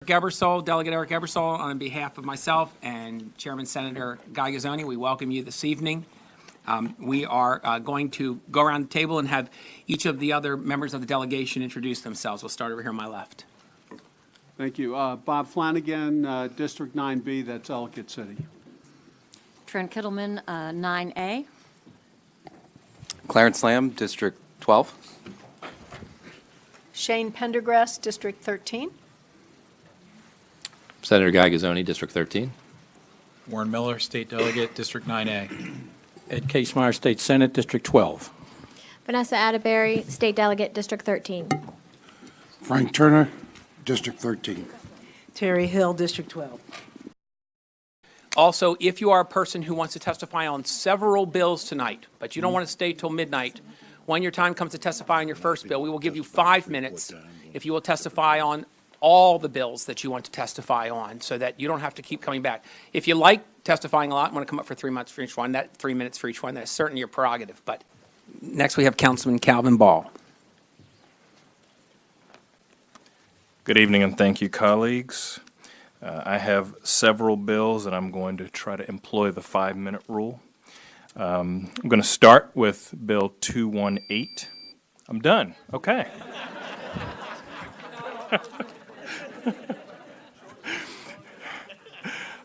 Ebersol, Delegate Eric Ebersol, on behalf of myself and Chairman Senator Guy Gazzoni, we welcome you this evening. We are going to go around the table and have each of the other members of the delegation introduce themselves. We'll start over here on my left. Thank you. Bob Flanagan, District 9B, that's Ellicott City. Trent Kittleman, 9A. Clarence Lamb, District 12. Shane Pendergrass, District 13. Senator Guy Gazzoni, District 13. Warren Miller, State Delegate, District 9A. Ed Casemeyer, State Senate, District 12. Vanessa Atterbury, State Delegate, District 13. Frank Turner, District 13. Terry Hill, District 12. Also, if you are a person who wants to testify on several bills tonight, but you don't want to stay till midnight, when your time comes to testify on your first bill, we will give you 5 minutes if you will testify on all the bills that you want to testify on, so that you don't have to keep coming back. If you like testifying a lot and want to come up for 3 months for each one, that 3 minutes for each one, that's certainly your prerogative. But next we have Councilman Calvin Ball. Good evening and thank you, colleagues. I have several bills and I'm going to try to employ the 5-minute rule. I'm going to start with Bill 218. I'm done. Okay. I'm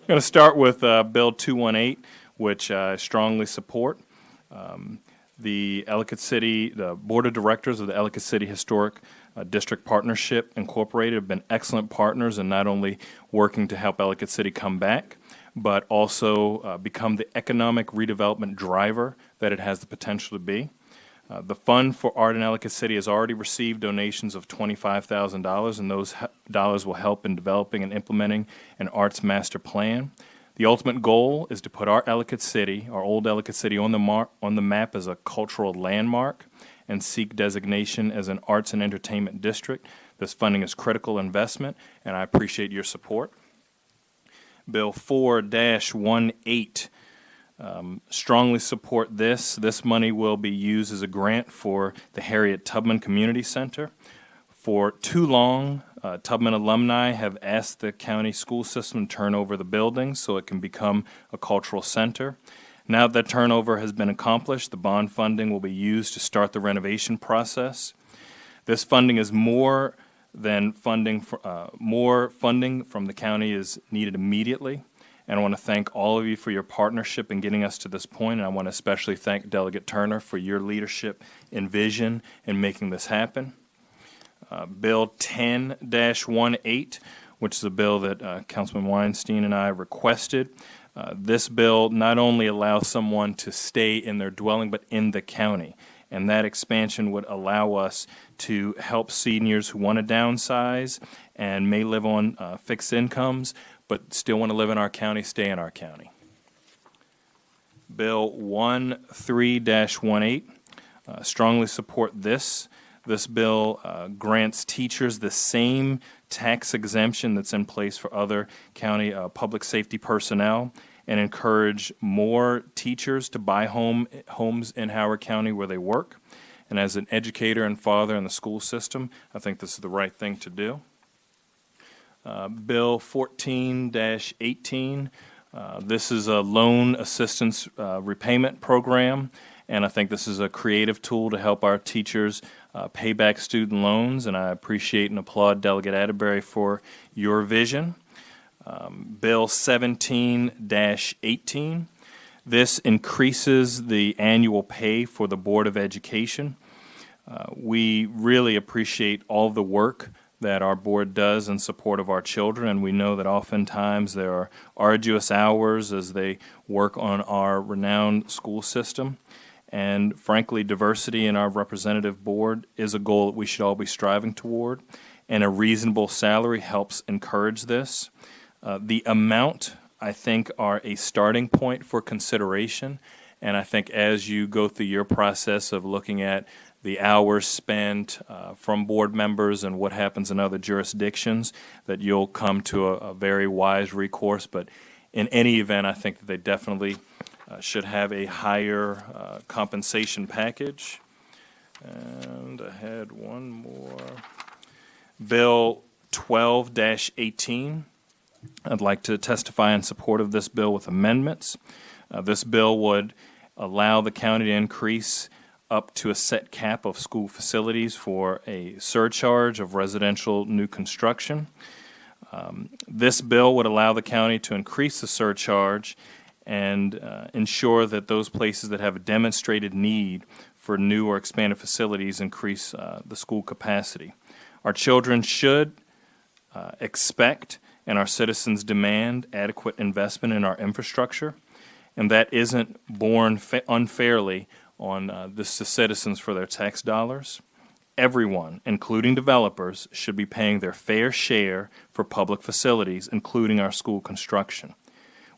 going to start with Bill 218, which I strongly support. The Board of Directors of the Ellicott City Historic District Partnership Incorporated have been excellent partners in not only working to help Ellicott City come back, but also become the economic redevelopment driver that it has the potential to be. The Fund for Art in Ellicott City has already received donations of $25,000, and those dollars will help in developing and implementing an arts master plan. The ultimate goal is to put our Ellicott City, our old Ellicott City, on the map as a cultural landmark and seek designation as an arts and entertainment district. This funding is critical investment, and I appreciate your support. Bill 4-18. Strongly support this. This money will be used as a grant for the Harriet Tubman Community Center. For too long, Tubman alumni have asked the county school system to turn over the building so it can become a cultural center. Now that turnover has been accomplished, the bond funding will be used to start the renovation process. This funding is more funding from the county is needed immediately. And I want to thank all of you for your partnership in getting us to this point, and I want to especially thank Delegate Turner for your leadership and vision in making this happen. Bill 10-18, which is a bill that Councilman Weinstein and I requested. This bill not only allows someone to stay in their dwelling, but in the county. And that expansion would allow us to help seniors who want to downsize and may live on fixed incomes, but still want to live in our county, stay in our county. Bill 13-18, strongly support this. This bill grants teachers the same tax exemption that's in place for other county public safety personnel and encourage more teachers to buy homes in Howard County where they work. And as an educator and father in the school system, I think this is the right thing to do. Bill 14-18, this is a loan assistance repayment program, and I think this is a creative tool to help our teachers pay back student loans, and I appreciate and applaud Delegate Atterbury for your vision. Bill 17-18, this increases the annual pay for the Board of Education. We really appreciate all the work that our board does in support of our children, and we know that oftentimes there are arduous hours as they work on our renowned school system. And frankly, diversity in our representative board is a goal that we should all be striving toward, and a reasonable salary helps encourage this. The amount, I think, are a starting point for consideration, and I think as you go through your process of looking at the hours spent from board members and what happens in other jurisdictions, that you'll come to a very wise recourse. But in any event, I think that they definitely should have a higher compensation package. And I had one more. Bill 12-18. I'd like to testify in support of this bill with amendments. This bill would allow the county to increase up to a set cap of school facilities for a surcharge of residential new construction. This bill would allow the county to increase the surcharge and ensure that those places that have a demonstrated need for new or expanded facilities increase the school capacity. Our children should expect and our citizens demand adequate investment in our infrastructure, and that isn't borne unfairly on the citizens for their tax dollars. Everyone, including developers, should be paying their fair share for public facilities, including our school construction.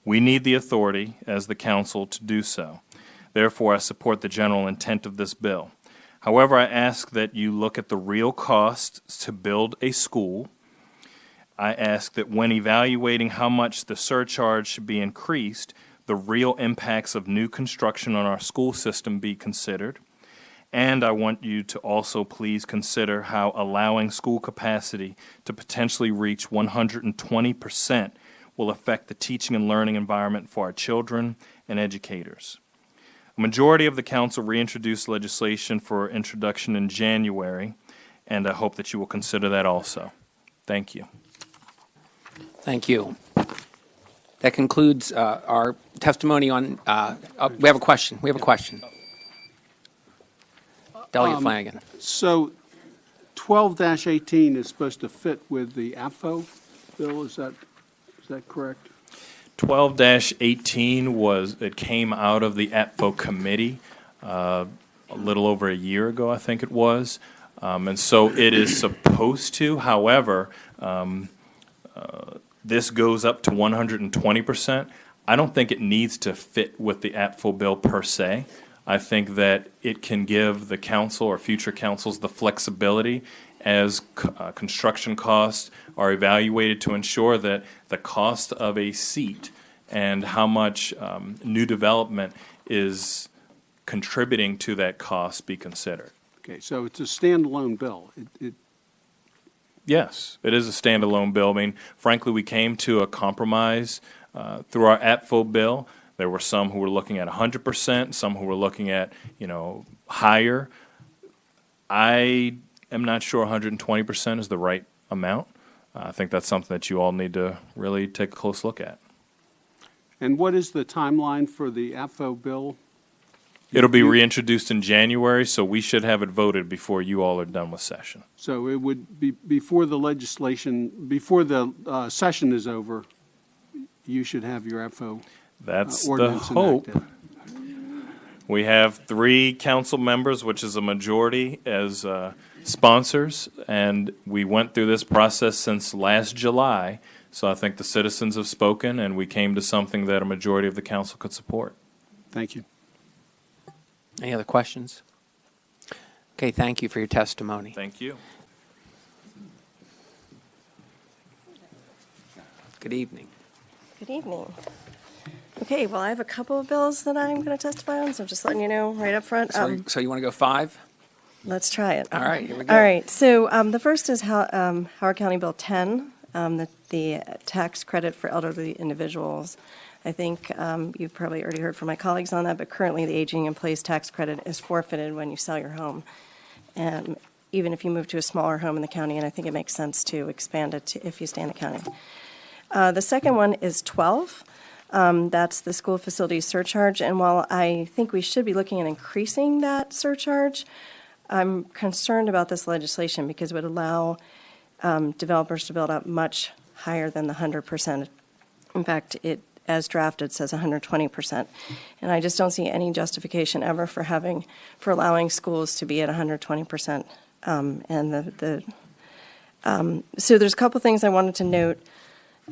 We need the authority as the council to do so. Therefore, I support the general intent of this bill. However, I ask that you look at the real costs to build a school. I ask that when evaluating how much the surcharge should be increased, the real impacts of new construction on our school system be considered. And I want you to also please consider how allowing school capacity to potentially reach 120% will affect the teaching and learning environment for our children and educators. A majority of the council reintroduced legislation for introduction in January, and I hope that you will consider that also. Thank you. Thank you. That concludes our testimony on, we have a question. We have a question. Delegate Flanagan. So 12-18 is supposed to fit with the Apfo bill, is that correct? 12-18 it came out of the Apfo committee a little over a year ago, I think it was. And so it is supposed to, however, this goes up to 120%. I don't think it needs to fit with the Apfo bill per se. I think that it can give the council or future councils the flexibility as construction costs are evaluated to ensure that the cost of a seat and how much new development is contributing to that cost be considered. Okay, so it's a standalone bill. Yes, it is a standalone bill. I mean, frankly, we came to a compromise through our Apfo bill. There were some who were looking at 100%, some who were looking at, higher. I am not sure 120% is the right amount. I think that's something that you all need to really take a close look at. And what is the timeline for the Apfo bill? It'll be reintroduced in January, so we should have it voted before you all are done with session. So it would be before the session is over, you should have your Apfo That's the ordinance hope. enacted. We have 3 council members, which is a majority, as sponsors, and we went through this process since last July. So I think the citizens have spoken, and we came to something that a majority of the council could support. Thank you. Any other questions? Okay, thank you for your testimony. Thank you. Good evening. Good evening. Okay, well, I have a couple of bills that I'm going to testify on, so I'm just letting you know right up front. So you want to go 5? Let's try it. All right, here we go. All right, so the first is Howard County Bill 10, the tax credit for elderly individuals. I think you've probably already heard from my colleagues on that, but currently the aging in place tax credit is forfeited when you sell your home. And even if you move to a smaller home in the county, and I think it makes sense to expand it if you stay in the county. The second one is 12. That's the school facilities surcharge. And while I think we should be looking at increasing that surcharge, I'm concerned about this legislation because it would allow developers to build up much higher than the 100%. In fact, it, as drafted, says 120%. And I just don't see any justification ever for allowing schools to be at 120%. So there's a couple things I wanted to note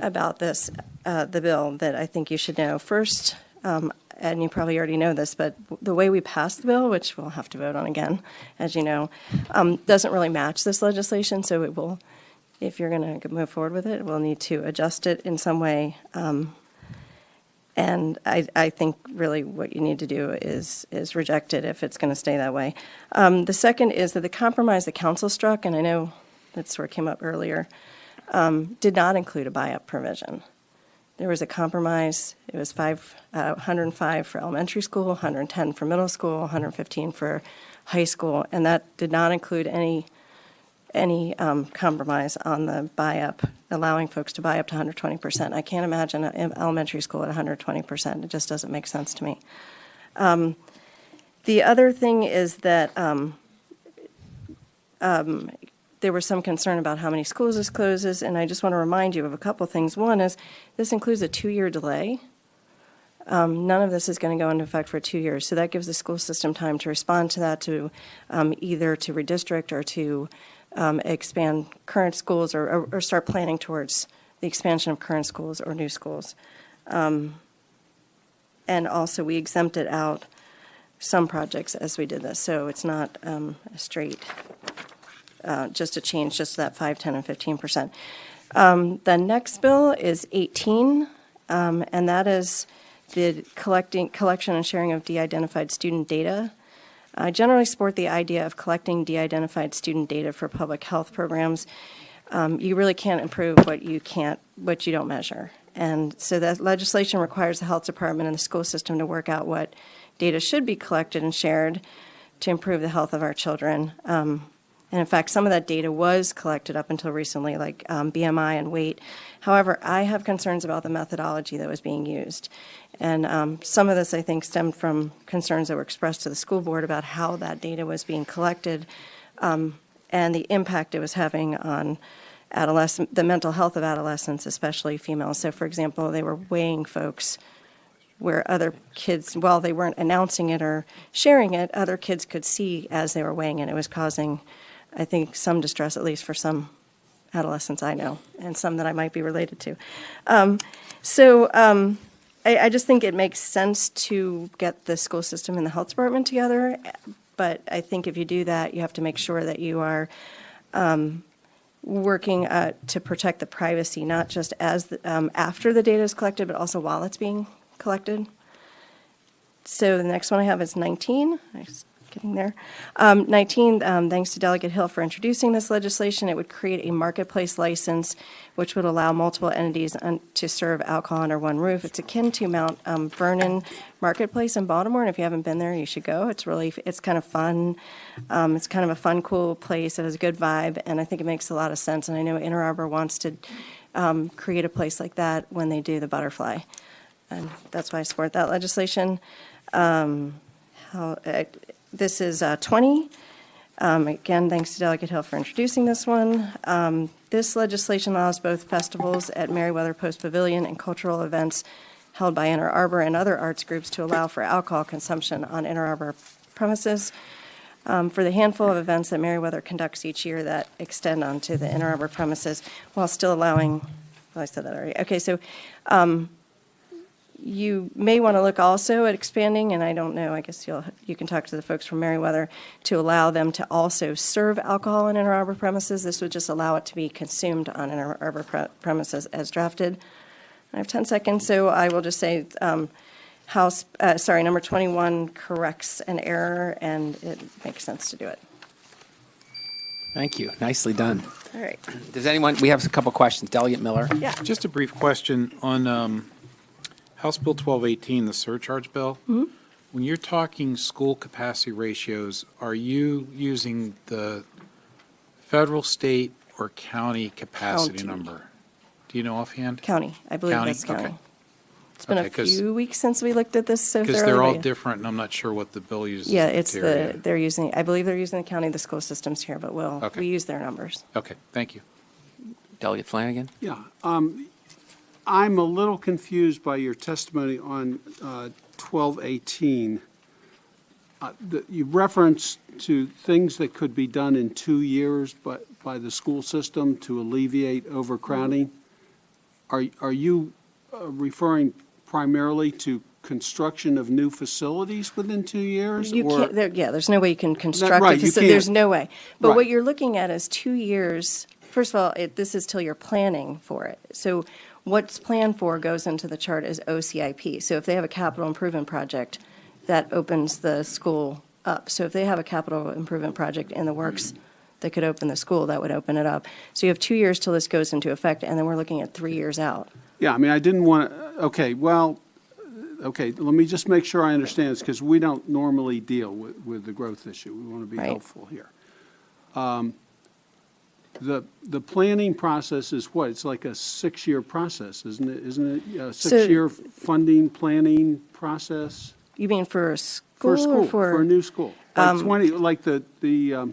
about this, the bill, that I think you should know. First, and you probably already know this, but the way we passed the bill, which we'll have to vote on again, as you know, doesn't really match this legislation. So it will, if you're going to move forward with it, we'll need to adjust it in some way. And I think really what you need to do is reject it if it's going to stay that way. The second is that the compromise the council struck, and I know that sort of came up earlier, did not include a buy-up provision. There was a compromise. It was 105 for elementary school, 110 for middle school, 115 for high school, and that did not include any compromise on the buy-up, allowing folks to buy up to 120%. I can't imagine an elementary school at 120%. It just doesn't make sense to me. The other thing is that there was some concern about how many schools this closes, and I just want to remind you of a couple things. One is this includes a 2-year delay. None of this is going to go into effect for 2 years, so that gives the school system time to respond to that, to either to redistrict or to expand current schools or start planning towards the expansion of current schools or new schools. And also, we exempted out some projects as we did this, so it's not a straight, just a change, just that 5, 10, and 15%. The next bill is 18, and that is the collection and sharing of de-identified student data. I generally support the idea of collecting de-identified student data for public health programs. You really can't improve what you don't measure. And so that legislation requires the health department and the school system to work out what data should be collected and shared to improve the health of our children. And in fact, some of that data was collected up until recently, like BMI and weight. However, I have concerns about the methodology that was being used. And some of this, I think, stemmed from concerns that were expressed to the school board about how that data was being collected and the impact it was having on the mental health of adolescents, especially females. So, for example, they were weighing folks where other kids, while they weren't announcing it or sharing it, other kids could see as they were weighing it. It was causing, I think, some distress, at least for some adolescents I know, and some that I might be related to. I just think it makes sense to get the school system and the health department together, but I think if you do that, you have to make sure that you are working to protect the privacy, not just after the data is collected, but also while it's being collected. So the next one I have is 19. I'm just getting there. 19, thanks to Delegate Hill for introducing this legislation. It would create a marketplace license, which would allow multiple entities to serve alcohol under one roof. It's akin to Mount Vernon Marketplace in Baltimore, and if you haven't been there, you should go. It's kind of fun. It's kind of a fun, cool place. It has a good vibe, and I think it makes a lot of sense. And I know Inner Arbor wants to create a place like that when they do the Butterfly. And that's why I support that legislation. This is 20. Again, thanks to Delegate Hill for introducing this one. This legislation allows both festivals at Meriwether Post Pavilion and cultural events held by Inner Arbor and other arts groups to allow for alcohol consumption on Inner Arbor premises. For the handful of events that Meriwether conducts each year that extend onto the Inner Arbor premises, while still allowing, well, I said that already. Okay, so you may want to look also at expanding, and I don't know, I guess you can talk to the folks from Meriwether to allow them to also serve alcohol in Inner Arbor premises. This would just allow it to be consumed on Inner Arbor premises as drafted. I have 10 seconds, so I will just say number 21 corrects an error, and it makes sense to do it. Thank you. Nicely done. All right. We have a couple questions. Delegate Miller? Yeah. Just a brief question on House Bill 1218, the surcharge bill. Mm-hmm. When you're talking school capacity ratios, are you using the federal, state, or county capacity County. number? Do you know offhand? County. I believe County? that's county. Okay. It's been a few weeks since we looked at this so thoroughly. Because they're all but- different, and I'm not sure what the bill uses. Yeah, as criteria. I believe they're using the county, the school systems here, but Okay. we use their numbers. Okay, thank you. Delegate Flanagan? Yeah, I'm a little confused by your testimony on 1218. You referenced to things that could be done in 2 years by the school system to alleviate overcrowding. Are you referring primarily to construction of new facilities within 2 years? You or- can't, there's no way you can construct right, a you facility. There's can't. no way. But what Right. you're looking at is 2 years. First of all, this is till you're planning for it. So what's planned for goes into the chart as OCIP. So if they have a capital improvement project, that opens the school up. So if they have a capital improvement project in the works that could open the school, that would open it up. So you have 2 years till this goes into effect, and then we're looking at 3 years out. Yeah, I mean, I didn't want to, okay, let me just make sure I understand this, because we don't normally deal with the growth issue. We want to be Right. helpful here. The planning process is what? It's like a 6-year process, isn't it? Isn't it a So- 6-year funding, planning process? You mean for a For school a school, or for? for a new school. Like the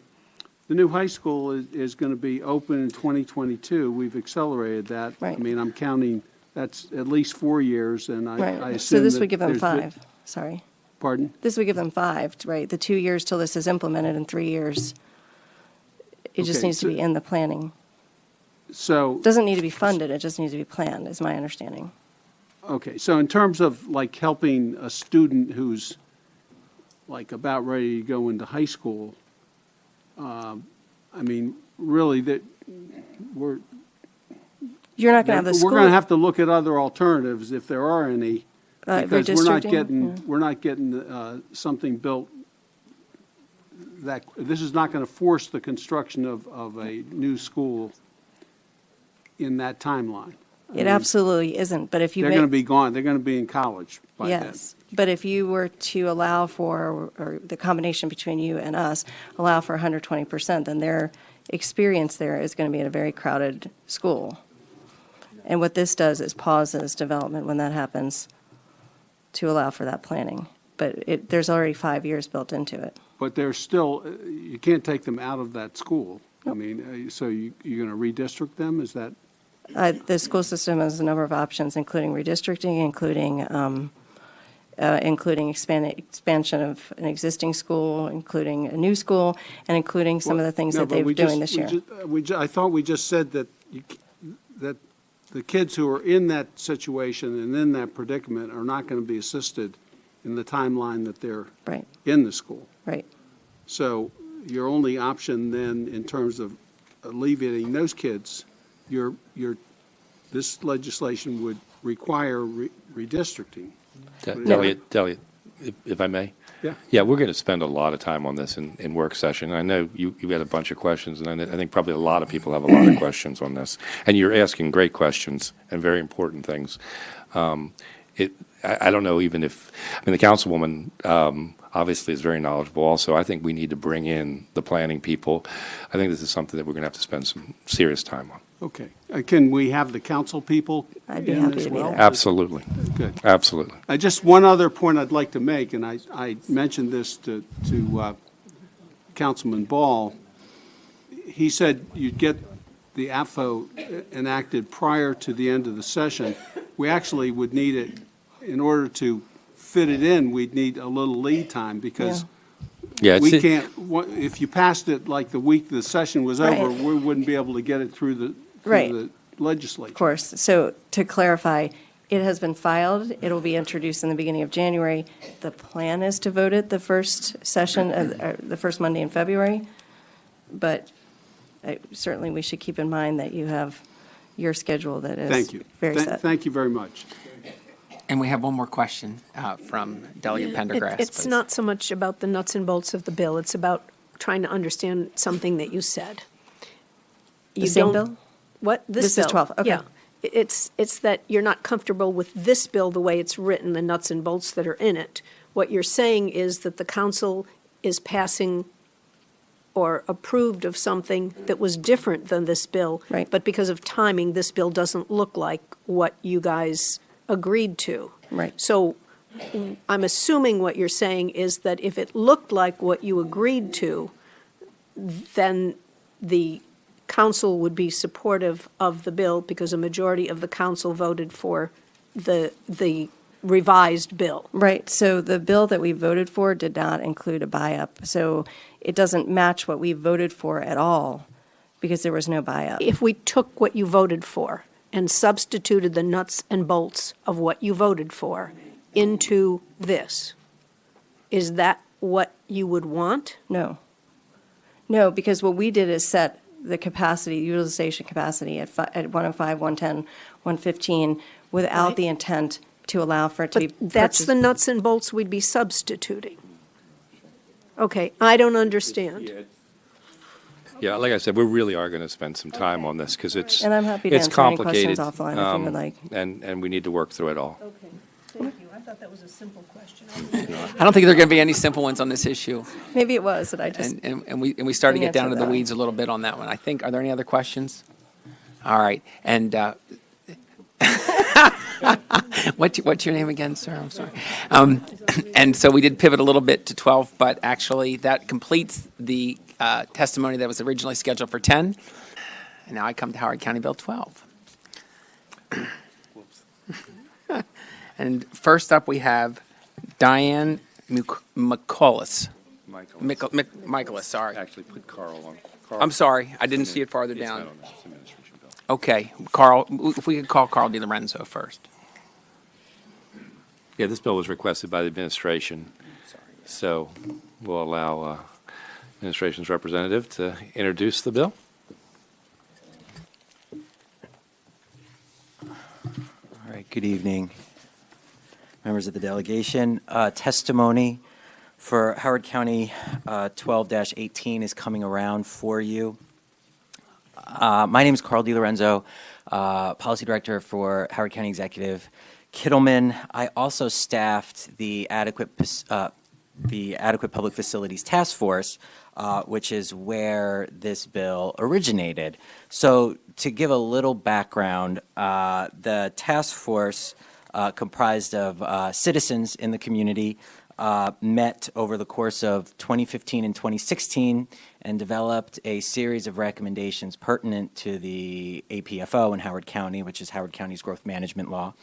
new high school is going to be open in 2022. We've accelerated that. I Right. mean, I'm counting, that's at least 4 years, and I Right, assume so this that would give them there's been- 5, sorry. Pardon? This would give them 5, right? The 2 years till this is implemented in 3 years. It just Okay, needs to so- be in the planning. So, Doesn't need to be funded, it just needs to be planned, is my understanding. okay, so in terms of like helping a student who's like about ready to go into high school, I mean, really, that we're, You're not going to have the school. we're going to have to look at other alternatives if there are any. Because redistricting? we're not getting something built that, this is not going to force the construction of a new school in that timeline. I It mean, absolutely isn't, but if you They're make. going to be gone, they're going to be in college by then. Yes, but if you were to allow for, or the combination between you and us, allow for 120%, then their experience there is going to be in a very crowded school. And what this does is pauses development when that happens to allow for that planning. But there's already 5 years built into it. But there's still, you can't take them out of that school. I mean, so you're going to redistrict them, is that? The school system has a number of options, including redistricting, including expansion of an existing school, including a new school, and including some of the things No, that but we they're doing just- this year. I thought we just said that that the kids who are in that situation and in that predicament are not going to be assisted in the timeline that they're Right, in the school. right. So your only option then, in terms of alleviating those kids, this legislation would require redistricting. Delia, if I may? Yeah. Yeah, we're going to spend a lot of time on this in work session. I know you had a bunch of questions, and I think probably a lot of people have a lot of questions on this. And you're asking great questions and very important things. I don't know even if, I mean, the councilwoman obviously is very knowledgeable also. I think we need to bring in the planning people. I think this is something that we're going to have to spend some serious time on. Okay. Can we have the council people I'd be in happy as to be well? there. Absolutely. Good. Absolutely. Just one other point I'd like to make, and I mentioned this to Councilman Ball. He said you'd get the Apfo enacted prior to the end of the session. We actually would need it, in order to fit it in, we'd need a little lead time, because Yeah, we it's, can't, if you passed it like the week the session was over, Right. we wouldn't be able to get it through the Right. legislature. Of course. So to clarify, it has been filed. It'll be introduced in the beginning of January. The plan is to vote it the first session, the first Monday in February. But certainly we should keep in mind that you have your schedule that is Thank you. very set. Thank you very much. And we have one more question from Delegate Pendergrass. It's please. not so much about the nuts and bolts of the bill, it's about trying to understand something that you said. The same bill? What? This is bill. 12, okay. Yeah. It's that you're not comfortable with this bill the way it's written, the nuts and bolts that are in it. What you're saying is that the council is passing or approved of something that was different than this bill. Right. But because of timing, this bill doesn't look like what you guys agreed to. Right. So I'm assuming what you're saying is that if it looked like what you agreed to, then the council would be supportive of the bill because a majority of the council voted for the revised bill. Right, so the bill that we voted for did not include a buy-up. So it doesn't match what we voted for at all because there was no buy-up. If we took what you voted for and substituted the nuts and bolts of what you voted for into this, is that what you would want? No. No, because what we did is set the capacity, utilization capacity at 105, 110, 115, without Right. the intent to allow for it to be But that's purchased. the nuts and bolts we'd be substituting. Okay, I don't understand. Yeah, like I said, we really are going to spend some time on this because it's And I'm happy to it's answer any complicated, questions offline if you would like. and we need to work through it all. Okay, thank you. I thought that was a simple question. I don't think there are going to be any simple ones on this issue. Maybe it was, that I just, And we started to Didn't get down to answer the that. weeds a little bit on that one. I think, are there any other questions? All right, and what's your name again, sir? I'm sorry. And so we did pivot a little bit to 12, but actually that completes the testimony that was originally scheduled for 10. And now I come to Howard County Bill 12. And first up, we have Diane McCullis. Michaelis, sorry. Actually, put Carl on. Carl. I'm sorry, I didn't see it farther It's down. not on this administration bill. Okay, Carl, if we could call Carl DiLorenzo first. Yeah, this bill was requested by the administration, so we'll allow administration's representative to introduce the bill. All right, good evening, members of the delegation. Testimony for Howard County 12-18 is coming around for you. My name is Carl DiLorenzo, Policy Director for Howard County Executive Kittleman. I also staffed the Adequate Public Facilities Task Force, which is where this bill originated. So to give a little background, the task force comprised of citizens in the community met over the course of 2015 and 2016 and developed a series of recommendations pertinent to the APFO in Howard County, which is Howard County's growth management law.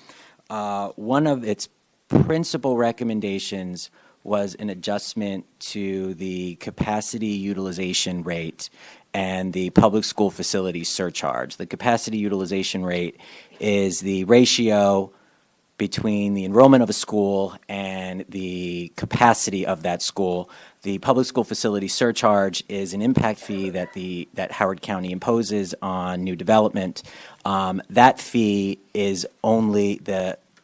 One of its principal recommendations was an adjustment to the capacity utilization rate and the public school facility surcharge. The capacity utilization rate is the ratio between the enrollment of a school and the capacity of that school. The public school facility surcharge is an impact fee that Howard County imposes on new development. That fee is only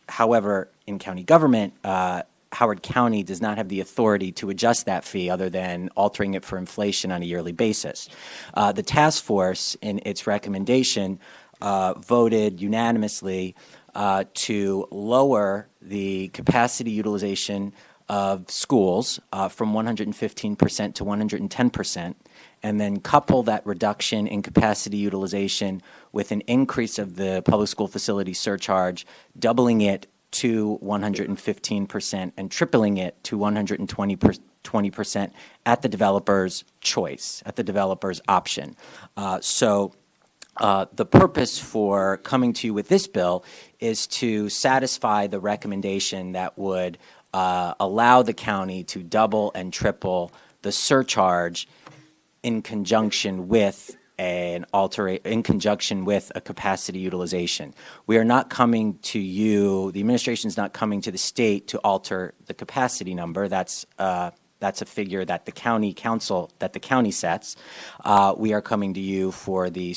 however, in county government, Howard County does not have the authority to adjust that fee other than altering it for inflation on a yearly basis. The task force, in its recommendation, voted unanimously to lower the capacity utilization of schools from 115% to 110%, and then couple that reduction in capacity utilization with an increase of the public school facility surcharge, doubling it to 115% and tripling it to 120% at the developer's choice, at the developer's option. The purpose for coming to you with this bill is to satisfy the recommendation that would allow the county to double and triple the surcharge in conjunction with a capacity utilization. We are not coming to you, the administration is not coming to the state to alter the capacity number. That's a figure that the county council, that the county sets. We are coming to you for the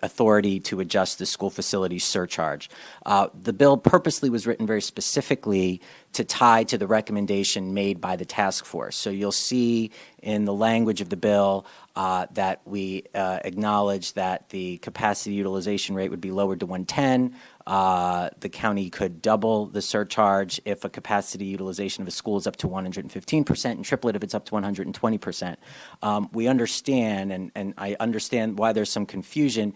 authority to adjust the school facility surcharge. The bill purposely was written very specifically to tie to the recommendation made by the task force. So you'll see in the language of the bill that we acknowledge that the capacity utilization rate would be lowered to 110. The county could double the surcharge if a capacity utilization of a school is up to 115% and triple it if it's up to 120%. We understand, and I understand why there's some confusion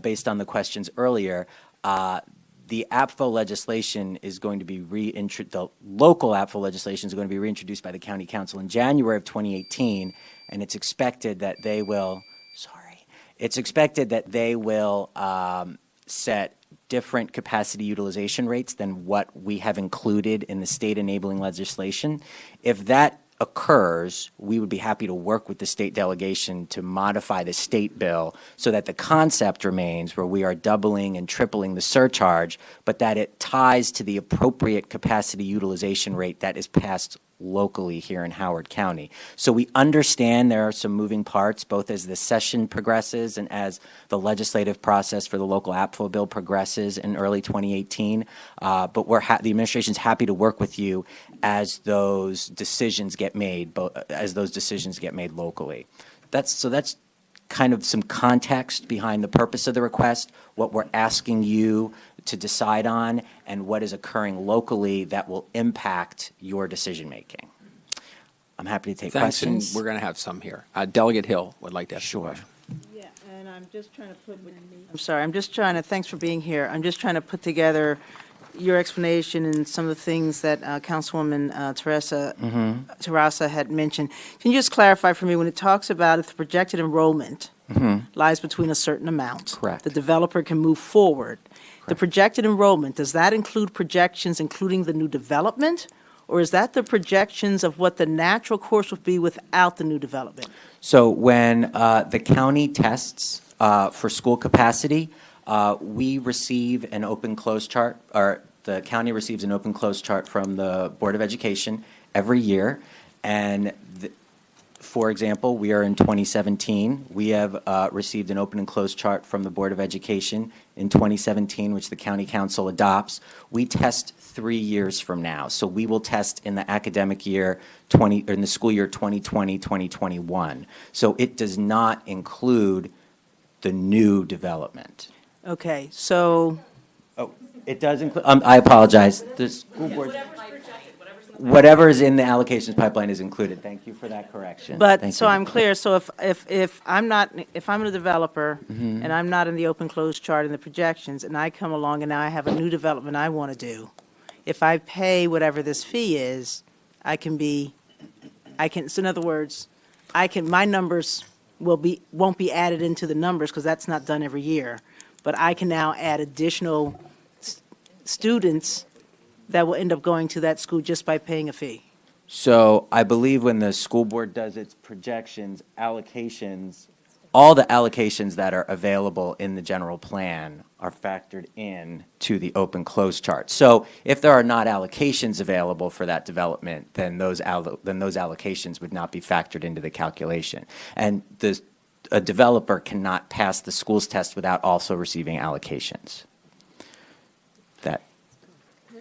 based on the questions earlier. The Apfo legislation is going to be the local Apfo legislation is going to be reintroduced by the county council in January of 2018, and it's expected that they will, set different capacity utilization rates than what we have included in the state enabling legislation. If that occurs, we would be happy to work with the state delegation to modify the state bill so that the concept remains where we are doubling and tripling the surcharge, but that it ties to the appropriate capacity utilization rate that is passed locally here in Howard County. So we understand there are some moving parts, both as the session progresses and as the legislative process for the local Apfo bill progresses in early 2018. But the administration's happy to work with you as those decisions get made, locally. That's kind of some context behind the purpose of the request, what we're asking you to decide on, and what is occurring locally that will impact your decision-making. I'm happy to take Thanks, and questions. we're going to have some here. Delegate Hill would like to ask a question. Yeah, and I'm just trying to I'm sorry, thanks for being here. I'm just trying to put together your explanation and some of the things that Councilwoman Teresa had mentioned. Can you just clarify for me, when it talks about if the projected enrollment lies between a certain amount? Correct. The developer can move forward. The projected enrollment, does that include projections including the new development? Or is that the projections of what the natural course would be without the new development? So when the county tests for school capacity, we receive an open-close chart, or the county receives an open-close chart from the Board of Education every year. And for example, we are in 2017. We have received an open and closed chart from the Board of Education in 2017, which the County Council adopts. We test 3 years from now. So we will test in the academic year or in the school year 2020, 2021. So it does not include the new development. Okay, so Oh, it does include, I apologize. The school board. Whatever is in the allocations pipeline is included. Thank you for that correction. But, Thank so you. I'm clear, so if I'm a developer, Mm-hmm. and I'm not in the open closed chart and the projections, and I come along and now I have a new development I want to do, if I pay whatever this fee is, so in other words, my numbers won't be added into the numbers, because that's not done every year, but I can now add additional students that will end up going to that school just by paying a fee. So I believe when the school board does its projections, allocations, all the allocations that are available in the general plan are factored in to the open-close chart. So if there are not allocations available for that development, then those allocations would not be factored into the calculation. And a developer cannot pass the schools test without also receiving allocations. That.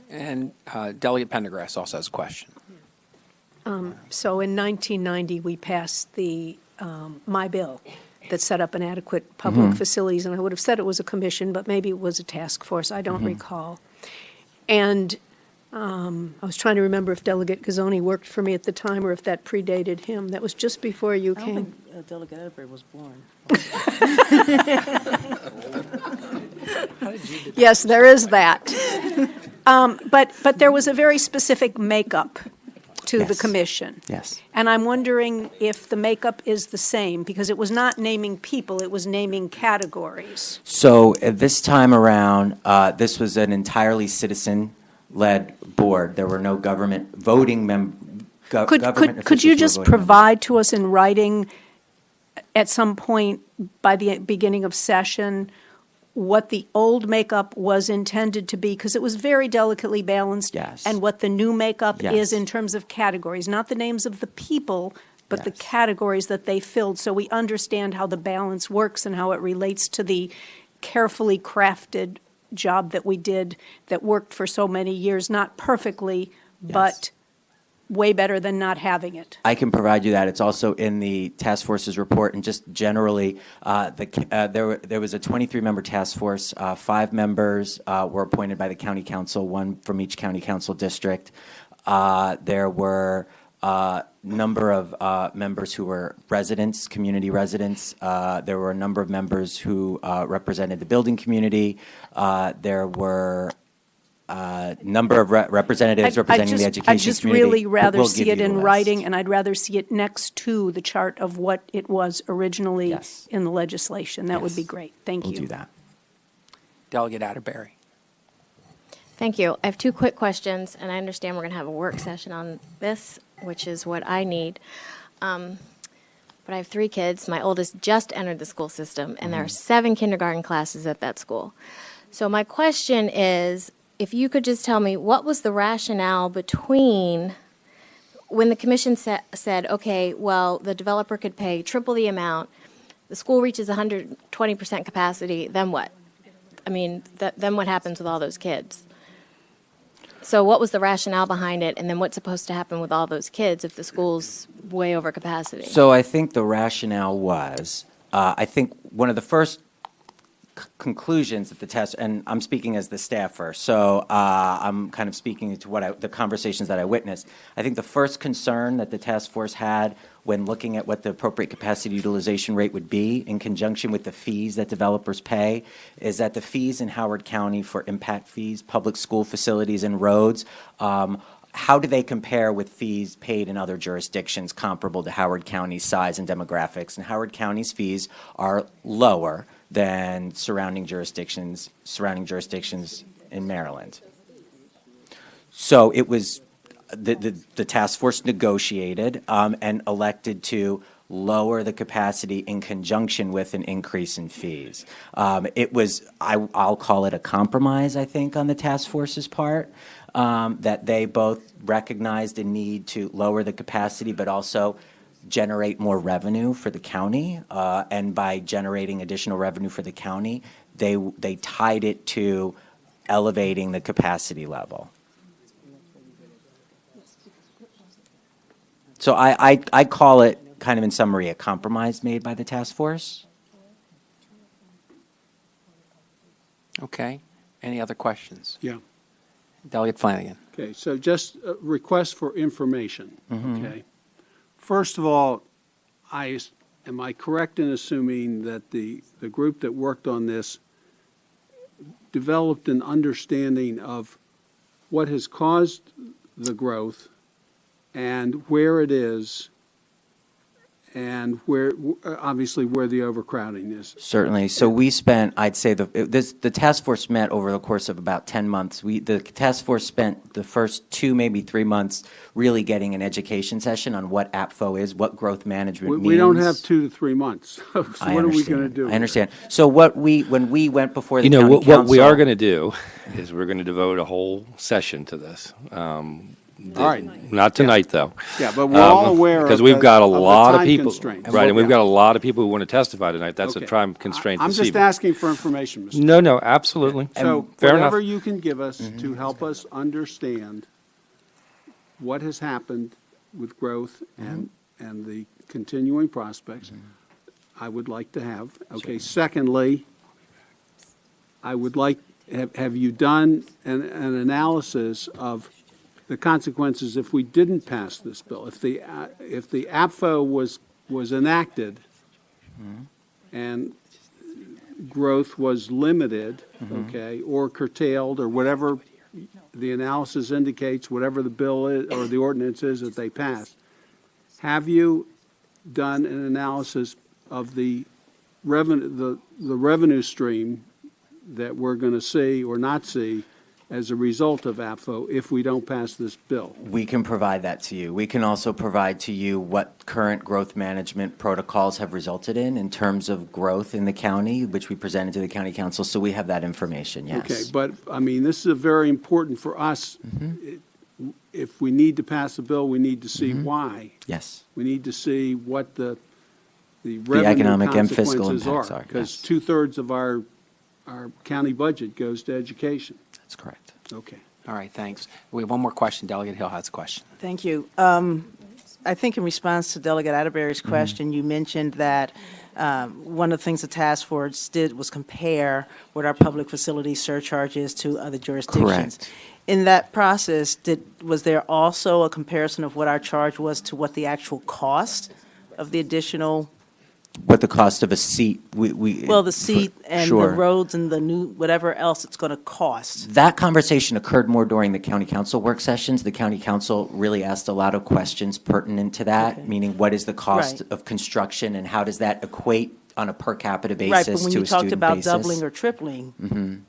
And Delegate Pendergrass also has a question. So in 1990, we passed my bill that set up an adequate public facilities, and I would have said it was a commission, but maybe it was a task force, I don't recall. And I was trying to remember if Delegate Gazzoni worked for me at the time or if that predated him. That was just before you I came. don't think Delegate Atterbury was born. Yes, there is that. But there was a very specific makeup to the Yes. commission. Yes. And I'm wondering if the makeup is the same, because it was not naming people, it was naming categories. So at this time around, this was an entirely citizen-led board. There were no government voting Could officials you who were just voting members. provide to us in writing at some point by the beginning of session what the old makeup was intended to be, because it was very delicately balanced? Yes. And what the new makeup Yes. is in terms of categories, not the names of the people, but the Yes. categories that they filled, so we understand how the balance works and how it relates to the carefully crafted job that we did that worked for so many years, not perfectly, but way better than not having it. I can provide you that. It's also in the task force's report, and just generally, there was a 23-member task force. 5 members were appointed by the county council, 1 from each county council district. There were a number of members who were residents, community residents. There were a number of members who represented the building community. There were number of representatives representing the education community. I'd just really rather We'll see give it you the in list. writing, and I'd rather see it next to the chart of what it was originally Yes. in the legislation. That would be Yes. great. Thank you. We'll do that. Delegate Atterbury. Thank you. I have 2 quick questions, and I understand we're going to have a work session on this, which is what I need. But I have 3 kids. My oldest just entered the school system, and there are 7 kindergarten classes at that school. So my question is, if you could just tell me, what was the rationale between when the commission said, okay, well, the developer could pay triple the amount, the school reaches 120% capacity, then what? I mean, then what happens with all those kids? So what was the rationale behind it, and then what's supposed to happen with all those kids if the school's way over capacity? So I think the rationale was I think one of the first conclusions that the task, and I'm speaking as the staffer, so I'm kind of speaking to the conversations that I witnessed. I think the first concern that the task force had when looking at what the appropriate capacity utilization rate would be in conjunction with the fees that developers pay is that the fees in Howard County for impact fees, public school facilities, and roads, how do they compare with fees paid in other jurisdictions comparable to Howard County's size and demographics? And Howard County's fees are lower than surrounding jurisdictions in Maryland. So it was the task force negotiated and elected to lower the capacity in conjunction with an increase in fees. It was, I'll call it a compromise, I think, on the task force's part, that they both recognized a need to lower the capacity, but also generate more revenue for the county, and by generating additional revenue for the county, they tied it to elevating the capacity level. So I call it, kind of in summary, a compromise made by the task force. Okay. Any other questions? Yeah. Delegate Flanagan. Okay, so just a request for information, okay? First of all, am I correct in assuming that the group that worked on this developed an understanding of what has caused the growth and where it is and where, obviously, where the overcrowding is? Certainly. So we spent, I'd say, the task force met over the course of about 10 months. The task force spent the first 2, maybe 3 months really getting an education session on what APFO is, what growth management means. We don't have 2 to 3 months. So I what are we going to understand. do? I understand. So when we went before the You know, county council. what we are going to do is we're going to devote a whole session to this. All right. Not tonight, though. Yeah, but we're all aware Because of we've the- got a of the lot of time people. constraints. Right, and we've Yeah. got a lot of people who want to testify tonight. That's a Okay. time constraint I'm this just evening. asking for information, Mr. No, absolutely. So Fair enough. whatever you can give us to help us understand what has happened with growth and the continuing prospects, I would like to have. Okay, secondly, I would like, have you done an analysis of the consequences if we didn't pass this bill? If the APFO was enacted and growth was limited, okay, or curtailed, or whatever the analysis indicates, whatever the bill is, or the ordinance is that they passed, have you done an analysis of the revenue stream that we're going to see or not see as a result of APFO if we don't pass this bill? We can provide that to you. We can also provide to you what current growth management protocols have resulted in terms of growth in the county, which we presented to the county council, so we have that information, yes. Okay, but, I mean, this is very important for us. If we need to pass a bill, we need to see why. Yes. We need to see what the revenue economic and fiscal consequences impacts are, Because yes. 2/3 of our county budget goes to education. That's correct. Okay. All right, thanks. We have one more question. Delegate Hill has a question. Thank you. I think in response to Delegate Atterbury's question, you mentioned that one of the things the task force did was compare what our public facility surcharge is to other jurisdictions. Correct. In that process, was there also a comparison of what our charge was to what the actual cost of the additional, What the cost of a seat, the seat and the sure. roads and the new, whatever else it's going to cost? That conversation occurred more during the county council work sessions. The county council really asked a lot of questions pertinent to that, Okay. meaning what is the cost Right. of construction and how does that equate on a per capita Right, basis but when to you a talked student about basis? doubling or tripling,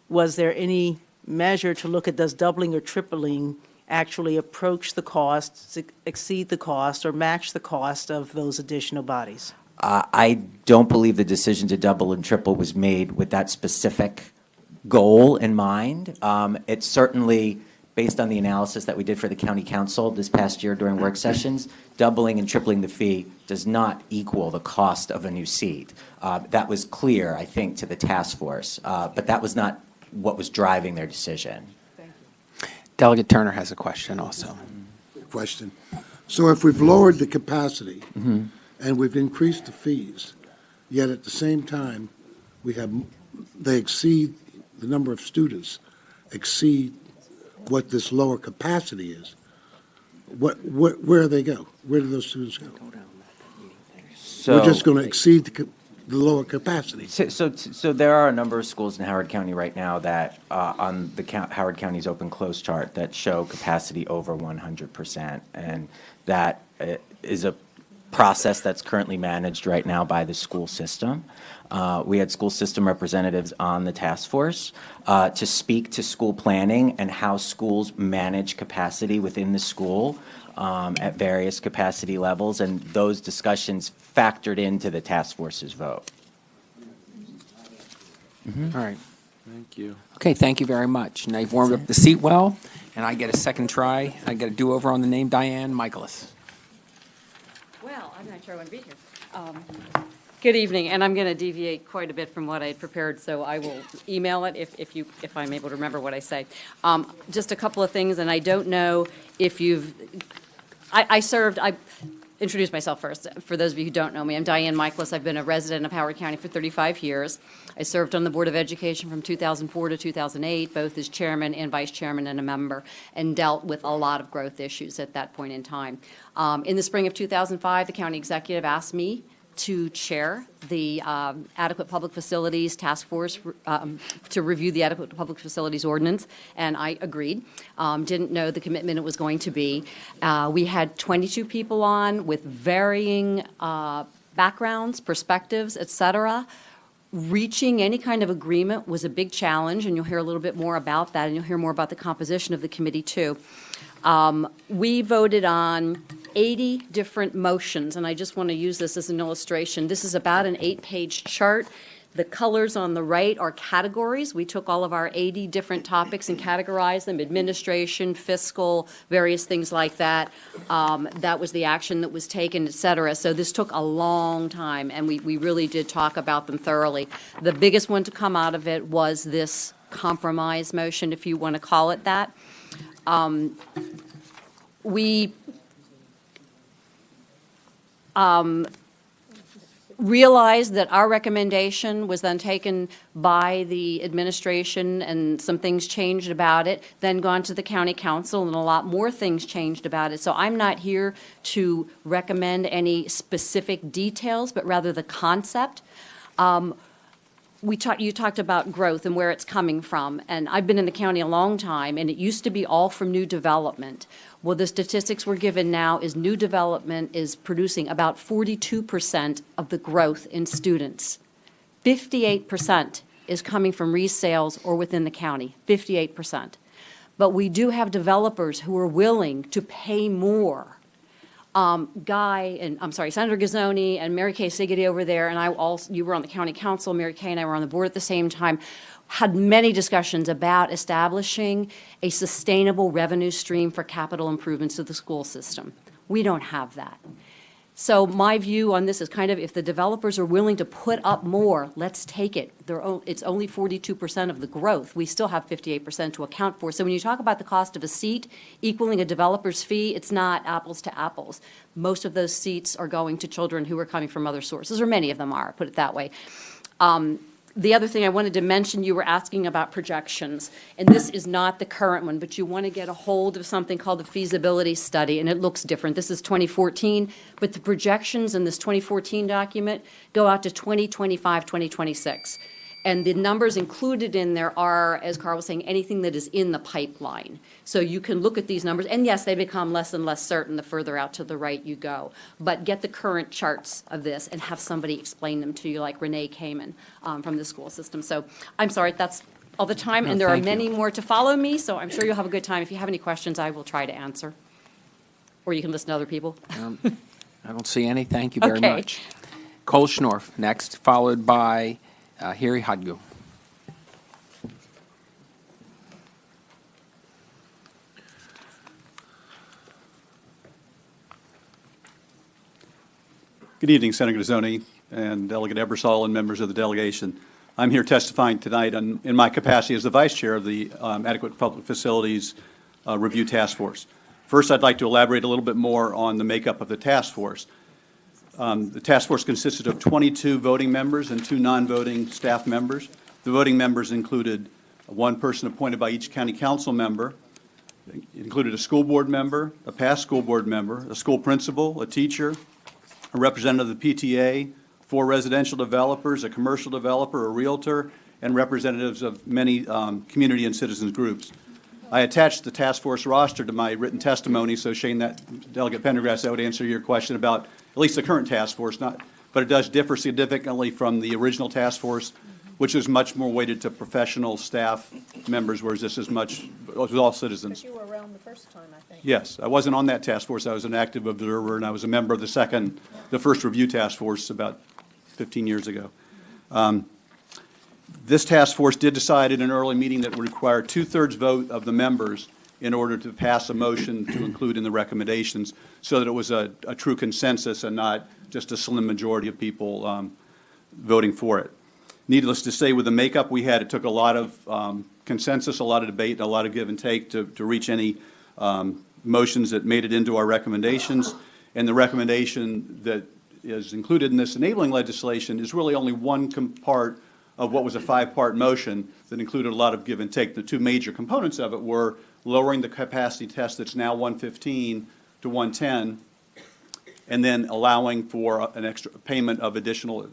was there any measure to look at, does doubling or tripling actually approach the cost, exceed the cost, or match the cost of those additional bodies? I don't believe the decision to double and triple was made with that specific goal in mind. It's certainly, based on the analysis that we did for the county council this past year during work sessions, doubling and tripling the fee does not equal the cost of a new seat. That was clear, I think, to the task force, but that was not what was driving their decision. Delegate Turner has a question also. Question. So if we've lowered the capacity and we've increased the fees, yet at the same time, they exceed, the number of students exceed what this lower capacity is. Where do they go? Where do those students go? We're just going to exceed the lower capacity. So there are a number of schools in Howard County right now that, on the Howard County's open close chart, that show capacity over 100%. And that is a process that's currently managed right now by the school system. We had school system representatives on the task force to speak to school planning and how schools manage capacity within the school at various capacity levels, and those discussions factored into the task force's vote. All right. Thank you. Okay, thank you very much. Now you've warmed up the seat well, and I get a second try. I get a do-over on the name Diane Michaelis. Well, I'm not sure I want to be here. Good evening, and I'm going to deviate quite a bit from what I had prepared, so I will email it if I'm able to remember what I say. Just a couple of things, and I don't know if you've, I introduce myself first. For those of you who don't know me, I'm Diane Michaelis. I've been a resident of Howard County for 35 years. I served on the Board of Education from 2004 to 2008, both as chairman and vice chairman and a member, and dealt with a lot of growth issues at that point in time. In the spring of 2005, the county executive asked me to chair the Adequate Public Facilities Task Force to review the Adequate Public Facilities Ordinance, and I agreed. Didn't know the commitment it was going to be. We had 22 people on with varying backgrounds, perspectives, et cetera. Reaching any kind of agreement was a big challenge, and you'll hear a little bit more about that, and you'll hear more about the composition of the committee, too. We voted on 80 different motions, and I just want to use this as an illustration. This is about an 8-page chart. The colors on the right are categories. We took all of our 80 different topics and categorized them: administration, fiscal, various things like that. That was the action that was taken, et cetera. So this took a long time, and we really did talk about them thoroughly. The biggest one to come out of it was this compromise motion, if you want to call it that. We realized that our recommendation was then taken by the administration, and some things changed about it, then gone to the county council, and a lot more things changed about it. So I'm not here to recommend any specific details, but rather the concept. You talked about growth and where it's coming from, and I've been in the county a long time, and it used to be all from new development. Well, the statistics we're given now is new development is producing about 42% of the growth in students. 58% is coming from resales or within the county, 58%. But we do have developers who are willing to pay more. Senator Gazzoni and Mary Kay Sigety over there, and you were on the county council, Mary Kay and I were on the board at the same time, had many discussions about establishing a sustainable revenue stream for capital improvements to the school system. We don't have that. So my view on this is kind of, if the developers are willing to put up more, let's take it. It's only 42% of the growth. We still have 58% to account for. So when you talk about the cost of a seat equaling a developer's fee, it's not apples to apples. Most of those seats are going to children who are coming from other sources, or many of them are, put it that way. The other thing I wanted to mention, you were asking about projections, and this is not the current one, but you want to get a hold of something called the feasibility study, and it looks different. This is 2014, but the projections in this 2014 document go out to 2025, 2026. And the numbers included in there are, as Carl was saying, anything that is in the pipeline. So you can look at these numbers, and yes, they become less and less certain the further out to the right you go. But get the current charts of this and have somebody explain them to you, like Renee Kamen from the school system. So I'm sorry, that's all the time, and there are many more to follow me, so I'm sure you'll have a good time. If you have any questions, I will try to answer. Or you can listen to other people. I don't see any. Thank you very much. Cole Schnorf next, followed by Harry Hodgo. Good evening, Senator Gazzoni and Delegate Ebersol and members of the delegation. I'm here testifying tonight in my capacity as the Vice Chair of the Adequate Public Facilities Review Task Force. First, I'd like to elaborate a little bit more on the makeup of the task force. The task force consisted of 22 voting members and 2 non-voting staff members. The voting members included one person appointed by each county council member. It included a school board member, a past school board member, a school principal, a teacher, a representative of the PTA, 4 residential developers, a commercial developer, a realtor, and representatives of many community and citizens groups. I attached the task force roster to my written testimony, so Shane, that Delegate Pendergrass, that would answer your question about at least the current task force, but it does differ significantly from the original task force, which is much more weighted to professional staff members, whereas this is was all citizens. But you were around the first time, I think. Yes, I wasn't on that task force. I was an active observer, and I was a member of the first review task force about 15 years ago. This task force did decide in an early meeting that it would require 2/3 vote of the members in order to pass a motion to include in the recommendations, so that it was a true consensus and not just a slim majority of people voting for it. Needless to say, with the makeup we had, it took a lot of consensus, a lot of debate, and a lot of give and take to reach any motions that made it into our recommendations. And the recommendation that is included in this enabling legislation is really only one part of what was a 5-part motion that included a lot of give and take. The 2 major components of it were lowering the capacity test that's now 115 to 110, and then allowing for an extra payment of a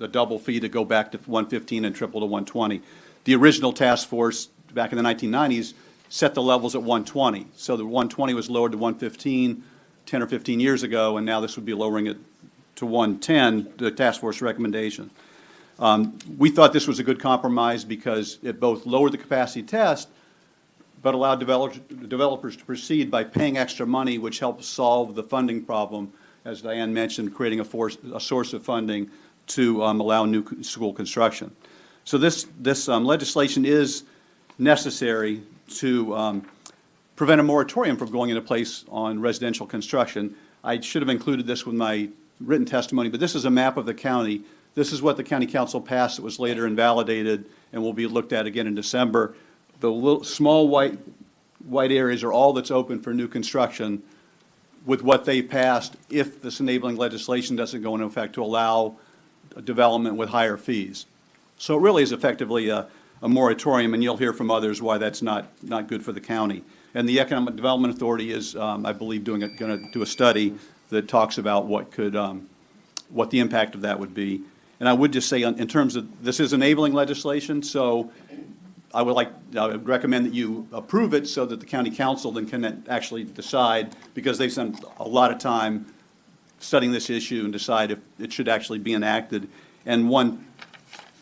double fee to go back to 115 and triple to 120. The original task force back in the 1990s set the levels at 120. So the 120 was lowered to 115 10 or 15 years ago, and now this would be lowering it to 110, the task force recommendation. We thought this was a good compromise because it both lowered the capacity test, but allowed developers to proceed by paying extra money, which helps solve the funding problem, as Diane mentioned, creating a source of funding to allow new school construction. So this legislation is necessary to prevent a moratorium from going into place on residential construction. I should have included this with my written testimony, but this is a map of the county. This is what the county council passed. It was later invalidated and will be looked at again in December. The small white areas are all that's open for new construction with what they passed if this enabling legislation doesn't go into effect to allow development with higher fees. So it really is effectively a moratorium, and you'll hear from others why that's not good for the county. And the Economic Development Authority is, I believe, going to do a study that talks about what the impact of that would be. And I would just say, in terms of, this is enabling legislation, so I would recommend that you approve it so that the county council then can actually decide, because they've spent a lot of time studying this issue and decide if it should actually be enacted. And one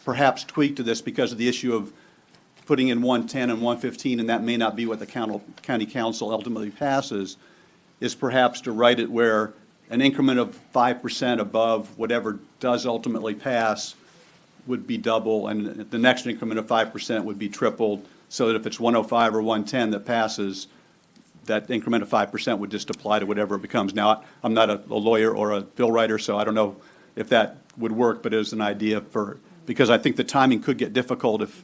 perhaps tweak to this, because of the issue of putting in 110 and 115, and that may not be what the county council ultimately passes, is perhaps to write it where an increment of 5% above whatever does ultimately pass would be double, and the next increment of 5% would be tripled, so that if it's 105 or 110 that passes, that increment of 5% would just apply to whatever it becomes. Now, I'm not a lawyer or a bill writer, so I don't know if that would work, but it is an idea because I think the timing could get difficult if,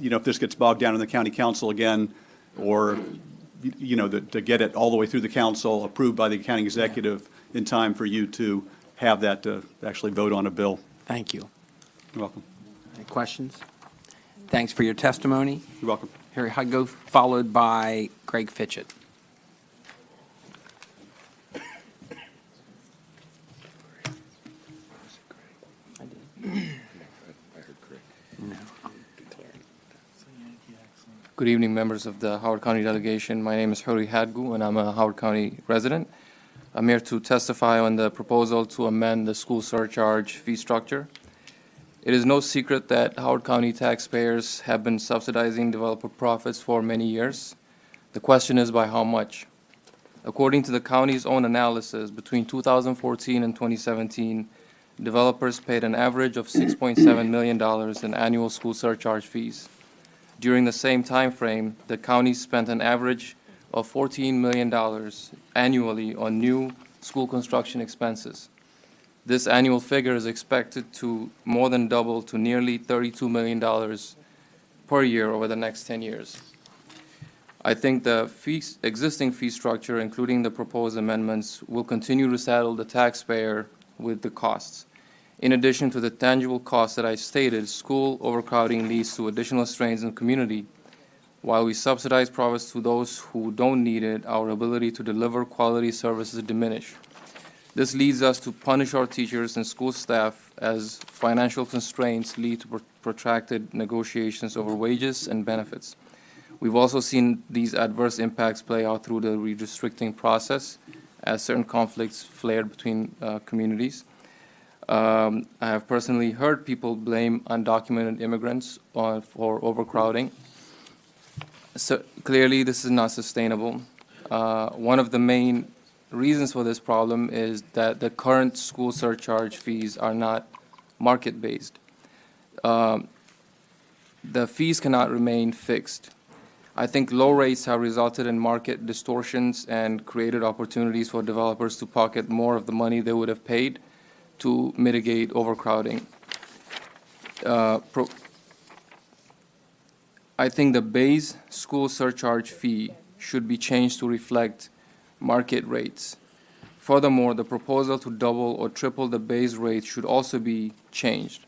if this gets bogged down in the county council again, or, to get it all the way through the council, approved by the county executive in time for you to have that to actually vote on a bill. Thank you. You're welcome. Any questions? Thanks for your testimony. You're welcome. Harry Huggo, followed by Greg Fitchett. Good evening, members of the Howard County Delegation. My name is Hori Hadgu, and I'm a Howard County resident. I'm here to testify on the proposal to amend the school surcharge fee structure. It is no secret that Howard County taxpayers have been subsidizing developer profits for many years. The question is by how much? According to the county's own analysis, between 2014 and 2017, developers paid an average of $6.7 million in annual school surcharge fees. During the same time frame, the county spent an average of $14 million annually on new school construction expenses. This annual figure is expected to more than double to nearly $32 million per year over the next 10 years. I think the existing fee structure, including the proposed amendments, will continue to saddle the taxpayer with the costs. In addition to the tangible costs that I stated, school overcrowding leads to additional strains in the community. While we subsidize profits to those who don't need it, our ability to deliver quality services diminish. This leads us to punish our teachers and school staff as financial constraints lead to protracted negotiations over wages and benefits. We've also seen these adverse impacts play out through the redistricting process as certain conflicts flared between communities. I have personally heard people blame undocumented immigrants for overcrowding. So clearly, this is not sustainable. One of the main reasons for this problem is that the current school surcharge fees are not market-based. The fees cannot remain fixed. I think low rates have resulted in market distortions and created opportunities for developers to pocket more of the money they would have paid to mitigate overcrowding. I think the base school surcharge fee should be changed to reflect market rates. Furthermore, the proposal to double or triple the base rate should also be changed.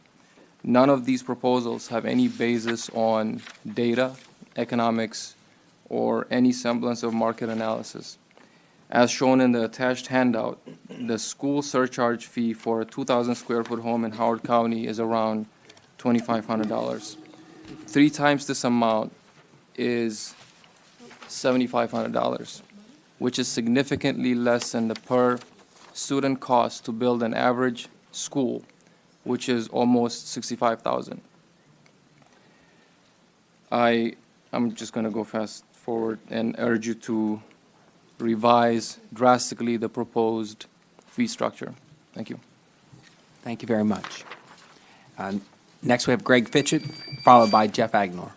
None of these proposals have any basis on data, economics, or any semblance of market analysis. As shown in the attached handout, the school surcharge fee for a 2,000 square foot home in Howard County is around $2,500. 3 times this amount is $7,500, which is significantly less than the per student cost to build an average school, which is almost $65,000. I'm just going to go fast forward and urge you to revise drastically the proposed fee structure. Thank you. Thank you very much. Next, we have Greg Fitchett, followed by Jeff Agnor.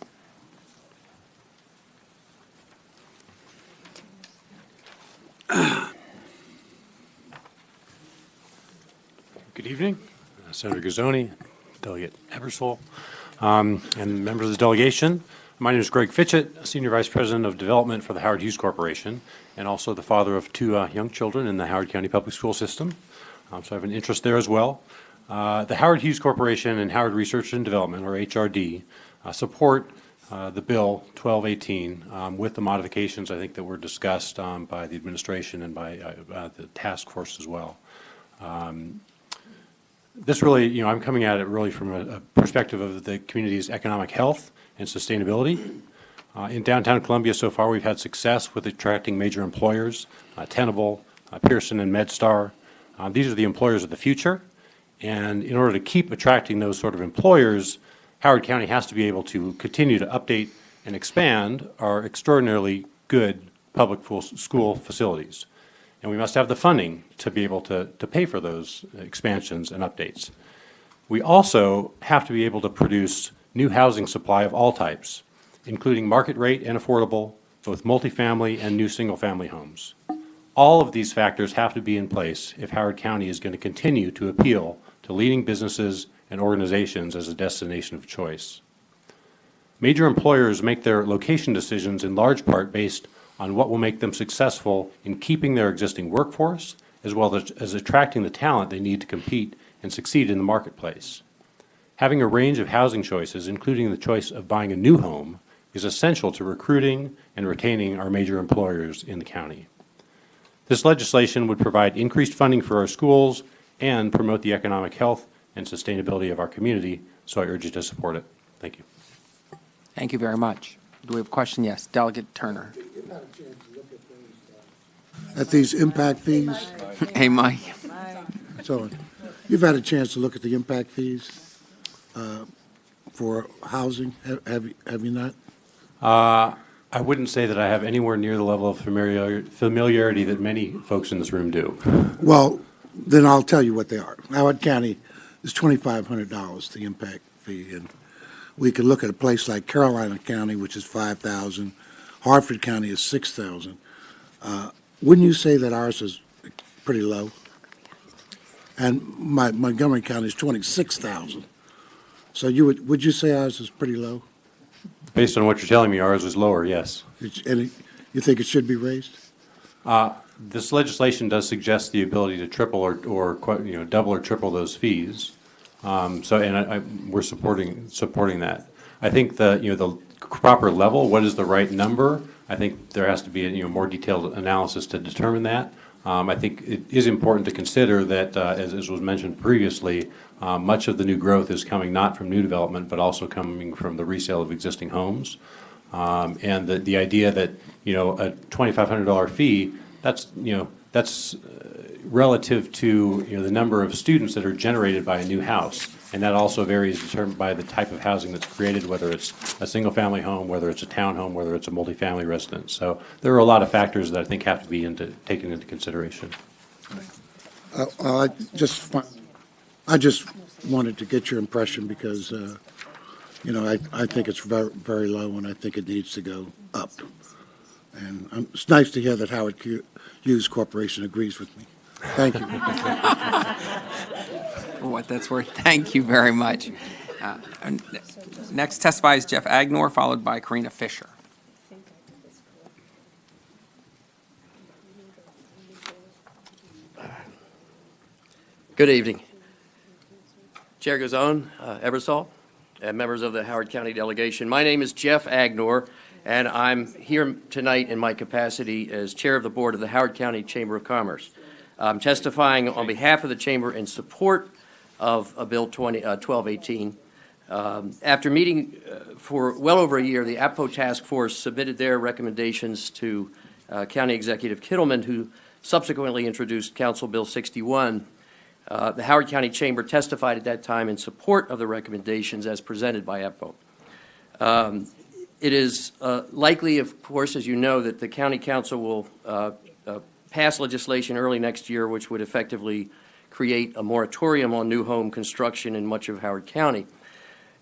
Good evening, Senator Gazzoni, Delegate Ebersole, and members of the delegation. My name is Greg Fitchett, Senior Vice President of Development for the Howard Hughes Corporation, and also the father of 2 young children in the Howard County Public School System. So I have an interest there as well. The Howard Hughes Corporation and Howard Research and Development, or HRD, support the bill 1218 with the modifications I think that were discussed by the administration and by the task force as well. This really, I'm coming at it really from a perspective of the community's economic health and sustainability. In downtown Columbia so far, we've had success with attracting major employers, Tenable, Pearson, and MedStar. These are the employers of the future. And in order to keep attracting those sort of employers, Howard County has to be able to continue to update and expand our extraordinarily good public school facilities. And we must have the funding to be able to pay for those expansions and updates. We also have to be able to produce new housing supply of all types, including market rate and affordable, both multifamily and new single-family homes. All of these factors have to be in place if Howard County is going to continue to appeal to leading businesses and organizations as a destination of choice. Major employers make their location decisions in large part based on what will make them successful in keeping their existing workforce, as well as attracting the talent they need to compete and succeed in the marketplace. Having a range of housing choices, including the choice of buying a new home, is essential to recruiting and retaining our major employers in the county. This legislation would provide increased funding for our schools and promote the economic health and sustainability of our community, so I urge you to support it. Thank you. Thank you very much. Do we have a question? Yes, Delegate Turner. At these impact fees? Hey, Mike. So you've had a chance to look at the impact fees for housing, have you not? I wouldn't say that I have anywhere near the level of familiarity that many folks in this room do. Well, then I'll tell you what they are. Howard County is $2,500, the impact fee, and we could look at a place like Carolina County, which is $5,000. Hartford County is $6,000. Wouldn't you say that ours is pretty low? And Montgomery County is $26,000. So would you say ours is pretty low? Based on what you're telling me, ours was lower, yes. And you think it should be raised? This legislation does suggest the ability to triple or double or triple those fees. We're supporting that. I think the proper level, what is the right number? I think there has to be a more detailed analysis to determine that. I think it is important to consider that, as was mentioned previously, much of the new growth is coming not from new development, but also coming from the resale of existing homes. And the idea that, a $2,500 fee, that's relative to, the number of students that are generated by a new house. And that also varies determined by the type of housing that's created, whether it's a single-family home, whether it's a townhome, whether it's a multifamily residence. So there are a lot of factors that I think have to be taken into consideration. I just wanted to get your impression because, I think it's very, very low and I think it needs to go up. And it's nice to hear that Howard Hughes Corporation agrees with me. Thank you. For what that's worth, thank you very much. Next testifies Jeff Agnor, followed by Karina Fisher. Good evening. Chair Gazone, Ebersol, and members of the Howard County Delegation. My name is Jeff Agnor, and I'm here tonight in my capacity as Chair of the Board of the Howard County Chamber of Commerce. I'm testifying on behalf of the Chamber in support of Bill 1218. After meeting for well over a year, the Apfo Task Force submitted their recommendations to County Executive Kittleman, who subsequently introduced Council Bill 61. The Howard County Chamber testified at that time in support of the recommendations as presented by Apfo. It is likely, of course, as you know, that the County Council will pass legislation early next year, which would effectively create a moratorium on new home construction in much of Howard County.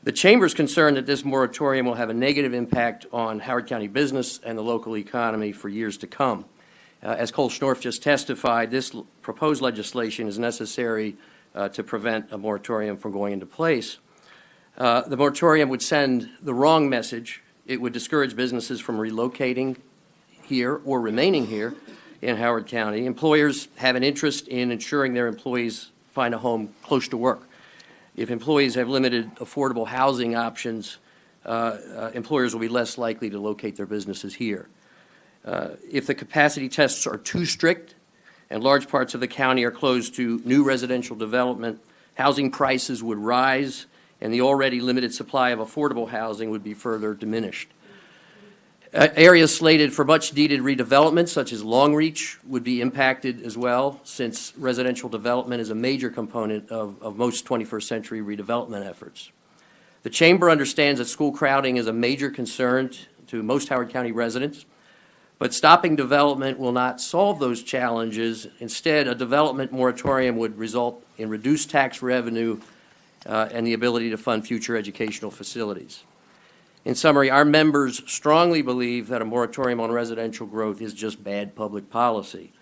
The Chamber is concerned that this moratorium will have a negative impact on Howard County business and the local economy for years to come. As Cole Schnorf just testified, this proposed legislation is necessary to prevent a moratorium from going into place. The moratorium would send the wrong message. It would discourage businesses from relocating here or remaining here in Howard County. Employers have an interest in ensuring their employees find a home close to work. If employees have limited affordable housing options, employers will be less likely to locate their businesses here. If the capacity tests are too strict and large parts of the county are closed to new residential development, housing prices would rise and the already limited supply of affordable housing would be further diminished. Areas slated for much-needed redevelopment, such as Longreach, would be impacted as well, since residential development is a major component of most 21st century redevelopment efforts. The Chamber understands that school crowding is a major concern to most Howard County residents, but stopping development will not solve those challenges. Instead, a development moratorium would result in reduced tax revenue and the ability to fund future educational facilities. In summary, our members strongly believe that a moratorium on residential growth is just bad public policy.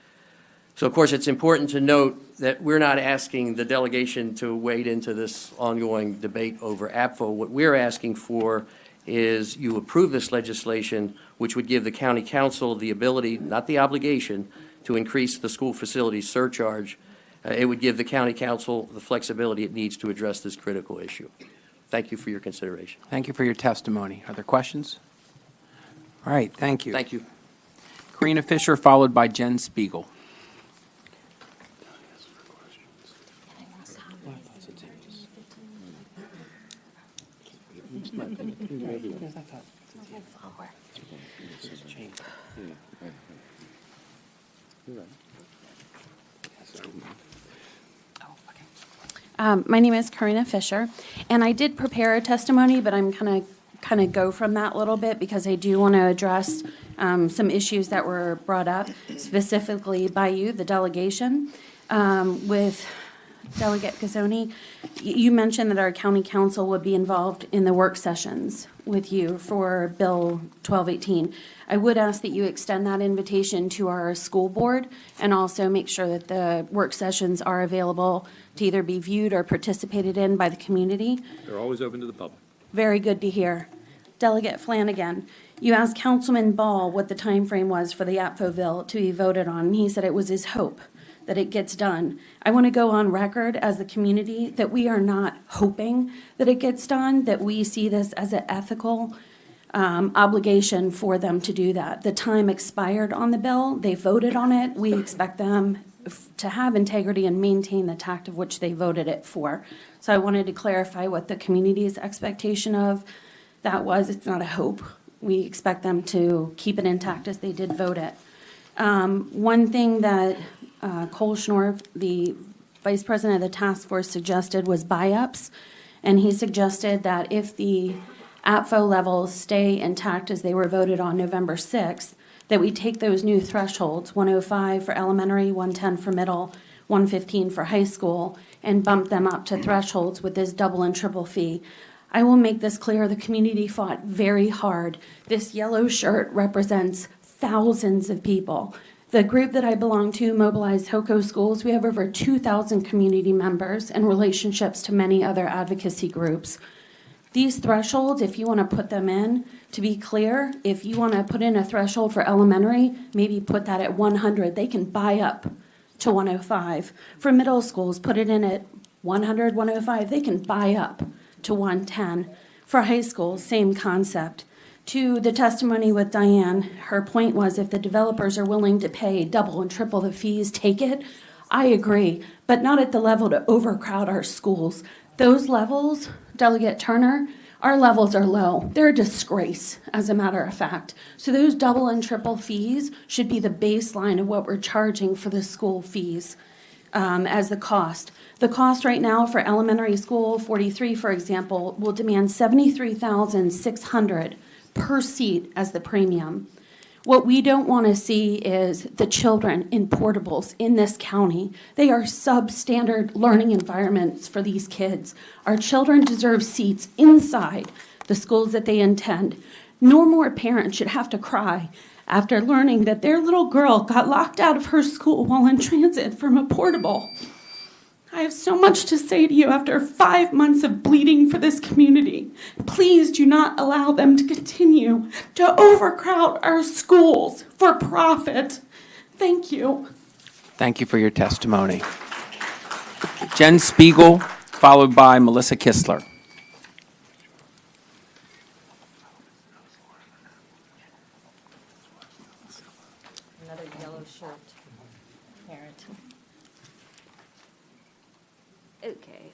So, of course, it's important to note that we're not asking the delegation to wade into this ongoing debate over Apfo. What we're asking for is you approve this legislation, which would give the county council the ability, not the obligation, to increase the school facilities surcharge. It would give the county council the flexibility it needs to address this critical issue. Thank you for your consideration. Thank you for your testimony. Are there questions? All right, thank you. Thank you. Karina Fisher, followed by Jen Spiegel. My name is Karina Fisher, and I did prepare a testimony, but I'm kind of go from that a little bit because I do want to address some issues that were brought up specifically by you, the delegation. With Delegate Gazzoni, you mentioned that our county council would be involved in the work sessions with you for Bill 1218. I would ask that you extend that invitation to our school board and also make sure that the work sessions are available to either be viewed or participated in by the community. They're always open to the public. Very good to hear. Delegate Flanagan, you asked Councilman Ball what the time frame was for the Apfo bill to be voted on, and he said it was his hope that it gets done. I want to go on record as the community that we are not hoping that it gets done, that we see this as an ethical obligation for them to do that. The time expired on the bill. They voted on it. We expect them to have integrity and maintain the tact of which they voted it for. So I wanted to clarify what the community's expectation of that was. It's not a hope. We expect them to keep it intact as they did vote it. One thing that Cole Schnorf, the vice president of the task force, suggested was buy-ups. And he suggested that if the Apfo levels stay intact as they were voted on November 6th, that we take those new thresholds, 105 for elementary, 110 for middle, 115 for high school, and bump them up to thresholds with this double and triple fee. I will make this clear, the community fought very hard. This yellow shirt represents thousands of people. The group that I belong to, Mobilized Hoco Schools, we have over 2,000 community members and relationships to many other advocacy groups. These thresholds, if you want to put them in, to be clear, if you want to put in a threshold for elementary, maybe put that at 100. They can buy up to 105. For middle schools, put it in at 100, 105. They can buy up to 110. For high schools, same concept. To the testimony with Diane, her point was if the developers are willing to pay double and triple the fees, take it. I agree, but not at the level to overcrowd our schools. Those levels, Delegate Turner, our levels are low. They're a disgrace, as a matter of fact. So those double and triple fees should be the baseline of what we're charging for the school fees as the cost. The cost right now for elementary school, 43, for example, will demand $73,600 per seat as the premium. What we don't want to see is the children in portables in this county. They are substandard learning environments for these kids. Our children deserve seats inside the schools that they attend. No more parents should have to cry after learning that their little girl got locked out of her school while in transit from a portable. I have so much to say to you after 5 months of bleeding for this community. Please do not allow them to continue to overcrowd our schools for profit. Thank you. Thank you for your testimony. Jen Spiegel, followed by Melissa Kistler. Another yellow shirt parent. Okay.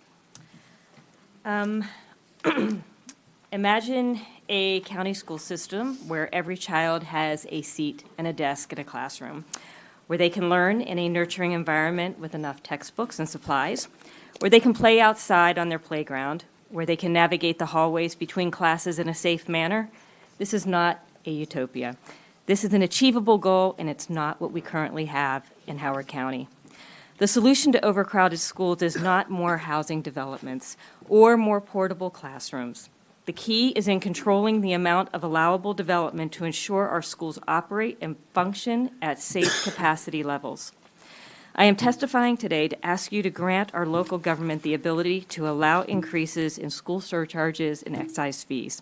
Imagine a county school system where every child has a seat and a desk in a classroom, where they can learn in a nurturing environment with enough textbooks and supplies, where they can play outside on their playground, where they can navigate the hallways between classes in a safe manner. This is not a utopia. This is an achievable goal, and it's not what we currently have in Howard County. The solution to overcrowded schools is not more housing developments or more portable classrooms. The key is in controlling the amount of allowable development to ensure our schools operate and function at safe capacity levels. I am testifying today to ask you to grant our local government the ability to allow increases in school surcharges and excise fees.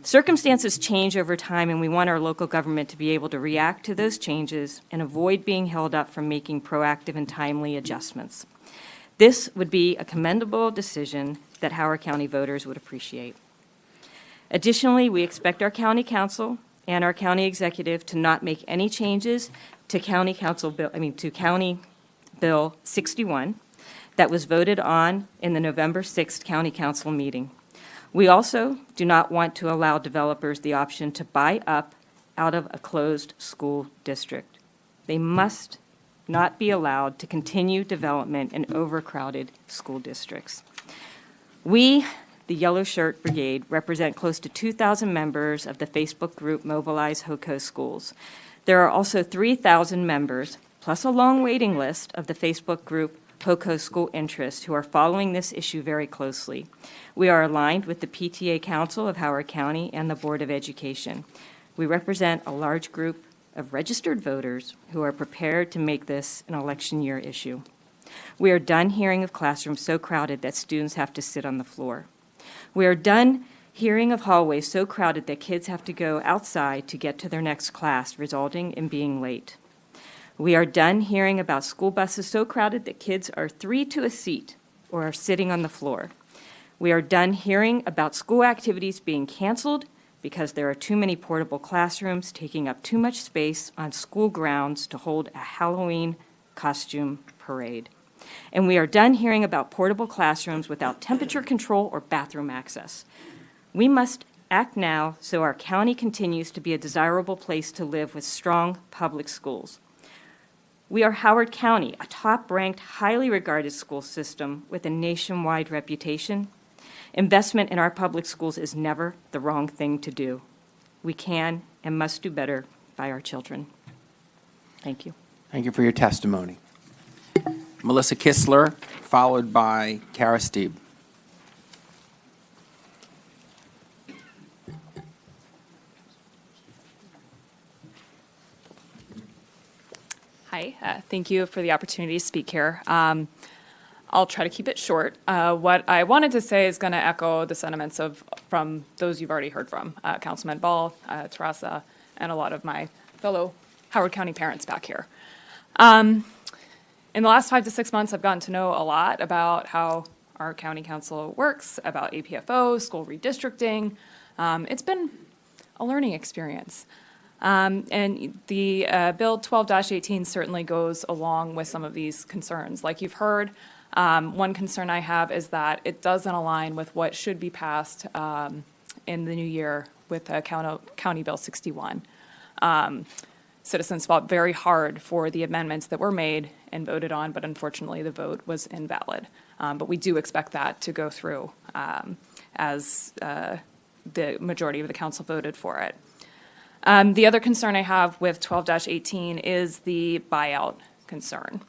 Circumstances change over time, and we want our local government to be able to react to those changes and avoid being held up from making proactive and timely adjustments. This would be a commendable decision that Howard County voters would appreciate. Additionally, we expect our county council and our county executive to not make any changes to County Bill 61 that was voted on in the November 6th County Council meeting. We also do not want to allow developers the option to buy up out of a closed school district. They must not be allowed to continue development in overcrowded school districts. We, the Yellow Shirt Brigade, represent close to 2,000 members of the Facebook group Mobilize Hoco Schools. There are also 3,000 members, plus a long waiting list of the Facebook group Hoco School Interest, who are following this issue very closely. We are aligned with the PTA Council of Howard County and the Board of Education. We represent a large group of registered voters who are prepared to make this an election year issue. We are done hearing of classrooms so crowded that students have to sit on the floor. We are done hearing of hallways so crowded that kids have to go outside to get to their next class, resulting in being late. We are done hearing about school buses so crowded that kids are 3 to a seat or are sitting on the floor. We are done hearing about school activities being canceled because there are too many portable classrooms taking up too much space on school grounds to hold a Halloween costume parade. And we are done hearing about portable classrooms without temperature control or bathroom access. We must act now so our county continues to be a desirable place to live with strong public schools. We are Howard County, a top-ranked, highly regarded school system with a nationwide reputation. Investment in our public schools is never the wrong thing to do. We can and must do better by our children. Thank you. Thank you for your testimony. Melissa Kistler, followed by Kara Steeb. Hi, thank you for the opportunity to speak here. I'll try to keep it short. What I wanted to say is going to echo the sentiments from those you've already heard from, Councilman Ball, Teresa, and a lot of my fellow Howard County parents back here. In the last 5 to 6 months, I've gotten to know a lot about how our county council works, about APFO, school redistricting. It's been a learning experience. And the Bill 12-18 certainly goes along with some of these concerns. Like you've heard, one concern I have is that it doesn't align with what should be passed in the new year with County Bill 61. Citizens fought very hard for the amendments that were made and voted on, but unfortunately the vote was invalid. But we do expect that to go through as the majority of the council voted for it. The other concern I have with 12-18 is the buyout concern.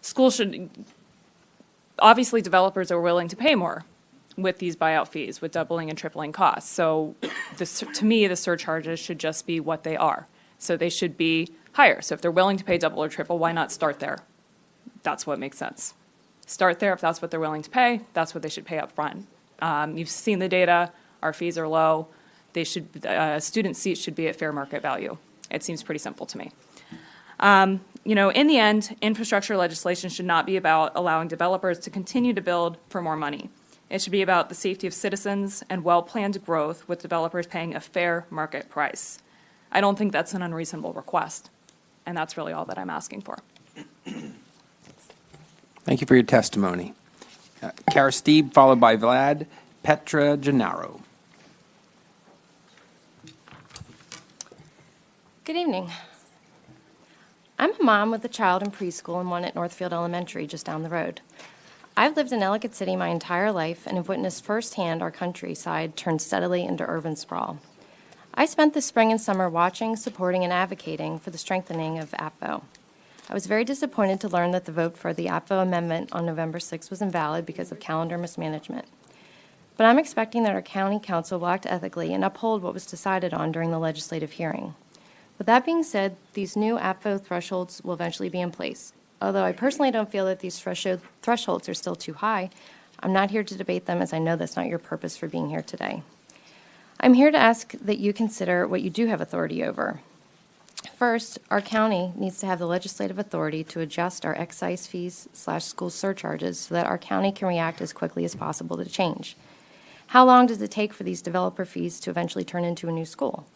Schools should, obviously developers are willing to pay more with these buyout fees, with doubling and tripling costs. So to me, the surcharges should just be what they are. So they should be higher. So if they're willing to pay double or triple, why not start there? That's what makes sense. Start there. If that's what they're willing to pay, that's what they should pay up front. You've seen the data. Our fees are low. They should, student seats should be at fair market value. It seems pretty simple to me. In the end, infrastructure legislation should not be about allowing developers to continue to build for more money. It should be about the safety of citizens and well-planned growth with developers paying a fair market price. I don't think that's an unreasonable request, and that's really all that I'm asking for. Thank you for your testimony. Kara Steeb, followed by Vlad Petra Gennaro. Good evening. I'm a mom with a child in preschool and one at Northfield Elementary just down the road. I've lived in Ellicott City my entire life and have witnessed firsthand our countryside turn steadily into urban sprawl. I spent the spring and summer watching, supporting, and advocating for the strengthening of Apfo. I was very disappointed to learn that the vote for the Apfo amendment on November 6 was invalid because of calendar mismanagement. But I'm expecting that our county council will act ethically and uphold what was decided on during the legislative hearing. With that being said, these new Apfo thresholds will eventually be in place. Although I personally don't feel that these thresholds are still too high, I'm not here to debate them as I know that's not your purpose for being here today. I'm here to ask that you consider what you do have authority over. First, our county needs to have the legislative authority to adjust our excise fees / school surcharges so that our county can react as quickly as possible to change. How long does it take for these developer fees to eventually turn into a new school?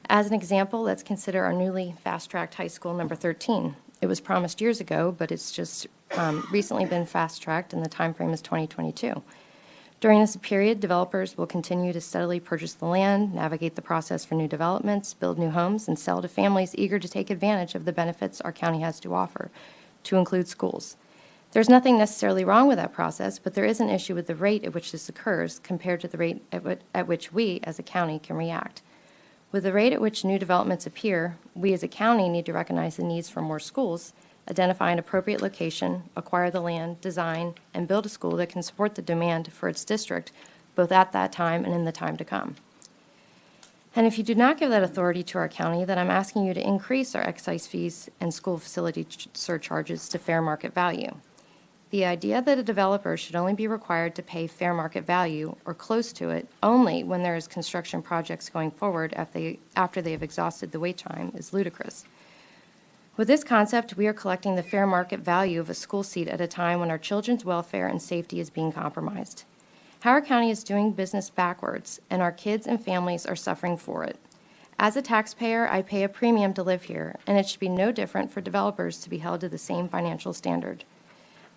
As an example, let's consider our newly fast-tracked high school number 13. It was promised years ago, but it's just recently been fast-tracked, and the time frame is 2022. During this period, developers will continue to steadily purchase the land, navigate the process for new developments, build new homes, and sell to families eager to take advantage of the benefits our county has to offer, to include schools. There's nothing necessarily wrong with that process, but there is an issue with the rate at which this occurs compared to the rate at which we, as a county, can react. With the rate at which new developments appear, we as a county need to recognize the needs for more schools, identify an appropriate location, acquire the land, design, and build a school that can support the demand for its district, both at that time and in the time to come. And if you do not give that authority to our county, then I'm asking you to increase our excise fees and school facility surcharges to fair market value. The idea that a developer should only be required to pay fair market value or close to it only when there is construction projects going forward after they have exhausted the wait time is ludicrous. With this concept, we are collecting the fair market value of a school seat at a time when our children's welfare and safety is being compromised. Howard County is doing business backwards, and our kids and families are suffering for it. As a taxpayer, I pay a premium to live here, and it should be no different for developers to be held to the same financial standard.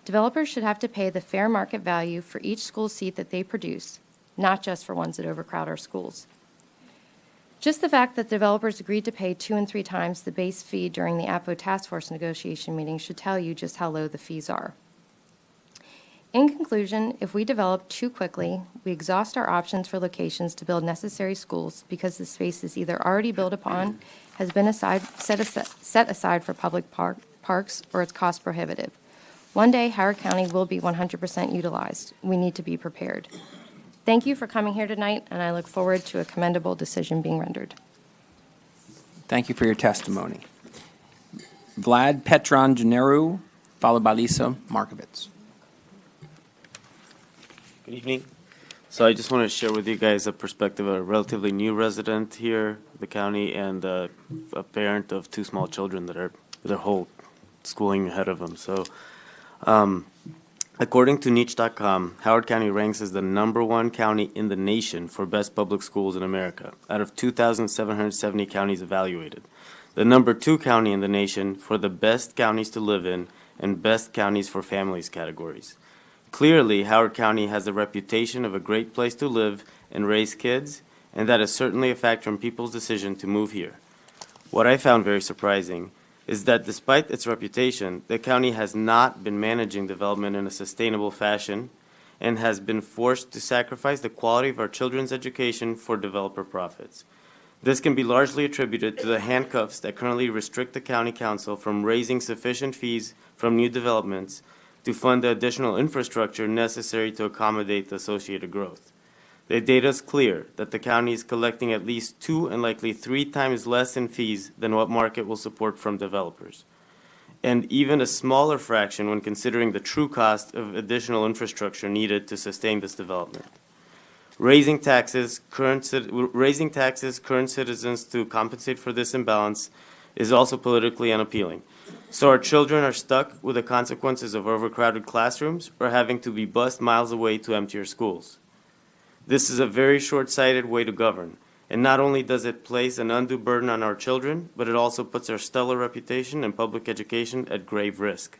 Developers should have to pay the fair market value for each school seat that they produce, not just for ones that overcrowd our schools. Just the fact that developers agreed to pay 2 and 3 times the base fee during the Apfo Task Force negotiation meeting should tell you just how low the fees are. In conclusion, if we develop too quickly, we exhaust our options for locations to build necessary schools because the space is either already built upon, has been set aside for public parks, or it's cost prohibitive. One day, Howard County will be 100% utilized. We need to be prepared. Thank you for coming here tonight, and I look forward to a commendable decision being rendered. Thank you for your testimony. Vlad Petron-Generu, followed by Lisa Markovitz. Good evening. So I just want to share with you guys a perspective of a relatively new resident here, the county, and a parent of 2 small children that are their whole schooling ahead of them. So according to niche.com, Howard County ranks as the #1 county in the nation for best public schools in America, out of 2,770 counties evaluated. The #2 county in the nation for the best counties to live in and best counties for families categories. Clearly, Howard County has a reputation of a great place to live and raise kids, and that is certainly a factor in people's decision to move here. What I found very surprising is that despite its reputation, the county has not been managing development in a sustainable fashion and has been forced to sacrifice the quality of our children's education for developer profits. This can be largely attributed to the handcuffs that currently restrict the county council from raising sufficient fees from new developments to fund the additional infrastructure necessary to accommodate the associated growth. The data is clear that the county is collecting at least 2 and likely 3 times less in fees than what market will support from developers, and even a smaller fraction when considering the true cost of additional infrastructure needed to sustain this development. Raising taxes current citizens to compensate for this imbalance is also politically unappealing. So our children are stuck with the consequences of overcrowded classrooms or having to be bused miles away to emptier schools. This is a very short-sighted way to govern, and not only does it place an undue burden on our children, but it also puts our stellar reputation in public education at grave risk.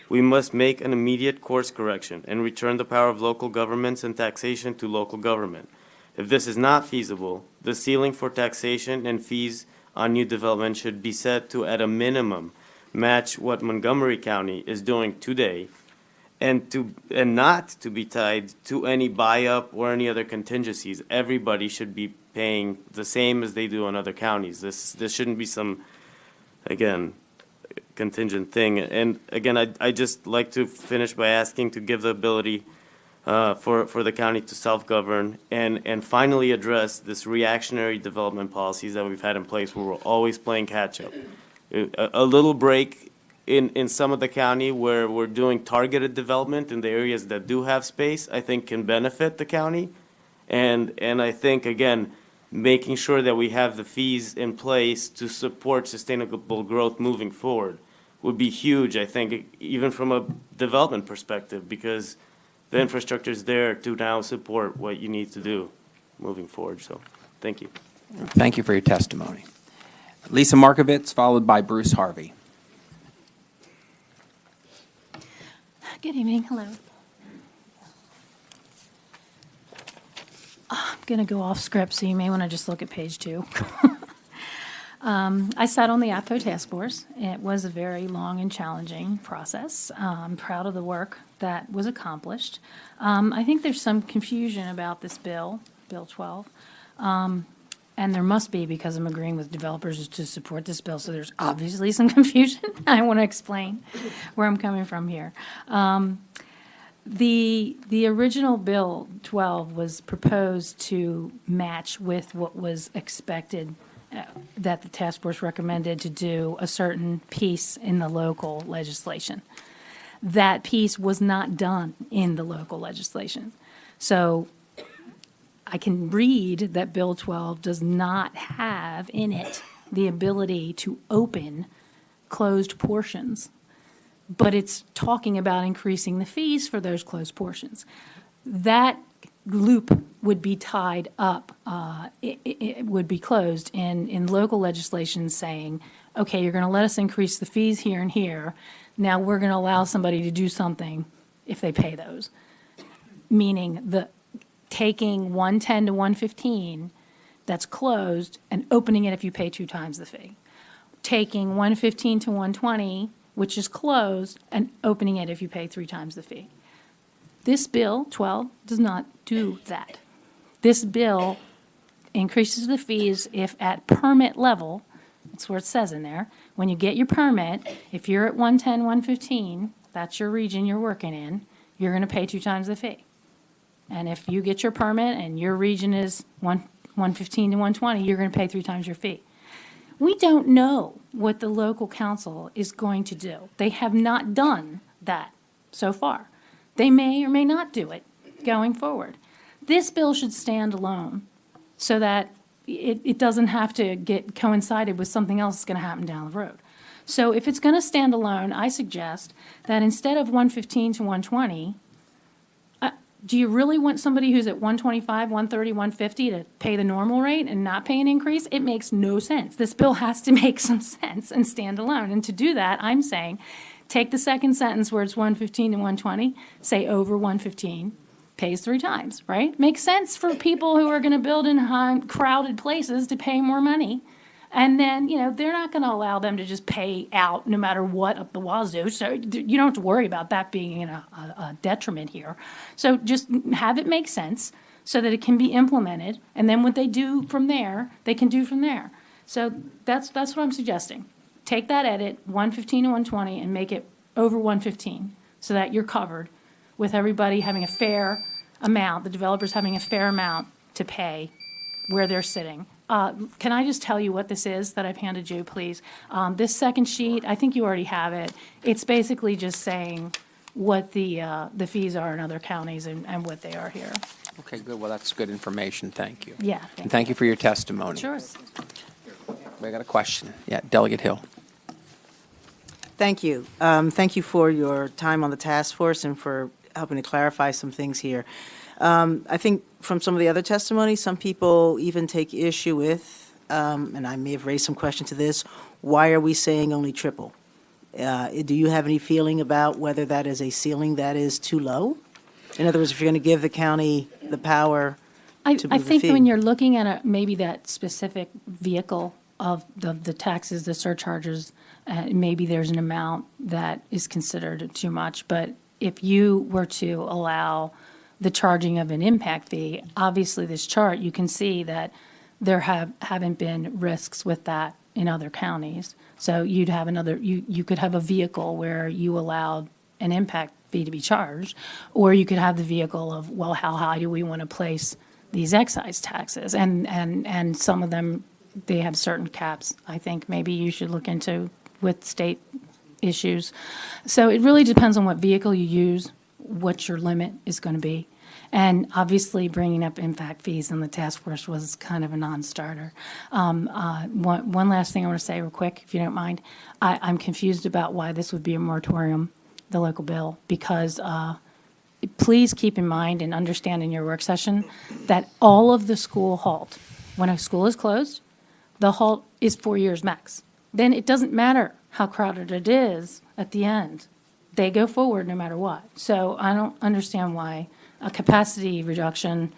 We must make an immediate course correction and return the power of local governments and taxation to local government. If this is not feasible, the ceiling for taxation and fees on new development should be set to, at a minimum, match what Montgomery County is doing today, and not to be tied to any buy-up or any other contingencies. Everybody should be paying the same as they do in other counties. This shouldn't be some, again, contingent thing. And again, I'd just like to finish by asking to give the ability for the county to self-govern and finally address this reactionary development policies that we've had in place where we're always playing catch-up. A little break in some of the county where we're doing targeted development in the areas that do have space, I think can benefit the county. And I think, again, making sure that we have the fees in place to support sustainable growth moving forward would be huge, I think, even from a development perspective, because the infrastructure is there to now support what you need to do moving forward. So, thank you. Thank you for your testimony. Lisa Markovitz, followed by Bruce Harvey. Good evening. Hello. I'm going to go off script, so you may want to just look at page 2. I sat on the Apfo Task Force. It was a very long and challenging process. I'm proud of the work that was accomplished. I think there's some confusion about this bill, Bill 12. And there must be, because I'm agreeing with developers to support this bill, so there's obviously some confusion. I want to explain where I'm coming from here. The original Bill 12 was proposed to match with what was expected, that the task force recommended to do a certain piece in the local legislation. that piece was not done in the local legislation. So I can read that Bill 12 does not have in it the ability to open closed portions, but it's talking about increasing the fees for those closed portions. That loop would be tied up, it would be closed in local legislation saying, okay, you're going to let us increase the fees here and here. Now we're going to allow somebody to do something if they pay those. Meaning taking 110 to 115 that's closed and opening it if you pay 2 times the fee. Taking 115 to 120, which is closed, and opening it if you pay 3 times the fee. This bill, 12, does not do that. This bill increases the fees if at permit level, that's where it says in there, when you get your permit, if you're at 110, 115, that's your region you're working in, you're going to pay 2 times the fee. And if you get your permit and your region is 115 to 120, you're going to pay 3 times your fee. We don't know what the local council is going to do. They have not done that so far. They may or may not do it going forward. This bill should stand alone so that it doesn't have to get coincided with something else that's going to happen down the road. So if it's going to stand alone, I suggest that instead of 115 to 120, do you really want somebody who's at 125, 130, 150 to pay the normal rate and not pay an increase? It makes no sense. This bill has to make some sense and stand alone. And to do that, I'm saying, take the second sentence where it's 115 to 120, say over 115, pays 3 times, right? Makes sense for people who are going to build in high, crowded places to pay more money. And then, they're not going to allow them to just pay out no matter what up the wazoo. So you don't have to worry about that being a detriment here. So just have it make sense so that it can be implemented. And then what they do from there, they can do from there. So that's what I'm suggesting. Take that edit, 115 to 120, and make it over 115 so that you're covered with everybody having a fair amount, the developers having a fair amount to pay where they're sitting. Can I just tell you what this is that I've handed you, please? This second sheet, I think you already have it. It's basically just saying what the fees are in other counties and what they are here. Okay, good. Well, that's good information. Thank you. Yeah. And thank you for your testimony. Sure. We got a question. Yeah, Delegate Hill. Thank you. Thank you for your time on the task force and for helping to clarify some things here. I think from some of the other testimony, some people even take issue with, and I may have raised some question to this, why are we saying only triple? Do you have any feeling about whether that is a ceiling that is too low? In other words, if you're going to give the county the power to I move the think fee. when you're looking at maybe that specific vehicle of the taxes, the surcharges, maybe there's an amount that is considered too much. But if you were to allow the charging of an impact fee, obviously this chart, you can see that there haven't been risks with that in other counties. So you'd have you could have a vehicle where you allowed an impact fee to be charged, or you could have the vehicle of, well, how high do we want to place these excise taxes? And some of them, they have certain caps. I think maybe you should look into with state issues. So it really depends on what vehicle you use, what your limit is going to be. And obviously, bringing up impact fees in the task force was kind of a non-starter. One last thing I want to say real quick, if you don't mind. I'm confused about why this would be a moratorium, the local bill, because please keep in mind and understand in your work session that all of the school halt, when a school is closed, the halt is 4 years max. Then it doesn't matter how crowded it is at the end. They go forward no matter what. So I don't understand why a capacity reduction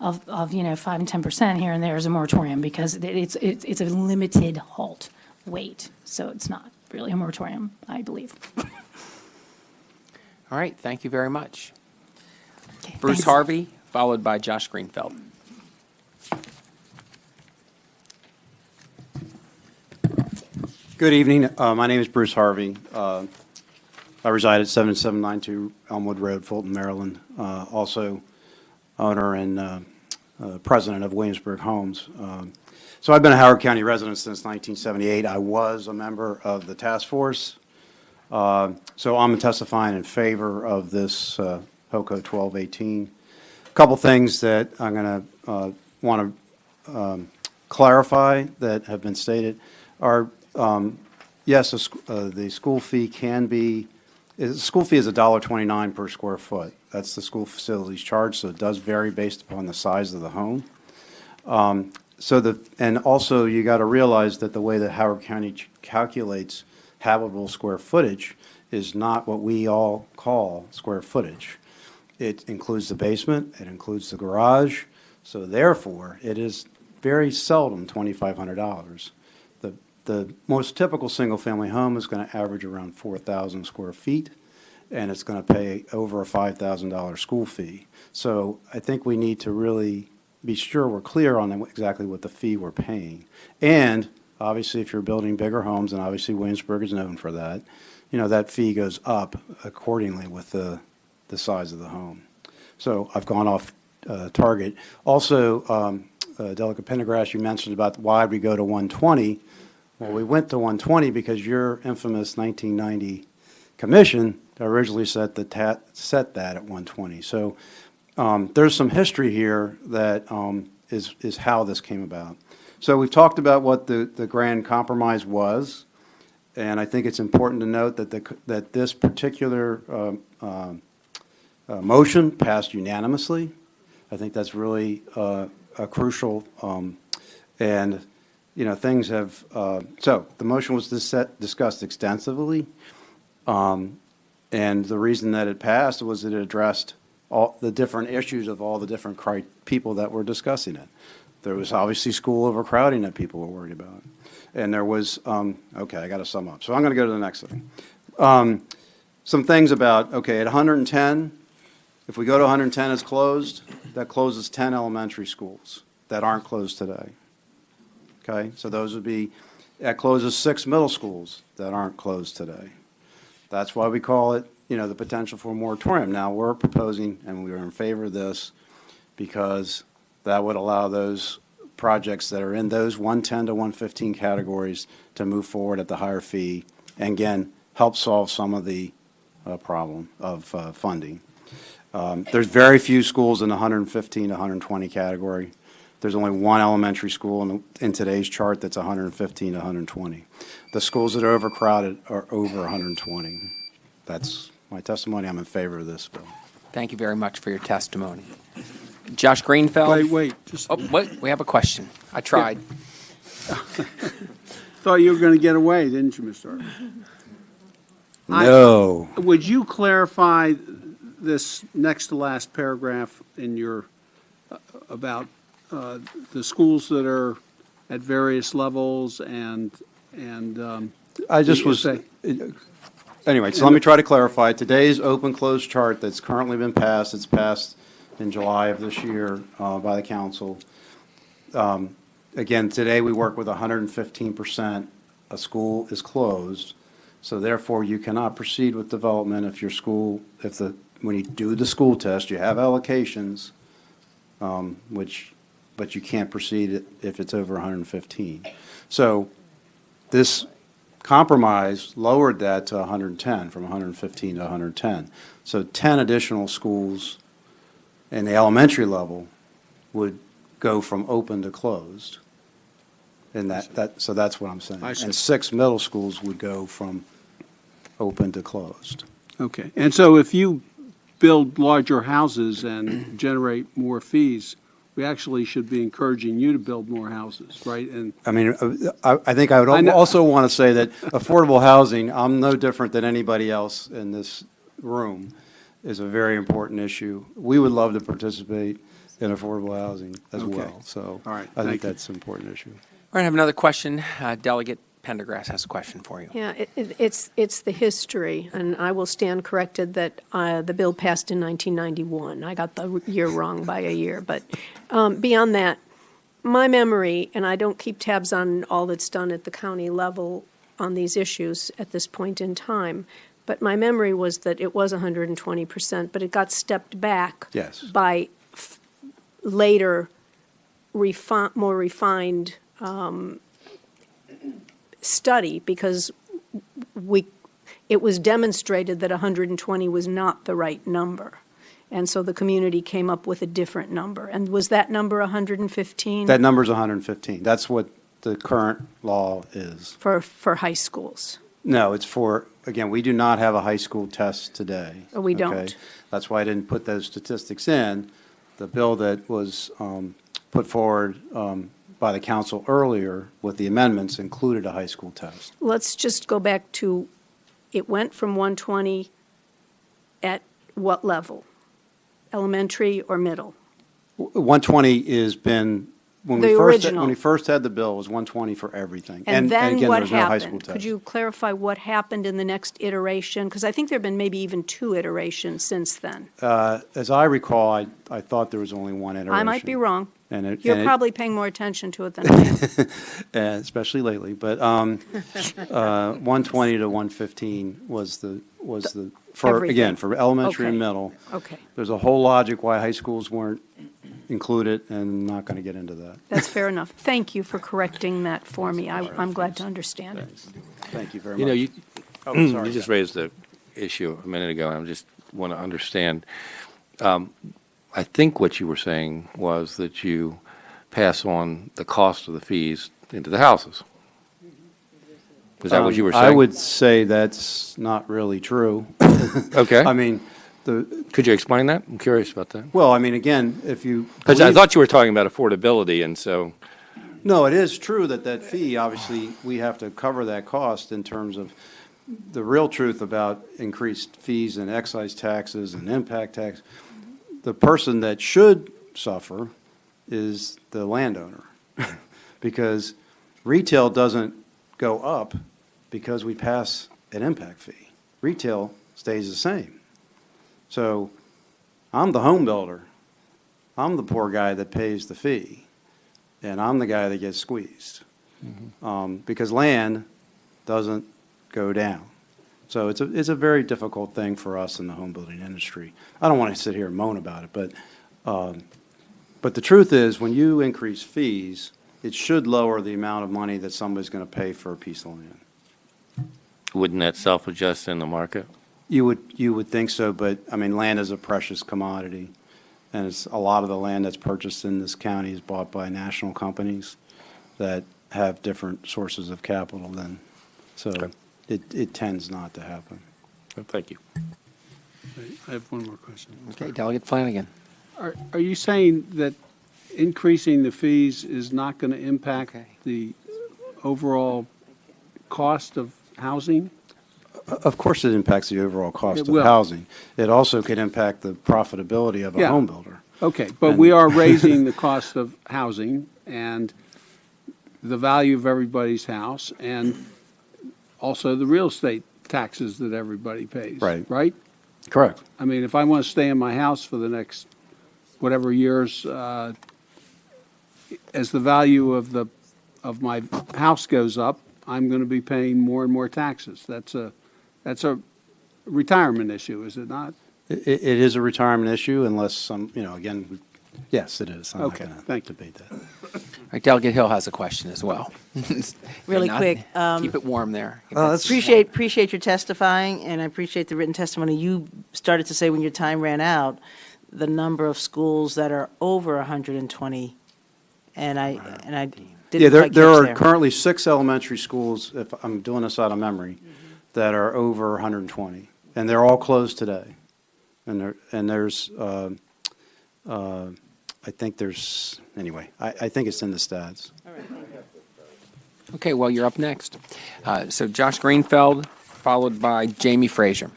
of 5 and 10% here and there is a moratorium, because it's a limited halt wait. So it's not really a moratorium, I believe. All right, thank you very much. Okay, Bruce thanks. Harvey, followed by Josh Greenfeld. Good evening. My name is Bruce Harvey. I reside at 7792 Elmwood Road, Fulton, Maryland. Also owner and president of Williamsburg Homes. So I've been a Howard County resident since 1978. I was a member of the task force So I'm testifying in favor of this Hoco 1218. A couple things that I'm going to want to clarify that have been stated are, yes, the school fee can be, the school fee is $1.29 per square foot. That's the school facilities charge, so it does vary based upon the size of the home. And also you got to realize that the way that Howard County calculates habitable square footage is not what we all call square footage. It includes the basement, it includes the garage, so therefore it is very seldom $2,500. The most typical single-family home is going to average around 4,000 square feet, and it's going to pay over a $5,000 school fee. So I think we need to really be sure we're clear on exactly what the fee we're paying. And obviously, if you're building bigger homes, and obviously Williamsburg is known for that, that fee goes up accordingly with the size of the home. So I've gone off target. Also, Delegate Pendergrass, you mentioned about why we go to 120. Well, we went to 120 because your infamous 1990 commission originally set that at 120. So there's some history here that is how this came about. So we've talked about what the grand compromise was, and I think it's important to note that this particular motion passed unanimously. I think that's really crucial, and things have, so the motion was discussed extensively, and the reason that it passed was that it addressed all the different issues of all the different people that were discussing it. There was obviously school overcrowding that people were worried about. And there was, okay, I got to sum up. So I'm going to go to the next thing. Some things about, okay, at 110, if we go to 110 it's closed, that closes 10 elementary schools that aren't closed today. Okay, so those would be, that closes 6 middle schools that aren't closed today. That's why we call it, the potential for a moratorium. Now, we're proposing, and we are in favor of this, because that would allow those projects that are in those 110 to 115 categories to move forward at the higher fee, and again, help solve some of the problem of funding. There's very few schools in the 115 to 120 category. There's only one elementary school in today's chart that's 115 to 120. The schools that are overcrowded are over 120. That's my testimony. I'm in favor of this bill. Thank you very much for your testimony. Josh Greenfeld? Wait. Wait, we have a question. I tried. Thought you were going to get away, didn't you, Mr. Irvin? No. Would you clarify this next to last paragraph in your, about the schools that are at various levels and I just was, anyway, so let me try to clarify. Today's open-closed chart that's currently been passed, it's passed in July of this year by the council. Again, today we work with 115%. A school is closed, so therefore you cannot proceed with development if your school, when you do the school test, you have allocations, but you can't proceed if it's over 115. So this compromise lowered that to 110, from 115 to 110. So 10 additional schools in the elementary level would go from open to closed. And so that's what I'm saying. And 6 middle schools would go from open to closed. Okay. And so if you build larger houses and generate more fees, we actually should be encouraging you to build more houses, right? And I mean, I think I would also want to say that affordable housing, I'm no different than anybody else in this room, is a very important issue. We would love to participate in affordable housing as well. So all right, I think that's an important issue. We're going to have another question. Delegate Pendergrass has a question for you. Yeah, it's the history, and I will stand corrected that the bill passed in 1991. I got the year wrong by a year, but beyond that, my memory, and I don't keep tabs on all that's done at the county level on these issues at this point in time, but my memory was that it was 120%, but it got stepped back by later more refined study, because it was demonstrated that 120 was not the right number. And so the community came up with a different number. And was that number 115? That number's 115. That's what the current law is. For high schools? No, it's for, again, we do not have a high school test today. Oh, we okay? don't. That's why I didn't put those statistics in. The bill that was put forward by the council earlier with the amendments included a high school test. Let's just go back to, it went from 120 at what level? Elementary or middle? 120 has been, when The we original. first had the bill, it was 120 for everything. And then again, what there was no high school happened? test. Could you clarify what happened in the next iteration? Because I think there have been maybe even 2 iterations since then. As I recall, I thought there was only one iteration. I might be wrong. And You're probably paying more attention to it than I am. especially lately, but 120 to 115 was the for, Everything. again, for elementary and Okay. middle. Okay. There's a whole logic why high schools weren't included, and I'm not going to get into that. That's fair enough. Thank you for correcting that for me. I'm glad to understand it. Thank you very You much. know, you, Oh, sorry, you just Jeff. raised the issue a minute ago, and I just want to understand. I think what you were saying was that you pass on the cost of the fees into the houses. Was that what you were saying? I would say that's not really true. Okay. I mean, Could you explain that? I'm curious about that. well, I mean, again, if you. Because I believe- thought you were talking about affordability, and so, No, it is true that fee, obviously, we have to cover that cost in terms of the real truth about increased fees and excise taxes and impact tax. The person that should suffer is the landowner, because retail doesn't go up because we pass an impact fee. Retail stays the same. So I'm the home builder. I'm the poor guy that pays the fee, and I'm the guy that gets squeezed, because land doesn't go down. So it's a very difficult thing for us in the home building industry. I don't want to sit here and moan about it, but the truth is, when you increase fees, it should lower the amount of money that somebody's going to pay for a piece of land. wouldn't that self-adjust in the market? You would think so, but, I mean, land is a precious commodity, and it's, a lot of the land that's purchased in this county is bought by national companies that have different sources of capital than, so it tends not to happen. Thank you. I have one more question. Okay, Delegate Flanagan. Are you saying that increasing the fees is not going to impact the overall cost of housing? Of course, it impacts the overall cost It of will. housing. It also could impact the profitability of a Yeah. home builder. Okay, but And- we are raising the cost of housing and the value of everybody's house and also the real estate taxes that everybody pays. Right. Right? Correct. I mean, if I want to stay in my house for the next whatever years, as the value of my house goes up, I'm going to be paying more and more taxes. That's a retirement issue, is it not? It is a retirement issue unless some, again, yes, it is. I'm not Okay, going to thank you. debate that. All right, Delegate Hill has a question as well. Really Not- quick, Keep it warm there. Appreciate your testifying, and I appreciate the written testimony. You started to say when your time ran out, the number of schools that are over 120, and I Yeah, didn't there quite catch are there. currently 6 elementary schools, if I'm doing this out of memory, that are over 120, and they're all closed today. And there's, I think there's, anyway, I think it's in the stats. Okay, well, you're up next. So Josh Greenfeld, followed by Jamie Frazier.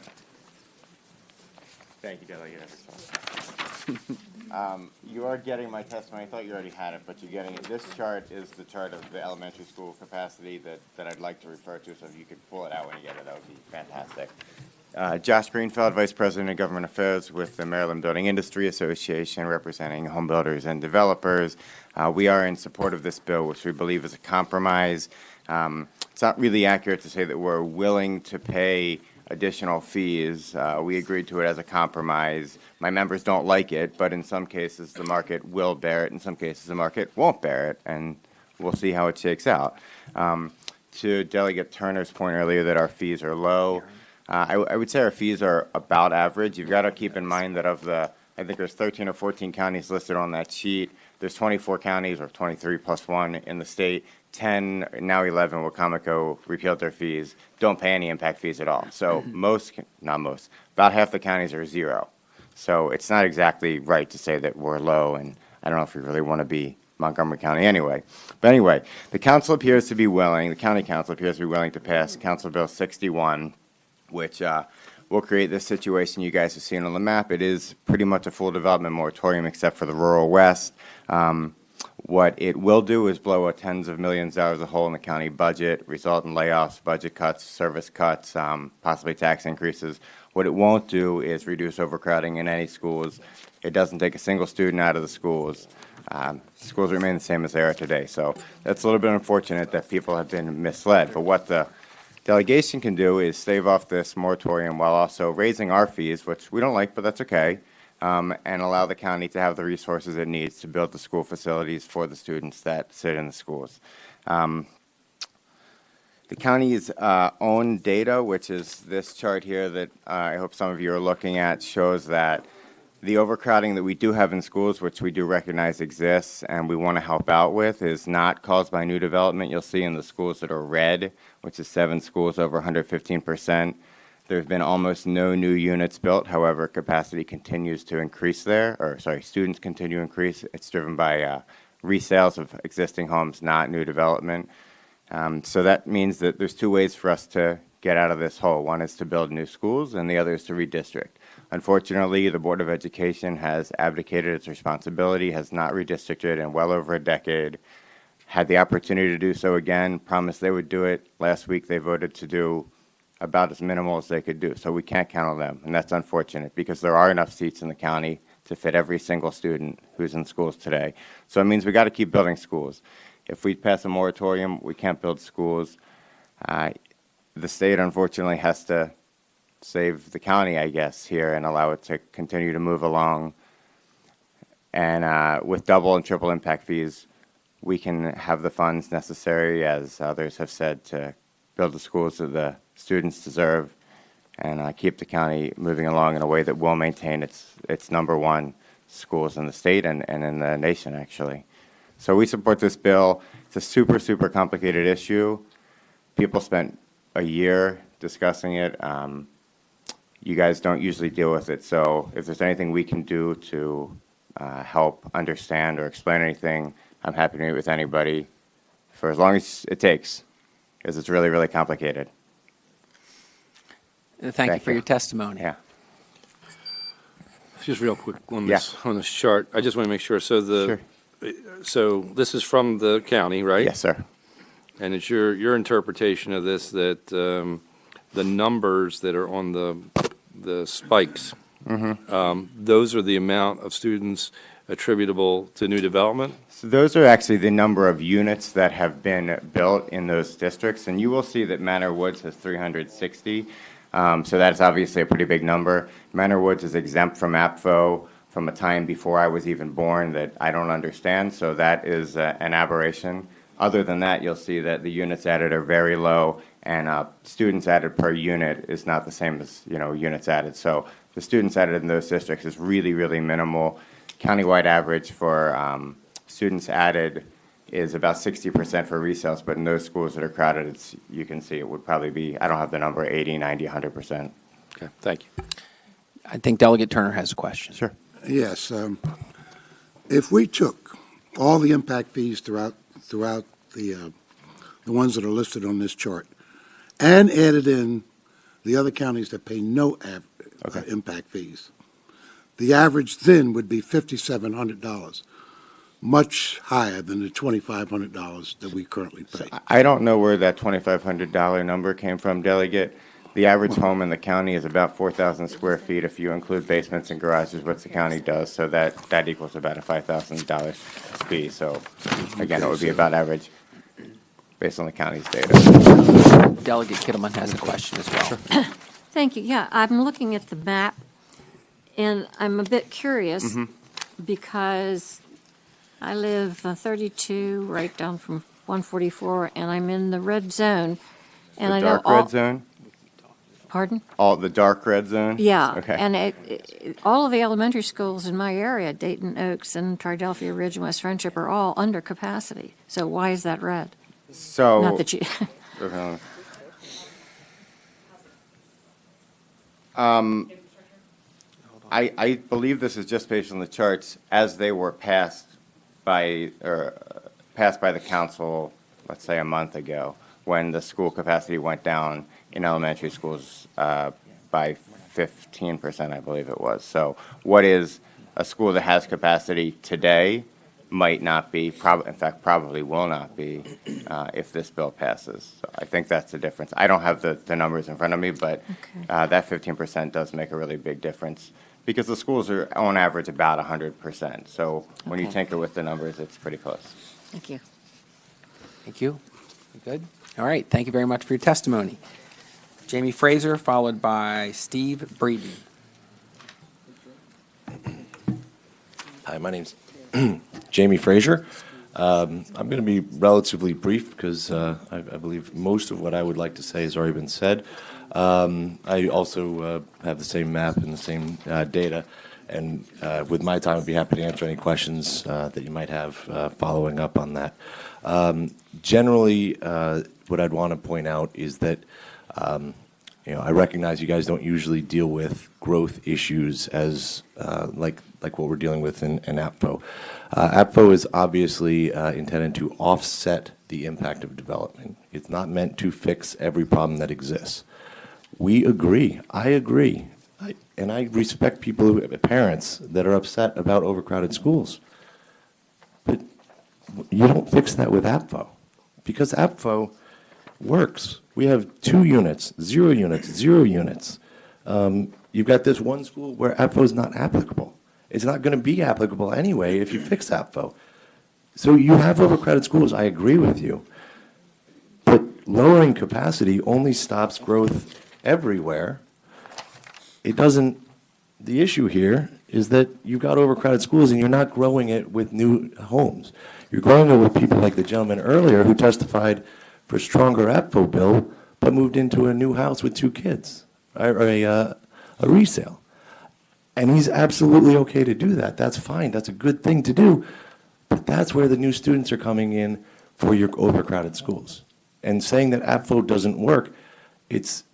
Thank you, Delegate. You are getting my testimony. I thought you already had it, but you're getting it. This chart is the chart of the elementary school capacity that I'd like to refer to, so if you could pull it out when you get it, that would be fantastic. Josh Greenfeld, Vice President of Government Affairs with the Maryland Building Industry Association, representing home builders and developers. We are in support of this bill, which we believe is a compromise. It's not really accurate to say that we're willing to pay additional fees. We agreed to it as a compromise. My members don't like it, but in some cases the market will bear it. In some cases the market won't bear it, and we'll see how it shakes out. To Delegate Turner's point earlier that our fees are low, I would say our fees are about average. You've got to keep in mind that of the, I think there's 13 or 14 counties listed on that sheet. There's 24 counties, or 23 plus one in the state. 10, now 11, Wacomico repealed their fees, don't pay any impact fees at all. So not most, about half the counties are zero. So it's not exactly right to say that we're low, and I don't know if we really want to be Montgomery County anyway. But anyway, the county council appears to be willing to pass Council Bill 61, which will create this situation you guys have seen on the map. It is pretty much a full development moratorium except for the rural west. What it will do is blow tens of millions of dollars a hole in the county budget, result in layoffs, budget cuts, service cuts, possibly tax increases. What it won't do is reduce overcrowding in any schools. It doesn't take a single student out of the schools. Schools remain the same as they are today. So that's a little bit unfortunate that people have been misled. But what the delegation can do is stave off this moratorium while also raising our fees, which we don't like, but that's okay, and allow the county to have the resources it needs to build the school facilities for the students that sit in the schools. The county's own data, which is this chart here that I hope some of you are looking at, shows that the overcrowding that we do have in schools, which we do recognize exists and we want to help out with, is not caused by new development. You'll see in the schools that are red, which is 7 schools over 115%. There's been almost no new units built. However, capacity continues to increase there, students continue to increase. It's driven by resales of existing homes, not new development. So that means that there's 2 ways for us to get out of this hole. One is to build new schools, and the other is to redistrict. Unfortunately, the Board of Education has abdicated its responsibility, has not redistricted in well over a decade, had the opportunity to do so again, promised they would do it. Last week, they voted to do about as minimal as they could do. So we can't count on them, and that's unfortunate because there are enough seats in the county to fit every single student who's in schools today. So it means we got to keep building schools. If we pass a moratorium, we can't build schools. The state, unfortunately, has to save the county, I guess, here and allow it to continue to move along. And with double and triple impact fees, we can have the funds necessary, as others have said, to build the schools that the students deserve and keep the county moving along in a way that will maintain its #1 schools in the state and in the nation, actually. So we support this bill. It's a super, super complicated issue. People spent a year discussing it. You guys don't usually deal with it. So if there's anything we can do to help understand or explain anything, I'm happy to meet with anybody for as long as it takes, because it's really, really complicated. Thank you for your testimony. Yeah. Just real quick on this chart. I just want to make sure. So so this is from the county, right? Yes, sir. And it's your interpretation of this that the numbers that are on the spikes, those are the amount of students attributable to new development? So those are actually the number of units that have been built in those districts, and you will see that Manor Woods has 360. So that's obviously a pretty big number. Manor Woods is exempt from Apfo from a time before I was even born that I don't understand, so that is an aberration. Other than that, you'll see that the units added are very low, and students added per unit is not the same as units added. So the students added in those districts is really, really minimal. Countywide average for students added is about 60% for resales, but in those schools that are crowded, you can see it would probably be, I don't have the number, 80, 90, 100%. Okay, thank you. I think Delegate Turner has a question. Sure. Yes. If we took all the impact fees throughout the ones that are listed on this chart and added in the other counties that pay no impact fees, the average then would be $5,700, much higher than the $2,500 that we currently pay. I don't know where that $2,500 number came from, Delegate. The average home in the county is about 4,000 square feet if you include basements and garages, which the county does, so that equals about a $5,000 fee. So again, it would be about average based on the county's data. Delegate Kittleman has a question as well. Thank you. Yeah, I'm looking at the map, and I'm a bit curious because I live 32 right down from 144, and I'm in the red zone. And The I know dark red zone? Pardon? All the dark red zone? Yeah, Okay. and all of the elementary schools in my area, Dayton Oaks and Triadelphia Ridge and West Friendship, are all under capacity. So why is that red? So. Not that you. Okay. I believe this is just based on the charts as they were passed by the council, let's say a month ago, when the school capacity went down in elementary schools by 15%, I believe it was. So what is a school that has capacity today might not be, in fact, probably will not be if this bill passes. So I think that's the difference. I don't have the numbers in front of me, but that 15% does make a really big difference because the schools are on average about 100%. So when you Okay. tinker with the numbers, it's pretty close. Thank you. Thank you. Good. All right. Thank you very much for your testimony. Jamie Fraser, followed by Steve Breeden. Hi, my name's Jamie Fraser. I'm going to be relatively brief because I believe most of what I would like to say has already been said. I also have the same map and the same data, and with my time, I'd be happy to answer any questions that you might have following up on that. Generally, what I'd want to point out is that I recognize you guys don't usually deal with growth issues as like what we're dealing with in Apfo. Apfo is obviously intended to offset the impact of development. It's not meant to fix every problem that exists. We agree. I agree. And I respect parents that are upset about overcrowded schools. But you don't fix that with Apfo because Apfo works. We have 2 units, 0 units, 0 units. You've got this one school where Apfo is not applicable. It's not going to be applicable anyway if you fix Apfo. So you have overcrowded schools. I agree with you. But lowering capacity only stops growth everywhere. It doesn't. The issue here is that you've got overcrowded schools and you're not growing it with new homes. You're growing it with people like the gentleman earlier who testified for stronger Apfo bill, but moved into a new house with 2 kids, or a resale. And he's absolutely okay to do that. That's fine. That's a good thing to do. But that's where the new students are coming in for your overcrowded schools. And saying that Apfo doesn't work, it's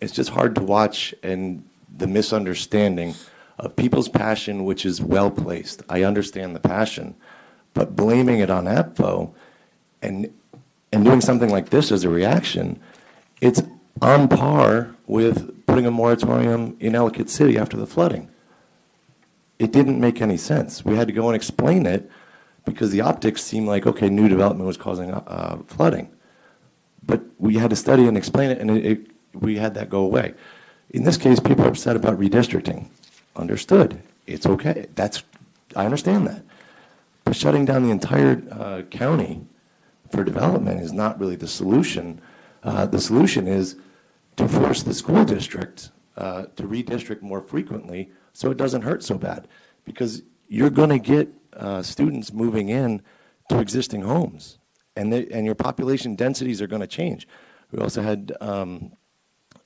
just hard to watch, and the misunderstanding of people's passion, which is well placed. I understand the passion, but blaming it on Apfo and doing something like this as a reaction, it's on par with putting a moratorium in Ellicott City after the flooding. It didn't make any sense. We had to go and explain it because the optics seemed like, okay, new development was causing flooding. But we had to study and explain it, and we had that go away. In this case, people are upset about redistricting. Understood. It's okay. I understand that. But shutting down the entire county for development is not really the solution. The solution is to force the school district to redistrict more frequently so it doesn't hurt so bad. Because you're going to get students moving in to existing homes, and your population densities are going to change. We also had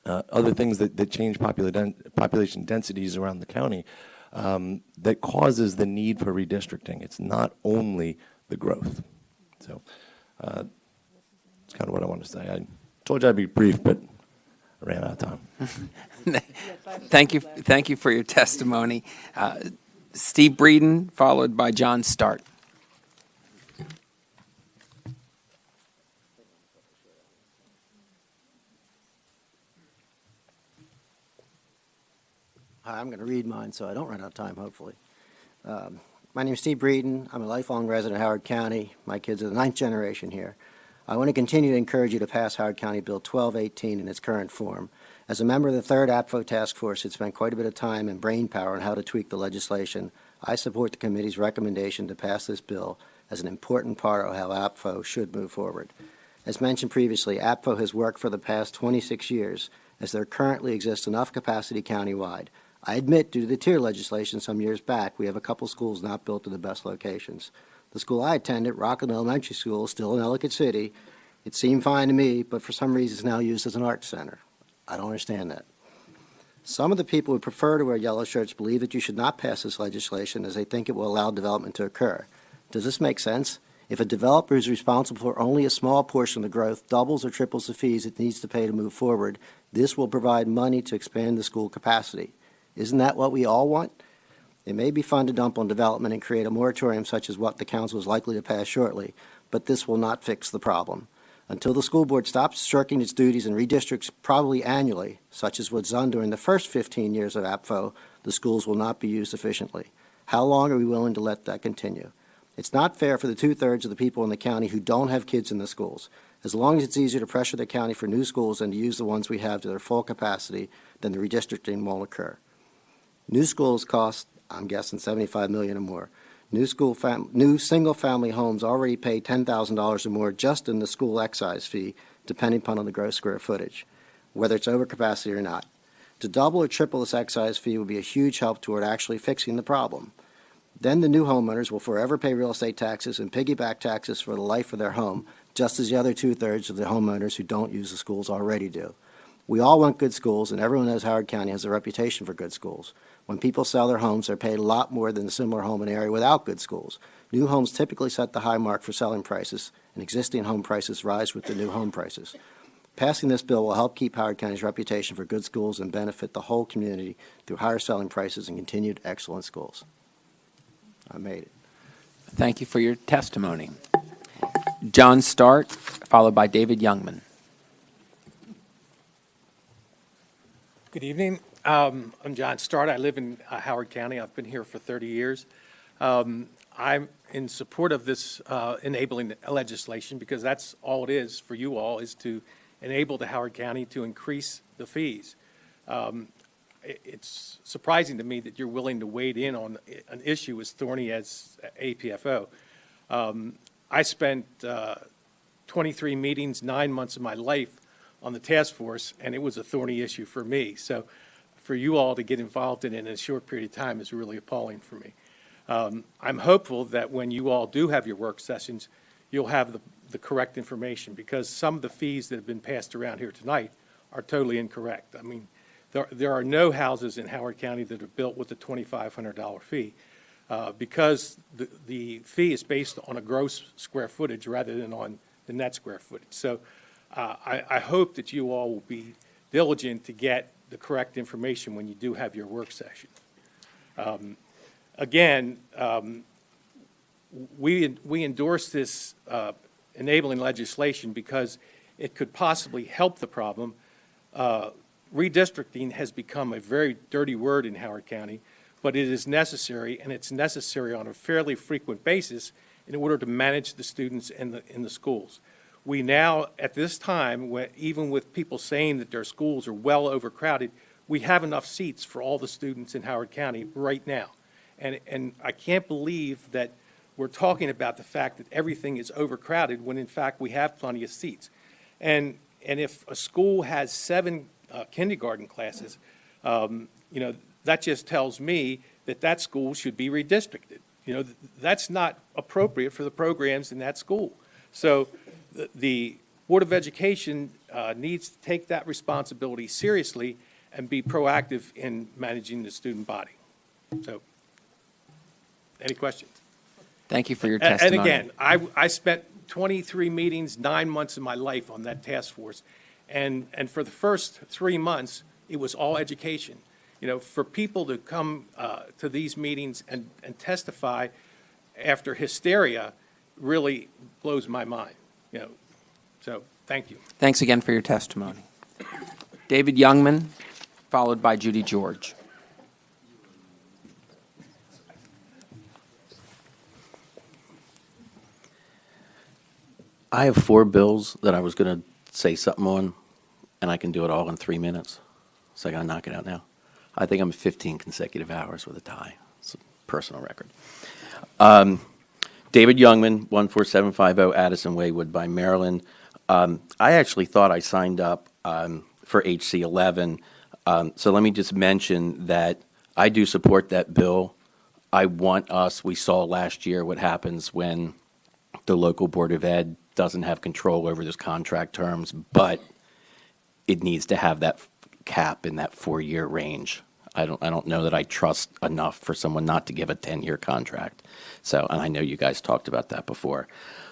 other things that change population densities around the county that causes the need for redistricting. It's not only the growth. So that's kind of what I want to say. I told you I'd be brief, but I ran out of time. Thank you for your testimony. Steve Breeden, followed by John Start. Hi, I'm going to read mine so I don't run out of time, hopefully. My name is Steve Breeden. I'm a lifelong resident of Howard County. My kids are the 9th generation here. I want to continue to encourage you to pass Howard County Bill 1218 in its current form. As a member of the 3rd Apfo Task Force, it's spent quite a bit of time and brain power on how to tweak the legislation. I support the committee's recommendation to pass this bill as an important part of how Apfo should move forward. As mentioned previously, Apfo has worked for the past 26 years, as there currently exists enough capacity countywide. I admit, due to the tier legislation some years back, we have a couple schools not built to the best locations. The school I attended, Rockland Elementary School, is still in Ellicott City. It seemed fine to me, but for some reason it's now used as an arts center. I don't understand that. Some of the people who prefer to wear yellow shirts believe that you should not pass this legislation as they think it will allow development to occur. Does this make sense? If a developer who's responsible for only a small portion of the growth doubles or triples the fees it needs to pay to move forward, this will provide money to expand the school capacity. Isn't that what we all want? It may be fun to dump on development and create a moratorium such as what the council is likely to pass shortly, but this will not fix the problem. Until the school board stops shirking its duties and redistricts probably annually, such as was done during the first 15 years of Apfo, the schools will not be used efficiently. How long are we willing to let that continue? It's not fair for the two-thirds of the people in the county who don't have kids in the schools. As long as it's easier to pressure the county for new schools than to use the ones we have to their full capacity, then the redistricting won't occur. New schools cost, I'm guessing, $75 million or more. New single-family homes already pay $10,000 or more just in the school excise fee, depending upon the gross square footage, whether it's overcapacity or not. To double or triple this excise fee would be a huge help toward actually fixing the problem. Then the new homeowners will forever pay real estate taxes and piggyback taxes for the life of their home, just as the other two-thirds of the homeowners who don't use the schools already do. We all want good schools, and everyone knows Howard County has a reputation for good schools. When people sell their homes, they're paid a lot more than a similar home in an area without good schools. New homes typically set the high mark for selling prices, and existing home prices rise with the new home prices. Passing this bill will help keep Howard County's reputation for good schools and benefit the whole community through higher selling prices and continued excellent schools. I made it. Thank you for your testimony. John Start, followed by David Youngman. Good evening. I'm John Start. I live in Howard County. I've been here for 30 years. I'm in support of this enabling legislation because that's all it is for you all, is to enable the Howard County to increase the fees. It's surprising to me that you're willing to wade in on an issue as thorny as APFO. I spent 23 meetings, 9 months of my life on the task force, and it was a thorny issue for me. So for you all to get involved in it in a short period of time is really appalling for me. I'm hopeful that when you all do have your work sessions, you'll have the correct information, because some of the fees that have been passed around here tonight are totally incorrect. I mean, there are no houses in Howard County that are built with a $2,500 fee because the fee is based on a gross square footage rather than on the net square footage. So I hope that you all will be diligent to get the correct information when you do have your work session. Again, we endorse this enabling legislation because it could possibly help the problem. Redistricting has become a very dirty word in Howard County, but it is necessary, and it's necessary on a fairly frequent basis in order to manage the students in the schools. We now, at this time, even with people saying that their schools are well overcrowded, we have enough seats for all the students in Howard County right now. And I can't believe that we're talking about the fact that everything is overcrowded when in fact we have plenty of seats. And if a school has 7 kindergarten classes, that just tells me that school should be redistricted. That's not appropriate for the programs in that school. So the Board of Education needs to take that responsibility seriously and be proactive in managing the student body. So, any questions? Thank you for your testimony. And again, I spent 23 meetings, 9 months of my life on that task force. And for the first 3 months, it was all education. For people to come to these meetings and testify after hysteria really blows my mind. So thank you. Thanks again for your testimony. David Youngman, followed by Judy George. I have 4 bills that I was going to say something on, and I can do it all in 3 minutes. So I got to knock it out now. I think I'm 15 consecutive hours with a tie. It's a personal record. David Youngman, 14750 Addison Way, Woodbine, Maryland. I actually thought I signed up for HC 11. So let me just mention that I do support that bill. I want us, we saw last year what happens when the local Board of Ed doesn't have control over those contract terms, but it needs to have that cap in that 4-year range. I don't know that I trust enough for someone not to give a 10-year contract. So, and I know you guys talked about that before.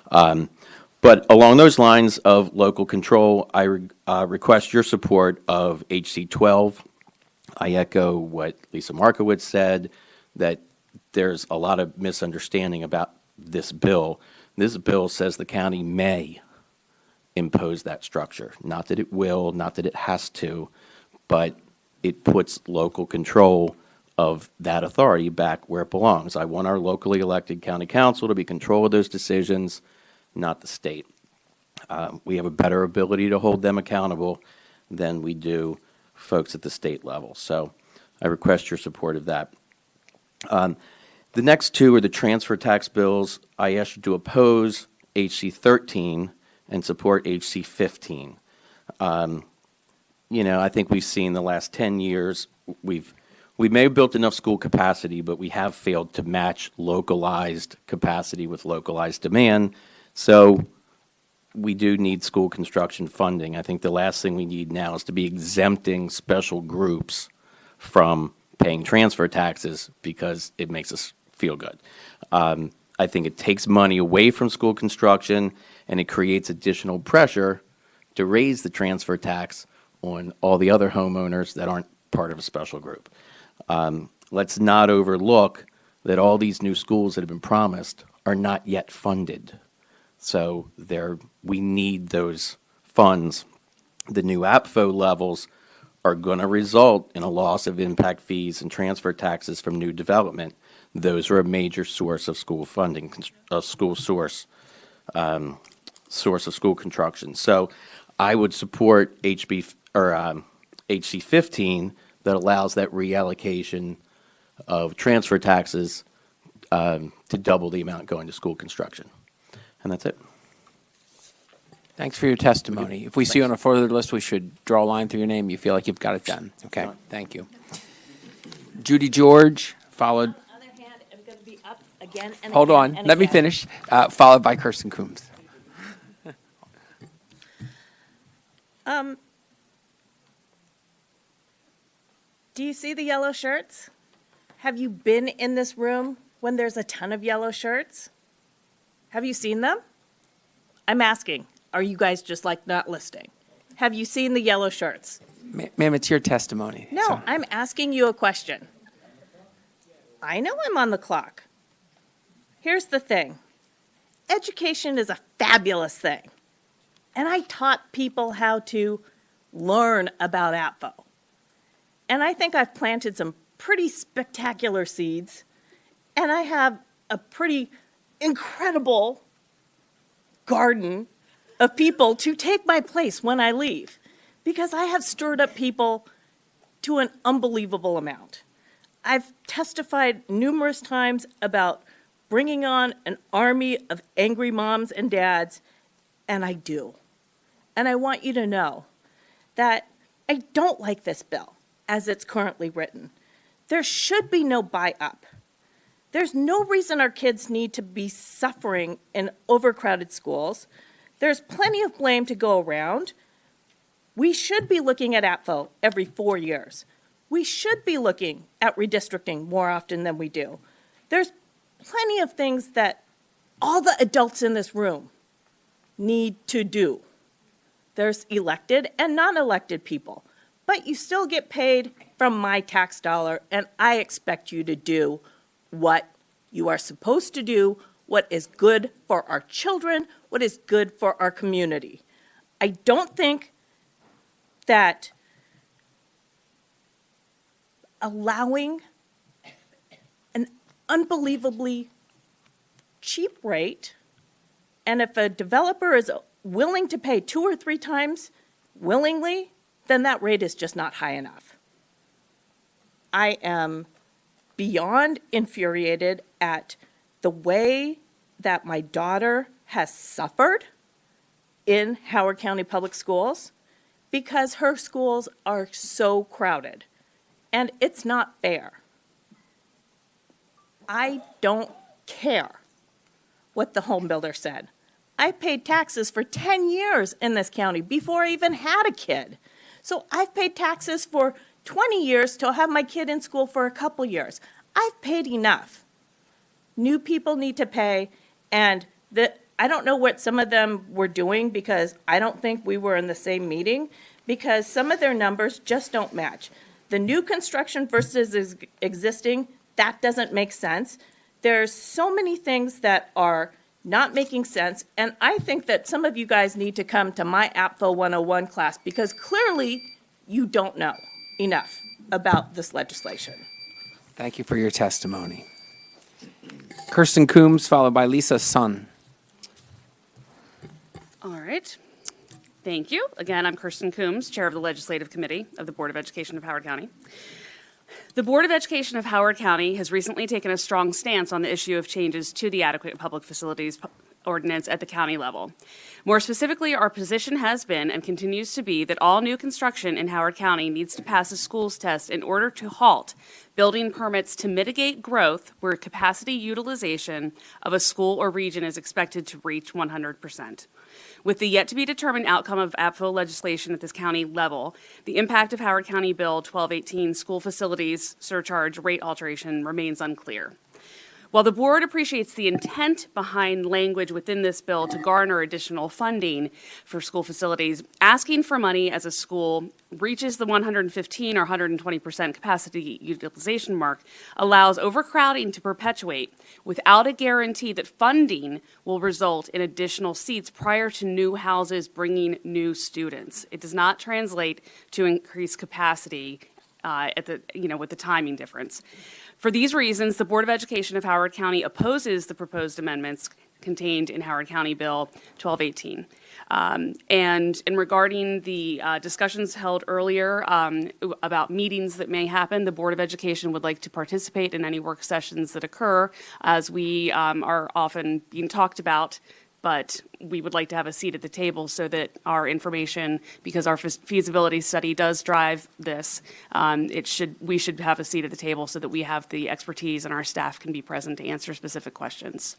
But along those lines of local control, I request your support of HC 12. I echo what Lisa Markowitz said, that there's a lot of misunderstanding about this bill. This bill says the county may impose that structure. Not that it will, not that it has to, but it puts local control of that authority back where it belongs. I want our locally elected county council to be in control of those decisions, not the state. We have a better ability to hold them accountable than we do folks at the state level. So I request your support of that. The next two are the transfer tax bills. I ask you to oppose HC 13 and support HC 15. I think we've seen the last 10 years, we may have built enough school capacity, but we have failed to match localized capacity with localized demand. So we do need school construction funding. I think the last thing we need now is to be exempting special groups from paying transfer taxes because it makes us feel good. I think it takes money away from school construction, and it creates additional pressure to raise the transfer tax on all the other homeowners that aren't part of a special group. Let's not overlook that all these new schools that have been promised are not yet funded. So we need those funds. The new Apfo levels are going to result in a loss of impact fees and transfer taxes from new development. Those are a major source of school funding, source of school construction. So I would support HC 15 that allows that reallocation of transfer taxes to double the amount going to school construction. And that's it. Thanks for your testimony. If we see you on a further list, we should draw a line through your name. You feel like you've got it done. Okay, thank you. Judy George, followed. On the other hand, I'm going to be up again and Hold again on, and let me again. finish. Followed by Kirsten Coombs. Do you see the yellow shirts? Have you been in this room when there's a ton of yellow shirts? Have you seen them? I'm asking, are you guys just like not listening? Have you seen the yellow shirts? Ma'am, it's your testimony. No, so- I'm asking you a question. I know I'm on the clock. Here's the thing. Education is a fabulous thing. And I taught people how to learn about Apfo. And I think I've planted some pretty spectacular seeds. And I have a pretty incredible garden of people to take my place when I leave. Because I have stirred up people to an unbelievable amount. I've testified numerous times about bringing on an army of angry moms and dads, and I do. And I want you to know that I don't like this bill as it's currently written. There should be no buy-up. There's no reason our kids need to be suffering in overcrowded schools. There's plenty of blame to go around. We should be looking at Apfo every 4 years. We should be looking at redistricting more often than we do. There's plenty of things that all the adults in this room need to do. There's elected and non-elected people, but you still get paid from my tax dollar, and I expect you to do what you are supposed to do, what is good for our children, what is good for our community. I don't think that allowing an unbelievably cheap rate, and if a developer is willing to pay 2 or 3 times willingly, then that rate is just not high enough. I am beyond infuriated at the way that my daughter has suffered in Howard County Public Schools because her schools are so crowded, and it's not fair. I don't care what the home builder said. I paid taxes for 10 years in this county before I even had a kid. So I've paid taxes for 20 years to have my kid in school for a couple years. I've paid enough. New people need to pay, and I don't know what some of them were doing, because I don't think we were in the same meeting, because some of their numbers just don't match. The new construction versus existing, that doesn't make sense. There's so many things that are not making sense, and I think that some of you guys need to come to my Apfo 101 class, because clearly you don't know enough about this legislation. Thank you for your testimony. Kirsten Coombs, followed by Lisa Sun. All right. Thank you. Again, I'm Kirsten Coombs, Chair of the Legislative Committee of the Board of Education of Howard County. The Board of Education of Howard County has recently taken a strong stance on the issue of changes to the Adequate Public Facilities Ordinance at the county level. More specifically, our position has been and continues to be that all new construction in Howard County needs to pass a schools test in order to halt building permits to mitigate growth where capacity utilization of a school or region is expected to reach 100%. With the yet-to-be-determined outcome of Apfo legislation at this county level, the impact of Howard County Bill 1218 school facilities surcharge rate alteration remains unclear. While the board appreciates the intent behind language within this bill to garner additional funding for school facilities, asking for money as a school reaches the 115 or 120% capacity utilization mark allows overcrowding to perpetuate without a guarantee that funding will result in additional seats prior to new houses bringing new students. It does not translate to increased capacity with the timing difference. For these reasons, the Board of Education of Howard County opposes the proposed amendments contained in Howard County Bill 1218. And regarding the discussions held earlier about meetings that may happen, the Board of Education would like to participate in any work sessions that occur, as we are often being talked about, but we would like to have a seat at the table so that our information, because our feasibility study does drive this, we should have a seat at the table so that we have the expertise and our staff can be present to answer specific questions.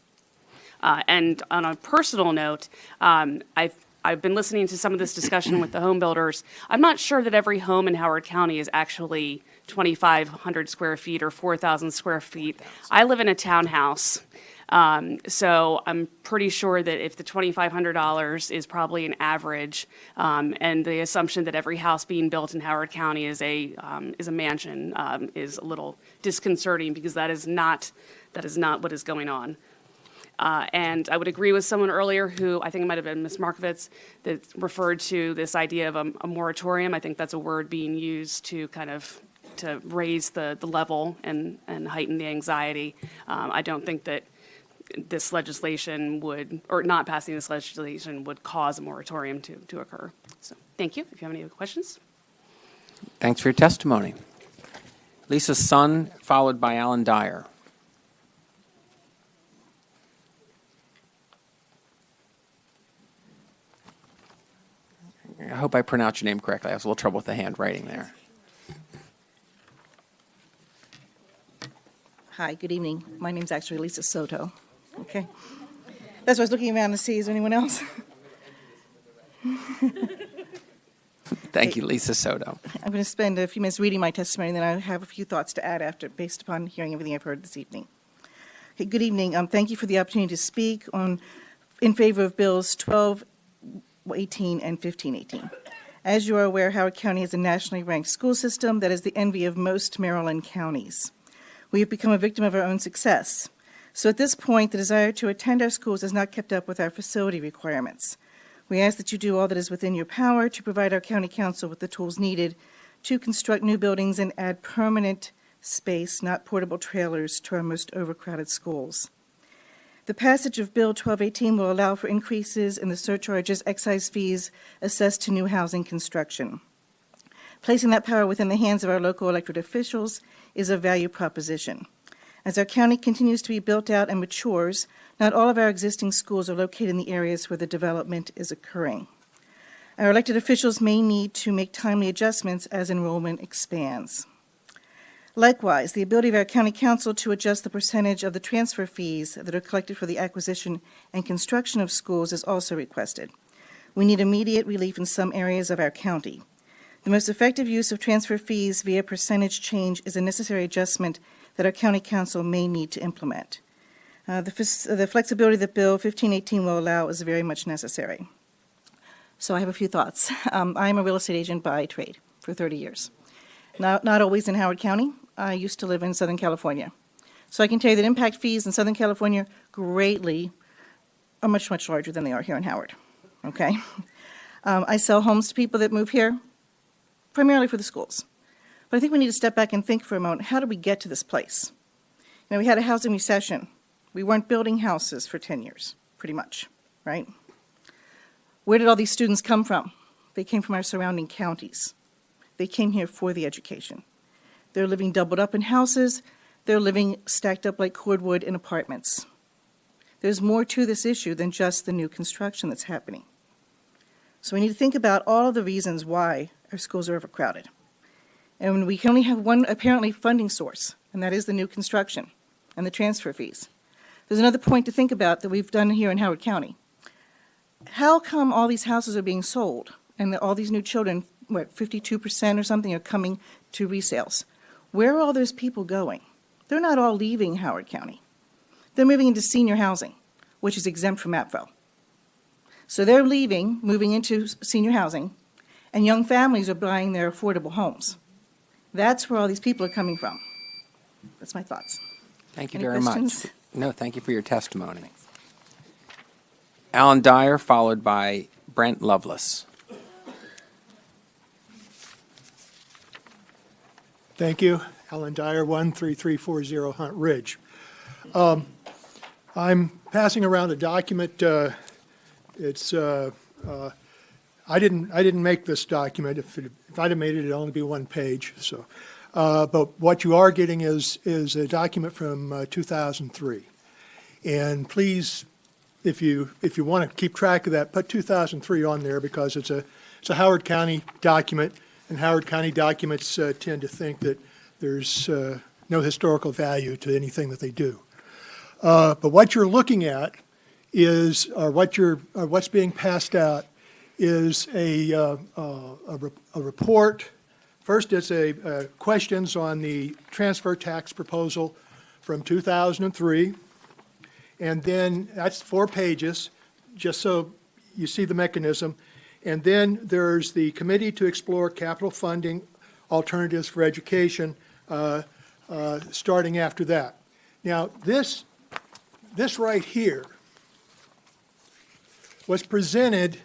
And on a personal note, I've been listening to some of this discussion with the home builders. I'm not sure that every home in Howard County is actually 2,500 square feet or 4,000 square feet. I live in a townhouse. So I'm pretty sure that if the $2,500 is probably an average, and the assumption that every house being built in Howard County is a mansion, is a little disconcerting, because that is not what is going on. And I would agree with someone earlier who, I think it might have been Ms. Markovitz, that referred to this idea of a moratorium. I think that's a word being used to kind of to raise the level and heighten the anxiety. I don't think that this legislation would, or not passing this legislation would cause a moratorium to occur. So thank you. If you have any other questions. Thanks for your testimony. Lisa Sun, followed by Alan Dyer. I hope I pronounced your name correctly. I was a little trouble with the handwriting there. Hi, good evening. My name's actually Lisa Soto. Okay. That's why I was looking around to see, is there anyone else? Thank you, Lisa Soto. I'm going to spend a few minutes reading my testimony, and then I have a few thoughts to add after, based upon hearing everything I've heard this evening. Okay, good evening. Thank you for the opportunity to speak in favor of Bills 1218 and 1518. As you are aware, Howard County is a nationally ranked school system that is the envy of most Maryland counties. We have become a victim of our own success. So at this point, the desire to attend our schools has not kept up with our facility requirements. We ask that you do all that is within your power to provide our county council with the tools needed to construct new buildings and add permanent space, not portable trailers, to our most overcrowded schools. The passage of Bill 1218 will allow for increases in the surcharges, excise fees assessed to new housing construction. Placing that power within the hands of our local elected officials is a value proposition. As our county continues to be built out and matures, not all of our existing schools are located in the areas where the development is occurring. Our elected officials may need to make timely adjustments as enrollment expands. Likewise, the ability of our county council to adjust the percentage of the transfer fees that are collected for the acquisition and construction of schools is also requested. We need immediate relief in some areas of our county. The most effective use of transfer fees via percentage change is a necessary adjustment that our county council may need to implement. The flexibility that Bill 1518 will allow is very much necessary. So I have a few thoughts. I'm a real estate agent by trade for 30 years. Not always in Howard County. I used to live in Southern California. So I can tell you that impact fees in Southern California are much, much larger than they are here in Howard, okay? I sell homes to people that move here primarily for the schools. But I think we need to step back and think for a moment, how did we get to this place? You know, we had a housing recession. We weren't building houses for 10 years, pretty much, right? Where did all these students come from? They came from our surrounding counties. They came here for the education. They're living doubled up in houses. They're living stacked up like cordwood in apartments. There's more to this issue than just the new construction that's happening. So we need to think about all of the reasons why our schools are overcrowded. And we can only have one, apparently, funding source, and that is the new construction and the transfer fees. There's another point to think about that we've done here in Howard County. How come all these houses are being sold and that all these new children, 52% or something, are coming to resales? Where are all those people going? They're not all leaving Howard County. They're moving into senior housing, which is exempt from Apfo. So they're leaving, moving into senior housing, and young families are buying their affordable homes. That's where all these people are coming from. That's my thoughts. Thank you Any very questions? much. No, thank you for your testimony. Alan Dyer, followed by Brent Lovelace. Thank you. Alan Dyer, 13340 Hunt Ridge. I'm passing around a document. I didn't make this document. If I'd have made it, it'd only be one page. So, but what you are getting is a document from 2003. And please, if you want to keep track of that, put 2003 on there because it's a Howard County document, and Howard County documents tend to think that there's no historical value to anything that they do. But what you're looking at is, or what's being passed out is a report. First, it's questions on the transfer tax proposal from 2003, and then that's 4 pages, just so you see the mechanism. And then there's the Committee to Explore Capital Funding Alternatives for Education, starting after that. Now, this right here was presented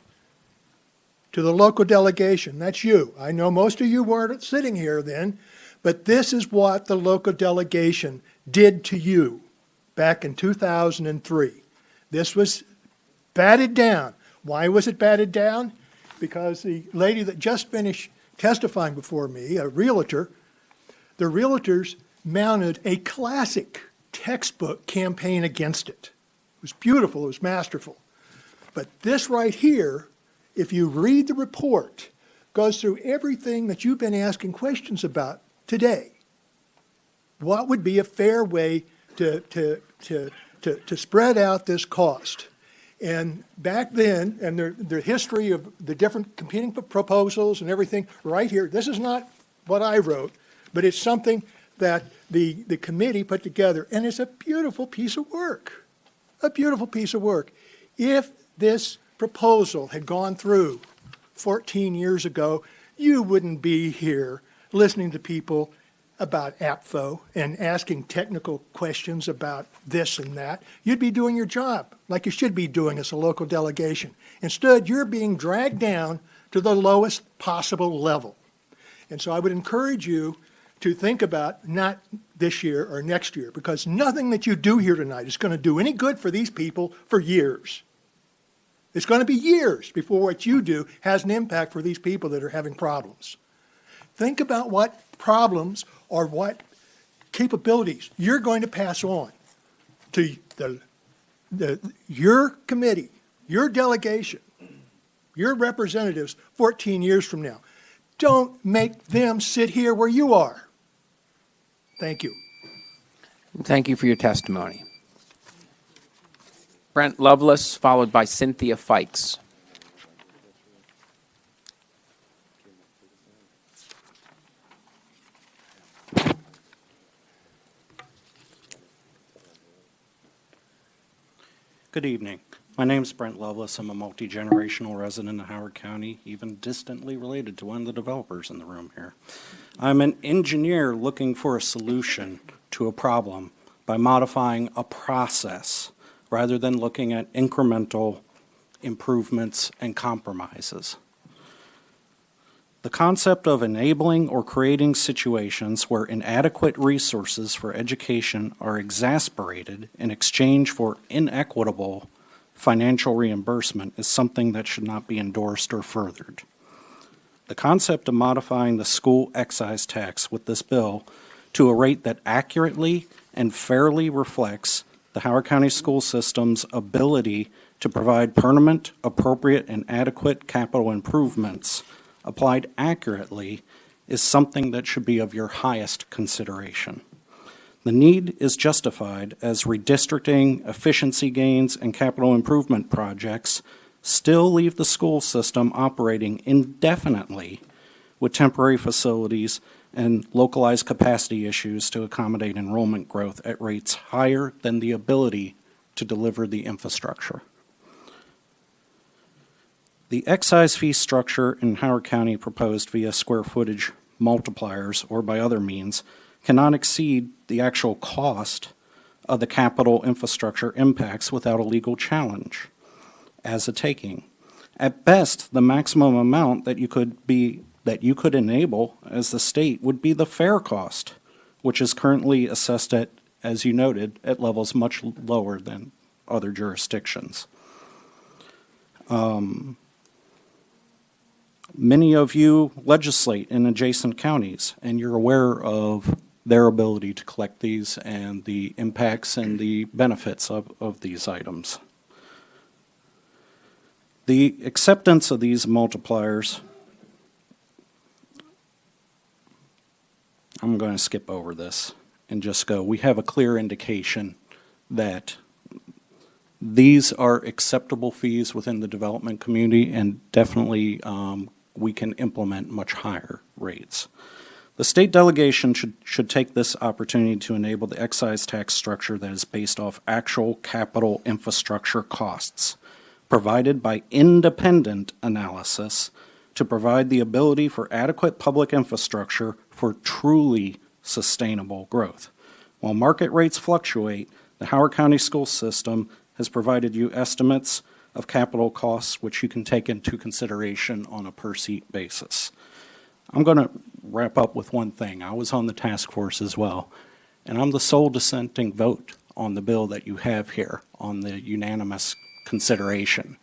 to the local delegation. That's you. I know most of you weren't sitting here then, but this is what the local delegation did to you back in 2003. This was batted down. Why was it batted down? Because the lady that just finished testifying before me, a realtor, the realtors mounted a classic textbook campaign against it. It was beautiful, it was masterful. But this right here, if you read the report, goes through everything that you've been asking questions about today. What would be a fair way to spread out this cost? And back then, and the history of the different competing proposals and everything right here, this is not what I wrote, but it's something that the committee put together, and it's a beautiful piece of work, a beautiful piece of work. If this proposal had gone through 14 years ago, you wouldn't be here listening to people about Apfo and asking technical questions about this and that. You'd be doing your job like you should be doing as a local delegation. Instead, you're being dragged down to the lowest possible level. And so I would encourage you to think about not this year or next year, because nothing that you do here tonight is going to do any good for these people for years. It's going to be years before what you do has an impact for these people that are having problems. Think about what problems or what capabilities you're going to pass on to your committee, your delegation, your representatives 14 years from now. Don't make them sit here where you are. Thank you. Thank you for your testimony. Brent Lovelace, followed by Cynthia Fikes. Good evening. My name's Brent Lovelace. I'm a multi-generational resident of Howard County, even distantly related to one of the developers in the room here. I'm an engineer looking for a solution to a problem by modifying a process rather than looking at incremental improvements and compromises. The concept of enabling or creating situations where inadequate resources for education are exasperated in exchange for inequitable financial reimbursement is something that should not be endorsed or furthered. The concept of modifying the school excise tax with this bill to a rate that accurately and fairly reflects the Howard County school system's ability to provide permanent, appropriate, and adequate capital improvements applied accurately is something that should be of your highest consideration. The need is justified as redistricting, efficiency gains, and capital improvement projects still leave the school system operating indefinitely with temporary facilities and localized capacity issues to accommodate enrollment growth at rates higher than the ability to deliver the infrastructure. The excise fee structure in Howard County proposed via square footage multipliers or by other means cannot exceed the actual cost of the capital infrastructure impacts without a legal challenge as a taking. At best, the maximum amount that you could enable as the state would be the fair cost, which is currently assessed at, as you noted, at levels much lower than other jurisdictions. Many of you legislate in adjacent counties, and you're aware of their ability to collect these and the impacts and the benefits of these items. The acceptance of these multipliers, I'm going to skip over this and just go, we have a clear indication that these are acceptable fees within the development community, and definitely we can implement much higher rates. The state delegation should take this opportunity to enable the excise tax structure that is based off actual capital infrastructure costs, provided by independent analysis to provide the ability for adequate public infrastructure for truly sustainable growth. While market rates fluctuate, the Howard County school system has provided you estimates of capital costs which you can take into consideration on a per-seat basis. I'm going to wrap up with one thing. I was on the task force as well, and I'm the sole dissenting vote on the bill that you have here on the unanimous consideration.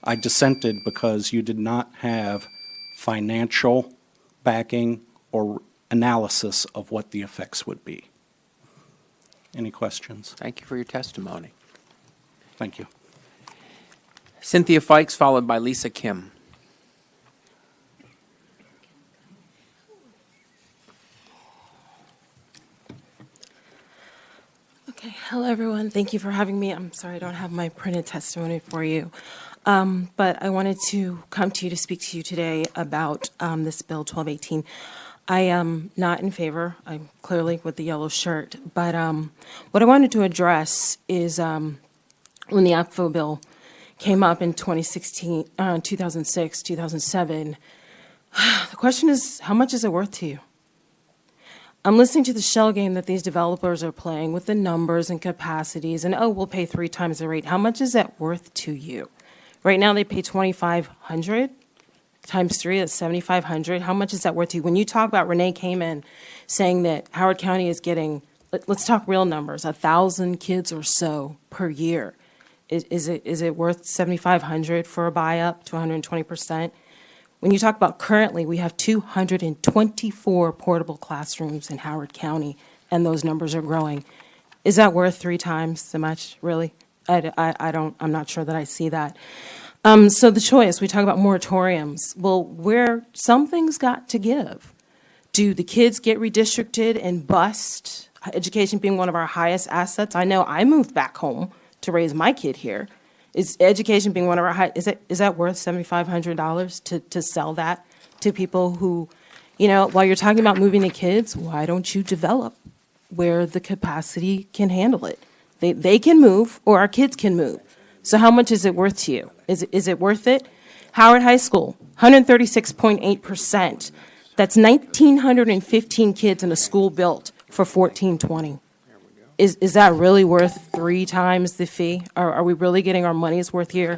I dissented because you did not have financial backing or analysis of what the effects would be. Any questions? Thank you for your testimony. Thank you. Cynthia Fikes, followed by Lisa Kim. Okay, hello everyone. Thank you for having me. I'm sorry I don't have my printed testimony for you. But I wanted to come to you to speak to you today about this Bill 1218. I am not in favor, I'm clearly with the yellow shirt, but what I wanted to address is when the Apfo bill came up in 2006, 2007, the question is, how much is it worth to you? I'm listening to the shell game that these developers are playing with the numbers and capacities, and oh, we'll pay 3 times the rate. How much is that worth to you? Right now, they pay $2,500 times 3, that's $7,500. How much is that worth to you? When you talk about Renee Kamen saying that Howard County is getting, let's talk real numbers, 1,000 kids or so per year. Is it worth $7,500 for a buy-up to 120%? When you talk about currently, we have 224 portable classrooms in Howard County, and those numbers are growing. Is that worth 3 times the much, really? I'm not sure that I see that. So the choice, we talk about moratoriums. Well, where something's got to give. Do the kids get redistricted and bust? Education being one of our highest assets. I know I moved back home to raise my kid here. Is education being one of our high, is that worth $7,500 to sell that to people who, you know, while you're talking about moving the kids, why don't you develop where the capacity can handle it? They can move, or our kids can move. So how much is it worth to you? Is it worth it? Howard High School, 136.8%. That's 1,915 kids in a school built for 1,420. Is that really worth 3 times the fee? Are we really getting our money's worth here?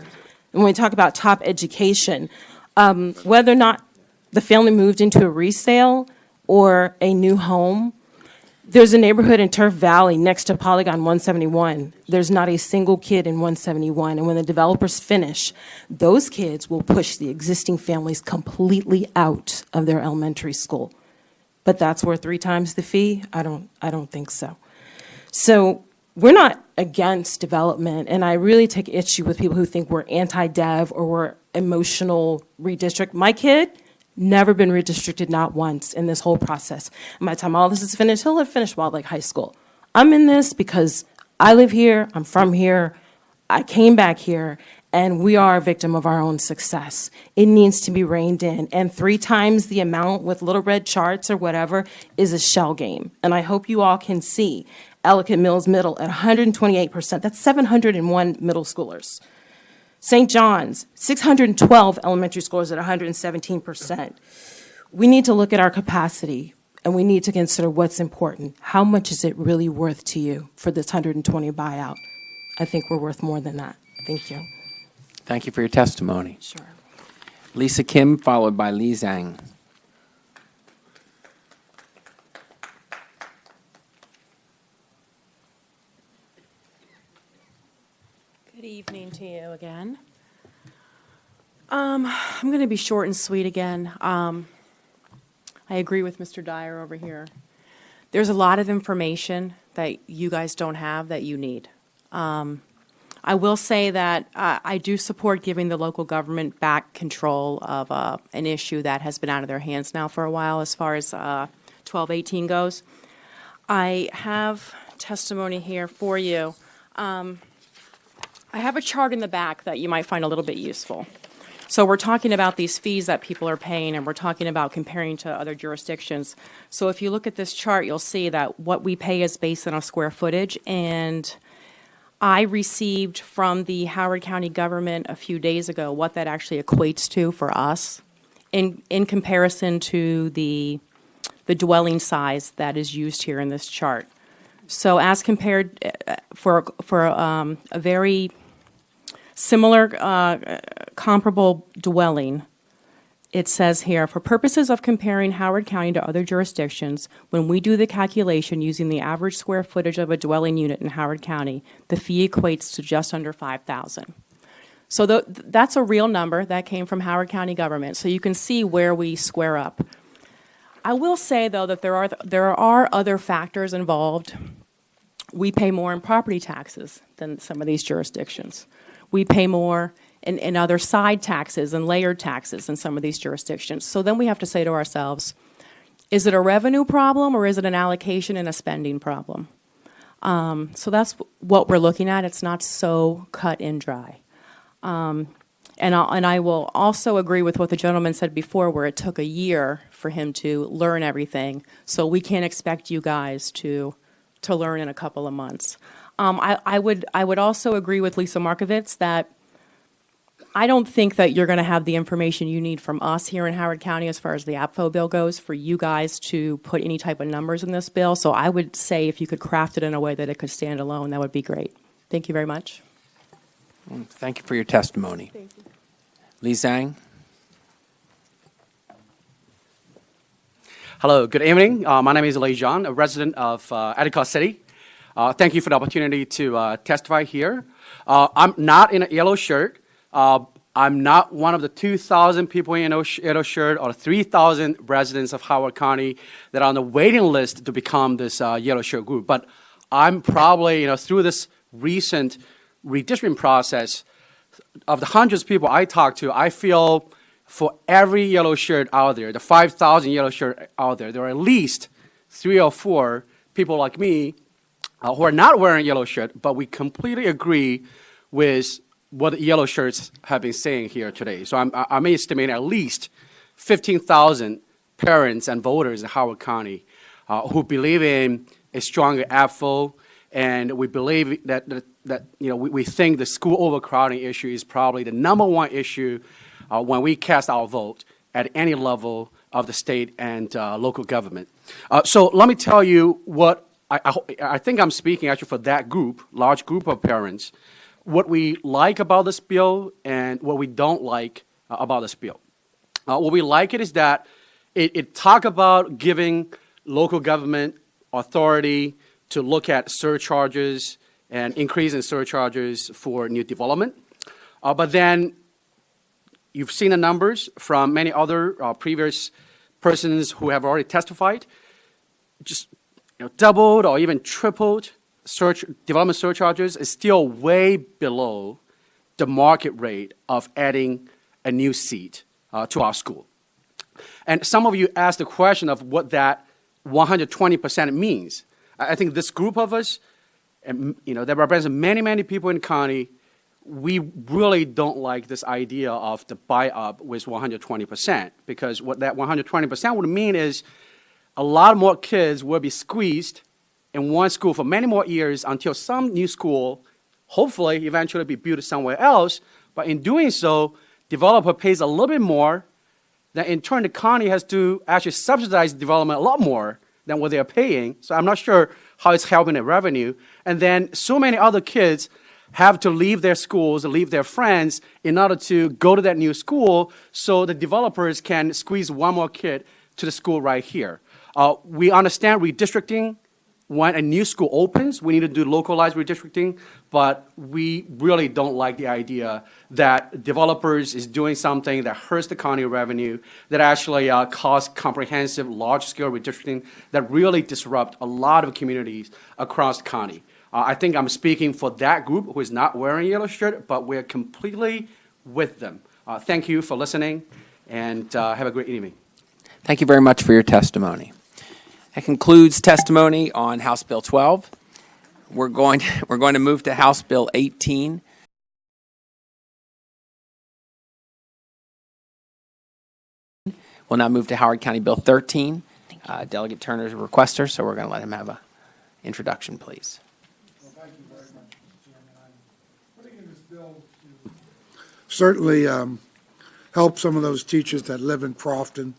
And when we talk about top education, whether or not the family moved into a resale or a new home, there's a neighborhood in Turf Valley next to Polygon 171. There's not a single kid in 171. And when the developers finish, those kids will push the existing families completely out of their elementary school. But that's worth 3 times the fee? I don't think so. So we're not against development, and I really take issue with people who think we're anti-dev or we're emotional redistrict. My kid, never been redistricted, not once in this whole process. And by the time all this is finished, he'll have finished Walled Lake High School. I'm in this because I live here, I'm from here, I came back here, and we are a victim of our own success. It needs to be reined in, and 3 times the amount with little red charts or whatever is a shell game. And I hope you all can see Ellicott Mills Middle at 128%. That's 701 middle schoolers. St. John's, 612 elementary schools at 117%. We need to look at our capacity, and we need to consider what's important. How much is it really worth to you for this 120 buyout? I think we're worth more than that. Thank you. Thank you for your testimony. Sure. Lisa Kim, followed by Lee Zhang. Good evening to you again. I'm going to be short and sweet again. I agree with Mr. Dyer over here. There's a lot of information that you guys don't have that you need. I will say that I do support giving the local government back control of an issue that has been out of their hands now for a while as far as 1218 goes. I have testimony here for you. I have a chart in the back that you might find a little bit useful. So we're talking about these fees that people are paying, and we're talking about comparing to other jurisdictions. So if you look at this chart, you'll see that what we pay is based on a square footage, and I received from the Howard County government a few days ago what that actually equates to for us in comparison to the dwelling size that is used here in this chart. So as compared for a very similar comparable dwelling, it says here, for purposes of comparing Howard County to other jurisdictions, when we do the calculation using the average square footage of a dwelling unit in Howard County, the fee equates to just under $5,000. So that's a real number that came from Howard County government. So you can see where we square up. I will say, though, that there are other factors involved. We pay more in property taxes than some of these jurisdictions. We pay more in other side taxes and layered taxes in some of these jurisdictions. So then we have to say to ourselves, is it a revenue problem or is it an allocation and a spending problem? So that's what we're looking at. It's not so cut and dry. And I will also agree with what the gentleman said before, where it took a year for him to learn everything. So we can't expect you guys to learn in a couple of months. I would also agree with Lisa Markovitz that I don't think that you're going to have the information you need from us here in Howard County as far as the Apfo bill goes for you guys to put any type of numbers in this bill. So I would say if you could craft it in a way that it could stand alone, that would be great. Thank you very much. Thank you for your testimony. Thank you. Lee Zhang. Hello, good evening. My name is Lee Zhang, a resident of Attica City. Thank you for the opportunity to testify here. I'm not in a yellow shirt. I'm not one of the 2,000 people in a yellow shirt or 3,000 residents of Howard County that are on the waiting list to become this yellow shirt group. But I'm probably, through this recent redistricting process, of the hundreds of people I talked to, I feel for every yellow shirt out there, the 5,000 yellow shirt out there, there are at least 3 or 4 people like me who are not wearing yellow shirt, but we completely agree with what the yellow shirts have been saying here today. So I'm estimating at least 15,000 parents and voters in Howard County who believe in a stronger Apfo, and we believe that we think the school overcrowding issue is probably the number one issue when we cast our vote at any level of the state and local government. So let me tell you what I think I'm speaking actually for that group, large group of parents, what we like about this bill and what we don't like about this bill. What we like it is that it talk about giving local government authority to look at surcharges and increase in surcharges for new development. But then you've seen the numbers from many other previous persons who have already testified, just doubled or even tripled development surcharges is still way below the market rate of adding a new seat to our school. And some of you asked the question of what that 120% means. I think this group of us, that represents many, many people in the county, we really don't like this idea of the buy-up with 120%, because what that 120% would mean is a lot more kids will be squeezed in one school for many more years until some new school, hopefully, eventually be built somewhere else. But in doing so, developer pays a little bit more. Then in turn, the county has to actually subsidize development a lot more than what they're paying. So I'm not sure how it's helping the revenue. And then so many other kids have to leave their schools, leave their friends in order to go to that new school so the developers can squeeze one more kid to the school right here. We understand redistricting. When a new school opens, we need to do localized redistricting, but we really don't like the idea that developers is doing something that hurts the county revenue, that actually cause comprehensive, large-scale redistricting that really disrupt a lot of communities across the county. I think I'm speaking for that group who is not wearing a yellow shirt, but we're completely with them. Thank you for listening, and have a great evening. Thank you very much for your testimony. That concludes testimony on House Bill 12. We're going to move to House Bill 18. We'll now move to Howard County Bill 13. Delegate Turner is a requester, so we're going to let him have an introduction, please. Well, thank you very much, Mr. Chairman. I'm putting in this bill to certainly help some of those teachers that live in Crofton,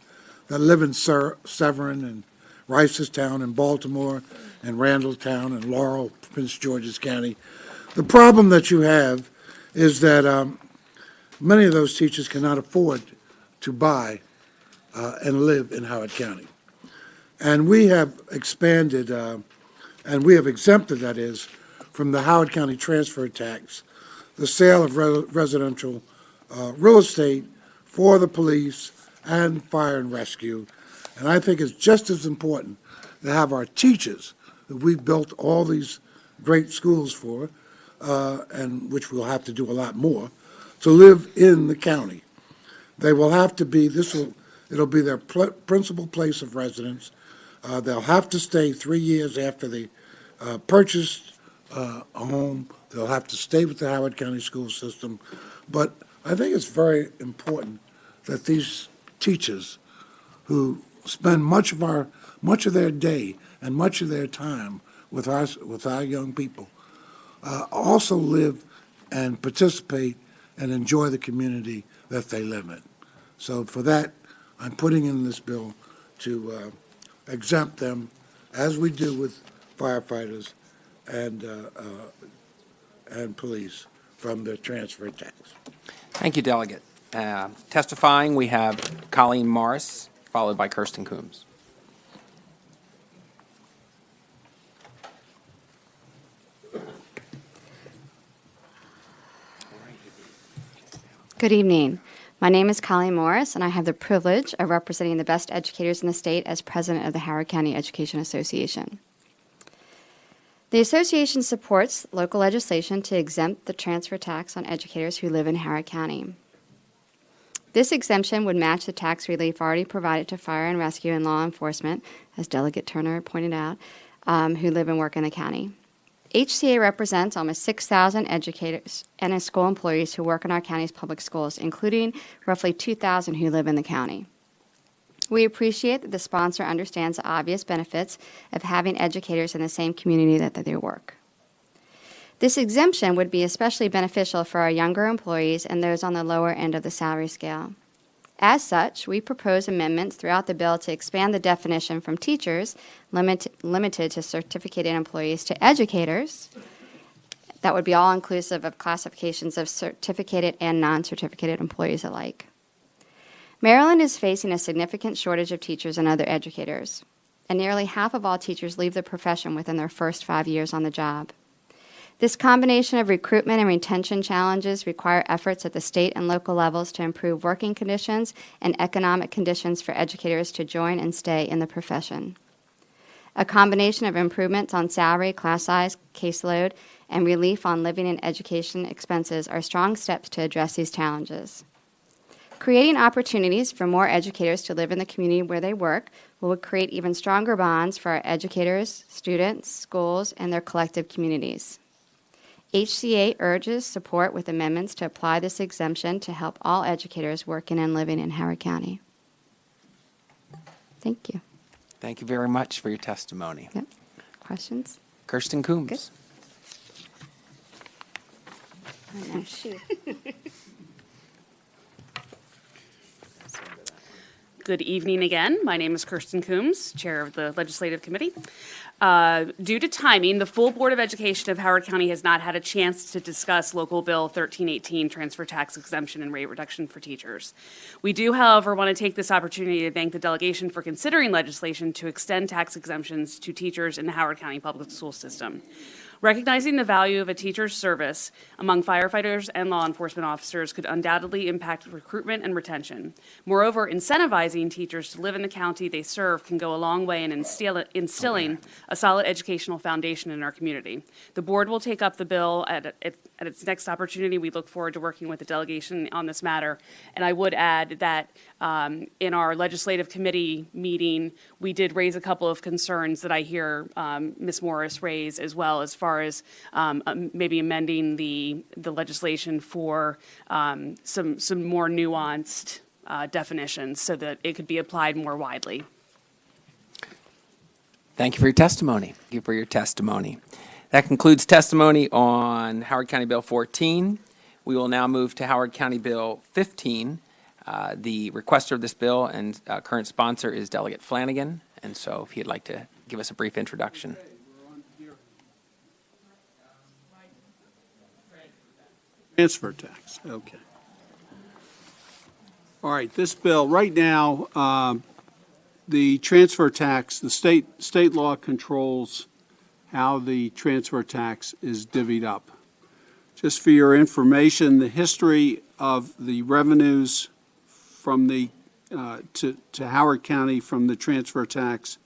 that live in Severn and Ricestown and Baltimore and Randalltown and Laurel, Prince George's County. The problem that you have is that many of those teachers cannot afford to buy and live in Howard County. And we have expanded, and we have exempted, that is, from the Howard County transfer tax, the sale of residential real estate for the police and fire and rescue. And I think it's just as important to have our teachers, that we've built all these great schools for, and which we'll have to do a lot more, to live in the county. They will have to be, it'll be their principal place of residence. They'll have to stay 3 years after they purchased a home. They'll have to stay with the Howard County school system. But I think it's very important that these teachers who spend much of their day and much of their time with our young people also live and participate and enjoy the community that they live in. So for that, I'm putting in this bill to exempt them, as we do with firefighters and police, from the transfer tax. Thank you, Delegate. Testifying, we have Colleen Morris, followed by Kirsten Coombs. Good evening. My name is Colleen Morris, and I have the privilege of representing the best educators in the state as president of the Howard County Education Association. The association supports local legislation to exempt the transfer tax on educators who live in Howard County. This exemption would match the tax relief already provided to fire and rescue and law enforcement, as Delegate Turner pointed out, who live and work in the county. HCA represents almost 6,000 educators and school employees who work in our county's public schools, including roughly 2,000 who live in the county. We appreciate that the sponsor understands the obvious benefits of having educators in the same community that they work. This exemption would be especially beneficial for our younger employees and those on the lower end of the salary scale. As such, we propose amendments throughout the bill to expand the definition from teachers, limited to certificated employees, to educators. That would be all inclusive of classifications of certificated and non-certificated employees alike. Maryland is facing a significant shortage of teachers and other educators, and nearly half of all teachers leave the profession within their first 5 years on the job. This combination of recruitment and retention challenges require efforts at the state and local levels to improve working conditions and economic conditions for educators to join and stay in the profession. A combination of improvements on salary, class size, caseload, and relief on living and education expenses are strong steps to address these challenges. Creating opportunities for more educators to live in the community where they work will create even stronger bonds for our educators, students, schools, and their collective communities. HCA urges support with amendments to apply this exemption to help all educators working and living in Howard County. Thank you. Thank you very much for your testimony. Yep. Questions? Kirsten Coombs. I know, shoot. Good evening again. My name is Kirsten Coombs, Chair of the Legislative Committee. Due to timing, the full Board of Education of Howard County has not had a chance to discuss Local Bill 1318, transfer tax exemption and rate reduction for teachers. We do, however, want to take this opportunity to thank the delegation for considering legislation to extend tax exemptions to teachers in the Howard County public school system. Recognizing the value of a teacher's service among firefighters and law enforcement officers could undoubtedly impact recruitment and retention. Moreover, incentivizing teachers to live in the county they serve can go a long way in instilling a solid educational foundation in our community. The board will take up the bill at its next opportunity. We look forward to working with the delegation on this matter. And I would add that in our legislative committee meeting, we did raise a couple of concerns that I hear Ms. Morris raise, as well, as far as maybe amending the legislation for some more nuanced definitions so that it could be applied more widely. Thank you for your testimony. Thank you for your testimony. That concludes testimony on Howard County Bill 14. We will now move to Howard County Bill 15. The requester of this bill and current sponsor is Delegate Flanagan, and so if he'd like to give us a brief introduction. Transfer tax, okay. All right, this bill, right now, the transfer tax, the state law controls how the transfer tax is divvied up. Just for your information, the history of the revenues from the to Howard County from the transfer tax.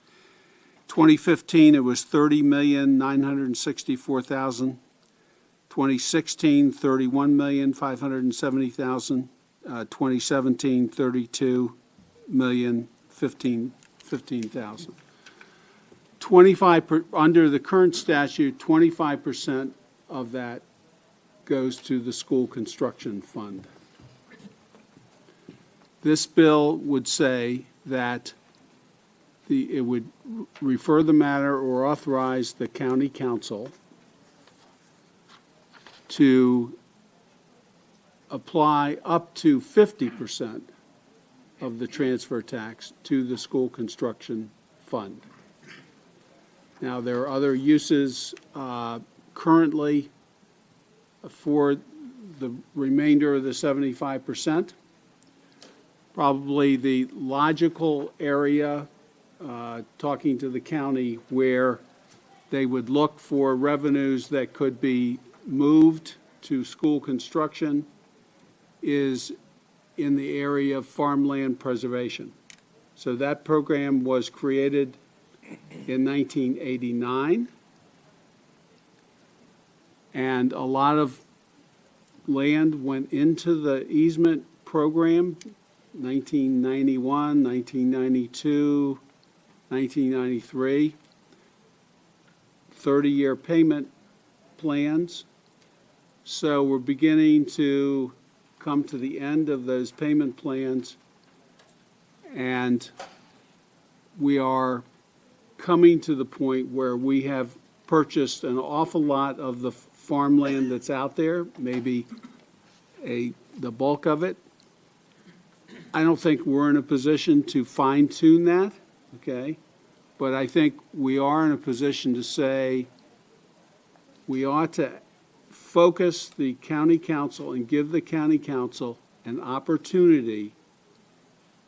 2015, it was $30,964,000. 2016, $31,570,000. 2017, $32,015,000. 25 under the current statute, 25% of that goes to the school construction fund. This bill would say that it would refer the matter or authorize the county council to apply up to 50% of the transfer tax to the school construction fund. Now, there are other uses currently for the remainder of the 75%. Probably the logical area, talking to the county, where they would look for revenues that could be moved to school construction is in the area of farmland preservation. So that program was created in 1989, and a lot of land went into the easement program, 1991, 1992, 1993, 30-year payment plans. So we're beginning to come to the end of those payment plans, and we are coming to the point where we have purchased an awful lot of the farmland that's out there, maybe the bulk of it. I don't think we're in a position to fine tune that, okay? But I think we are in a position to say we ought to focus the county council and give the county council an opportunity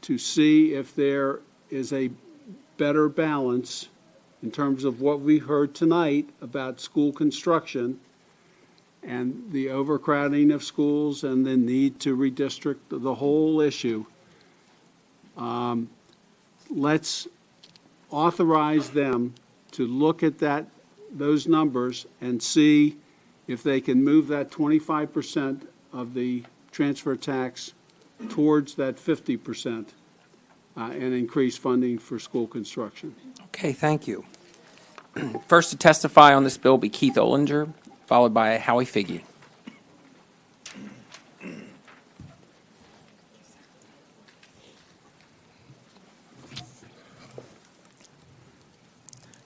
to see if there is a better balance in terms of what we heard tonight about school construction and the overcrowding of schools and the need to redistrict the whole issue. Let's authorize them to look at those numbers and see if they can move that 25% of the transfer tax towards that 50% and increase funding for school construction. Okay, thank you. First to testify on this bill will be Keith Ollinger, followed by Howie Figge.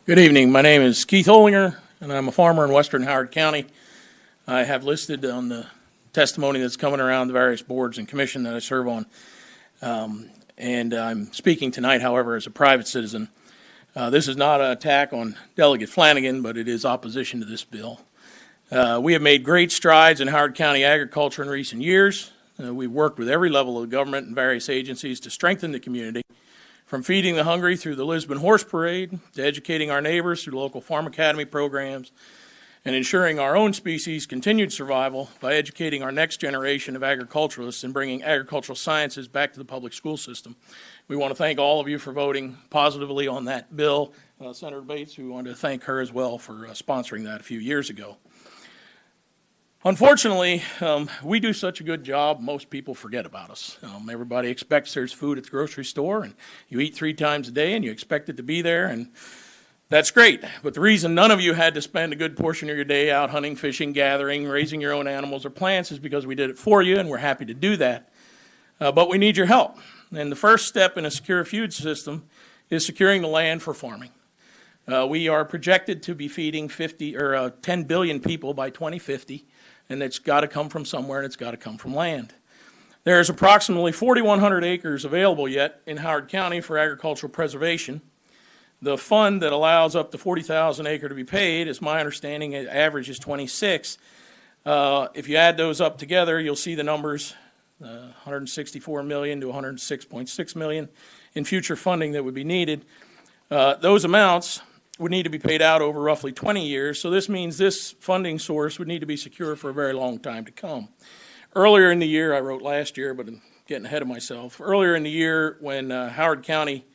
Good evening. My name is Keith Ollinger, and I'm a farmer in western Howard County. I have listed on the testimony that's coming around the various boards and commission that I serve on. And I'm speaking tonight, however, as a private citizen. This is not an attack on Delegate Flanagan, but it is opposition to this bill. We have made great strides in Howard County agriculture in recent years. We've worked with every level of government and various agencies to strengthen the community, from feeding the hungry through the Lisbon Horse Parade to educating our neighbors through local farm academy programs and ensuring our own species' continued survival by educating our next generation of agriculturalists and bringing agricultural sciences back to the public school system. We want to thank all of you for voting positively on that bill. Senator Bates, we wanted to thank her as well for sponsoring that a few years ago. Unfortunately, we do such a good job, most people forget about us. Everybody expects there's food at the grocery store, and you eat 3 times a day, and you expect it to be there, and that's great. But the reason none of you had to spend a good portion of your day out hunting, fishing, gathering, raising your own animals or plants is because we did it for you, and we're happy to do that. But we need your help. And the first step in a secure food system is securing the land for farming. We are projected to be feeding 10 billion people by 2050. And it's got to come from somewhere, and it's got to come from land. There's approximately 4,100 acres available yet in Howard County for agricultural preservation. The fund that allows up to 40,000 acre to be paid, is my understanding, it averages 26. If you add those up together, you'll see the numbers, 164 million to 106.6 million in future funding that would be needed. Those amounts would need to be paid out over roughly 20 years, so this means this funding source would need to be secure for a very long time to come. Earlier in the year, I wrote last year, but I'm getting ahead of myself. Earlier in the year, when Howard County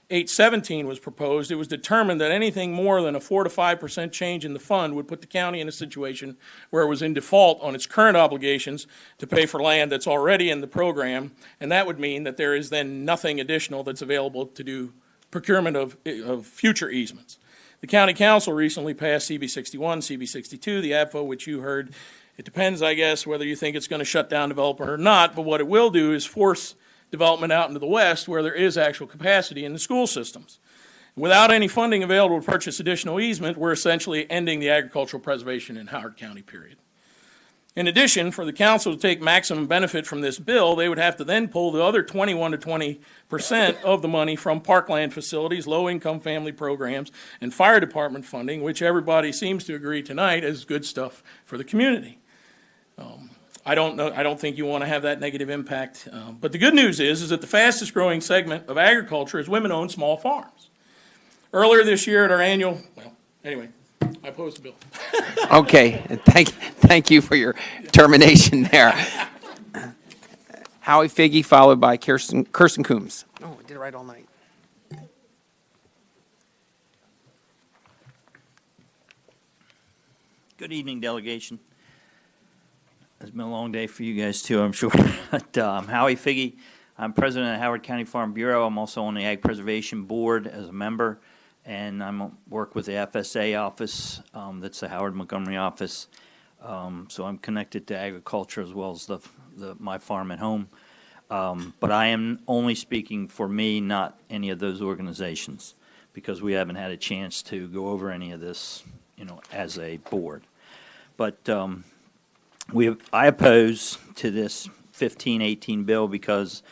817 was proposed, it was determined that anything more than a 4 to 5% change in the fund would put the county in a situation where it was in default on its current obligations to pay for land that's already in the program, and that would mean that there is then nothing additional that's available to do procurement of future easements. The county council recently passed CB 61, CB 62, the Apfo, which you heard. It depends, I guess, whether you think it's going to shut down development or not, but what it will do is force development out into the west where there is actual capacity in the school systems. Without any funding available to purchase additional easement, we're essentially ending the agricultural preservation in Howard County, period. In addition, for the council to take maximum benefit from this bill, they would have to then pull the other 21 to 20% of the money from parkland facilities, low-income family programs, and fire department funding, which everybody seems to agree tonight is good stuff for the community. I don't think you want to have that negative impact. But the good news is that the fastest growing segment of agriculture is women-owned small farms. Earlier this year at our annual, I opposed the bill. Okay, thank you for your termination there. Howie Figge, followed by Kirsten Coombs. Oh, I did it right all night. Good evening, delegation. It's been a long day for you guys too, I'm sure. But, I'm Howie Figge. I'm president of Howard County Farm Bureau. I'm also on the Ag Preservation Board as a member, and I work with the FSA office. That's the Howard Montgomery office. So I'm connected to agriculture as well as my farm at home. But I am only speaking for me, not any of those organizations, because we haven't had a chance to go over any of this, as a board. But I oppose to this 1518 bill because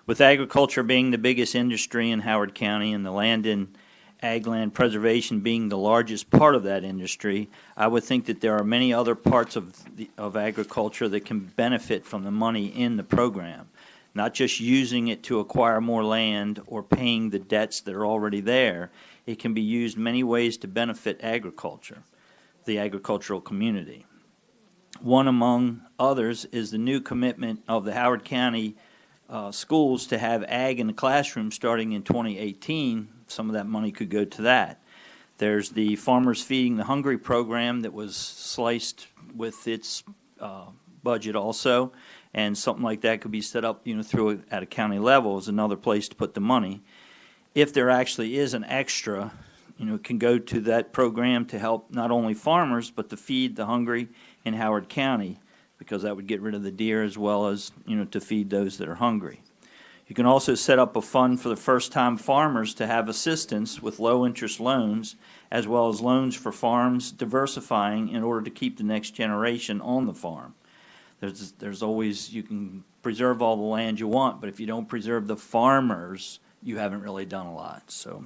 with agriculture being the biggest industry in Howard County and the land and ag land preservation being the largest part of that industry, I would think that there are many other parts of agriculture that can benefit from the money in the program, not just using it to acquire more land or paying the debts that are already there. It can be used many ways to benefit agriculture, the agricultural community. One among others is the new commitment of the Howard County schools to have ag in the classroom starting in 2018. Some of that money could go to that. There's the Farmers Feeding the Hungry program that was sliced with its budget also, and something like that could be set up, through at a county level is another place to put the money. If there actually is an extra, it can go to that program to help not only farmers, but to feed the hungry in Howard County, because that would get rid of the deer as well as, to feed those that are hungry. You can also set up a fund for the first-time farmers to have assistance with low-interest loans, as well as loans for farms diversifying in order to keep the next generation on the farm. There's always, you can preserve all the land you want, but if you don't preserve the farmers, you haven't really done a lot. So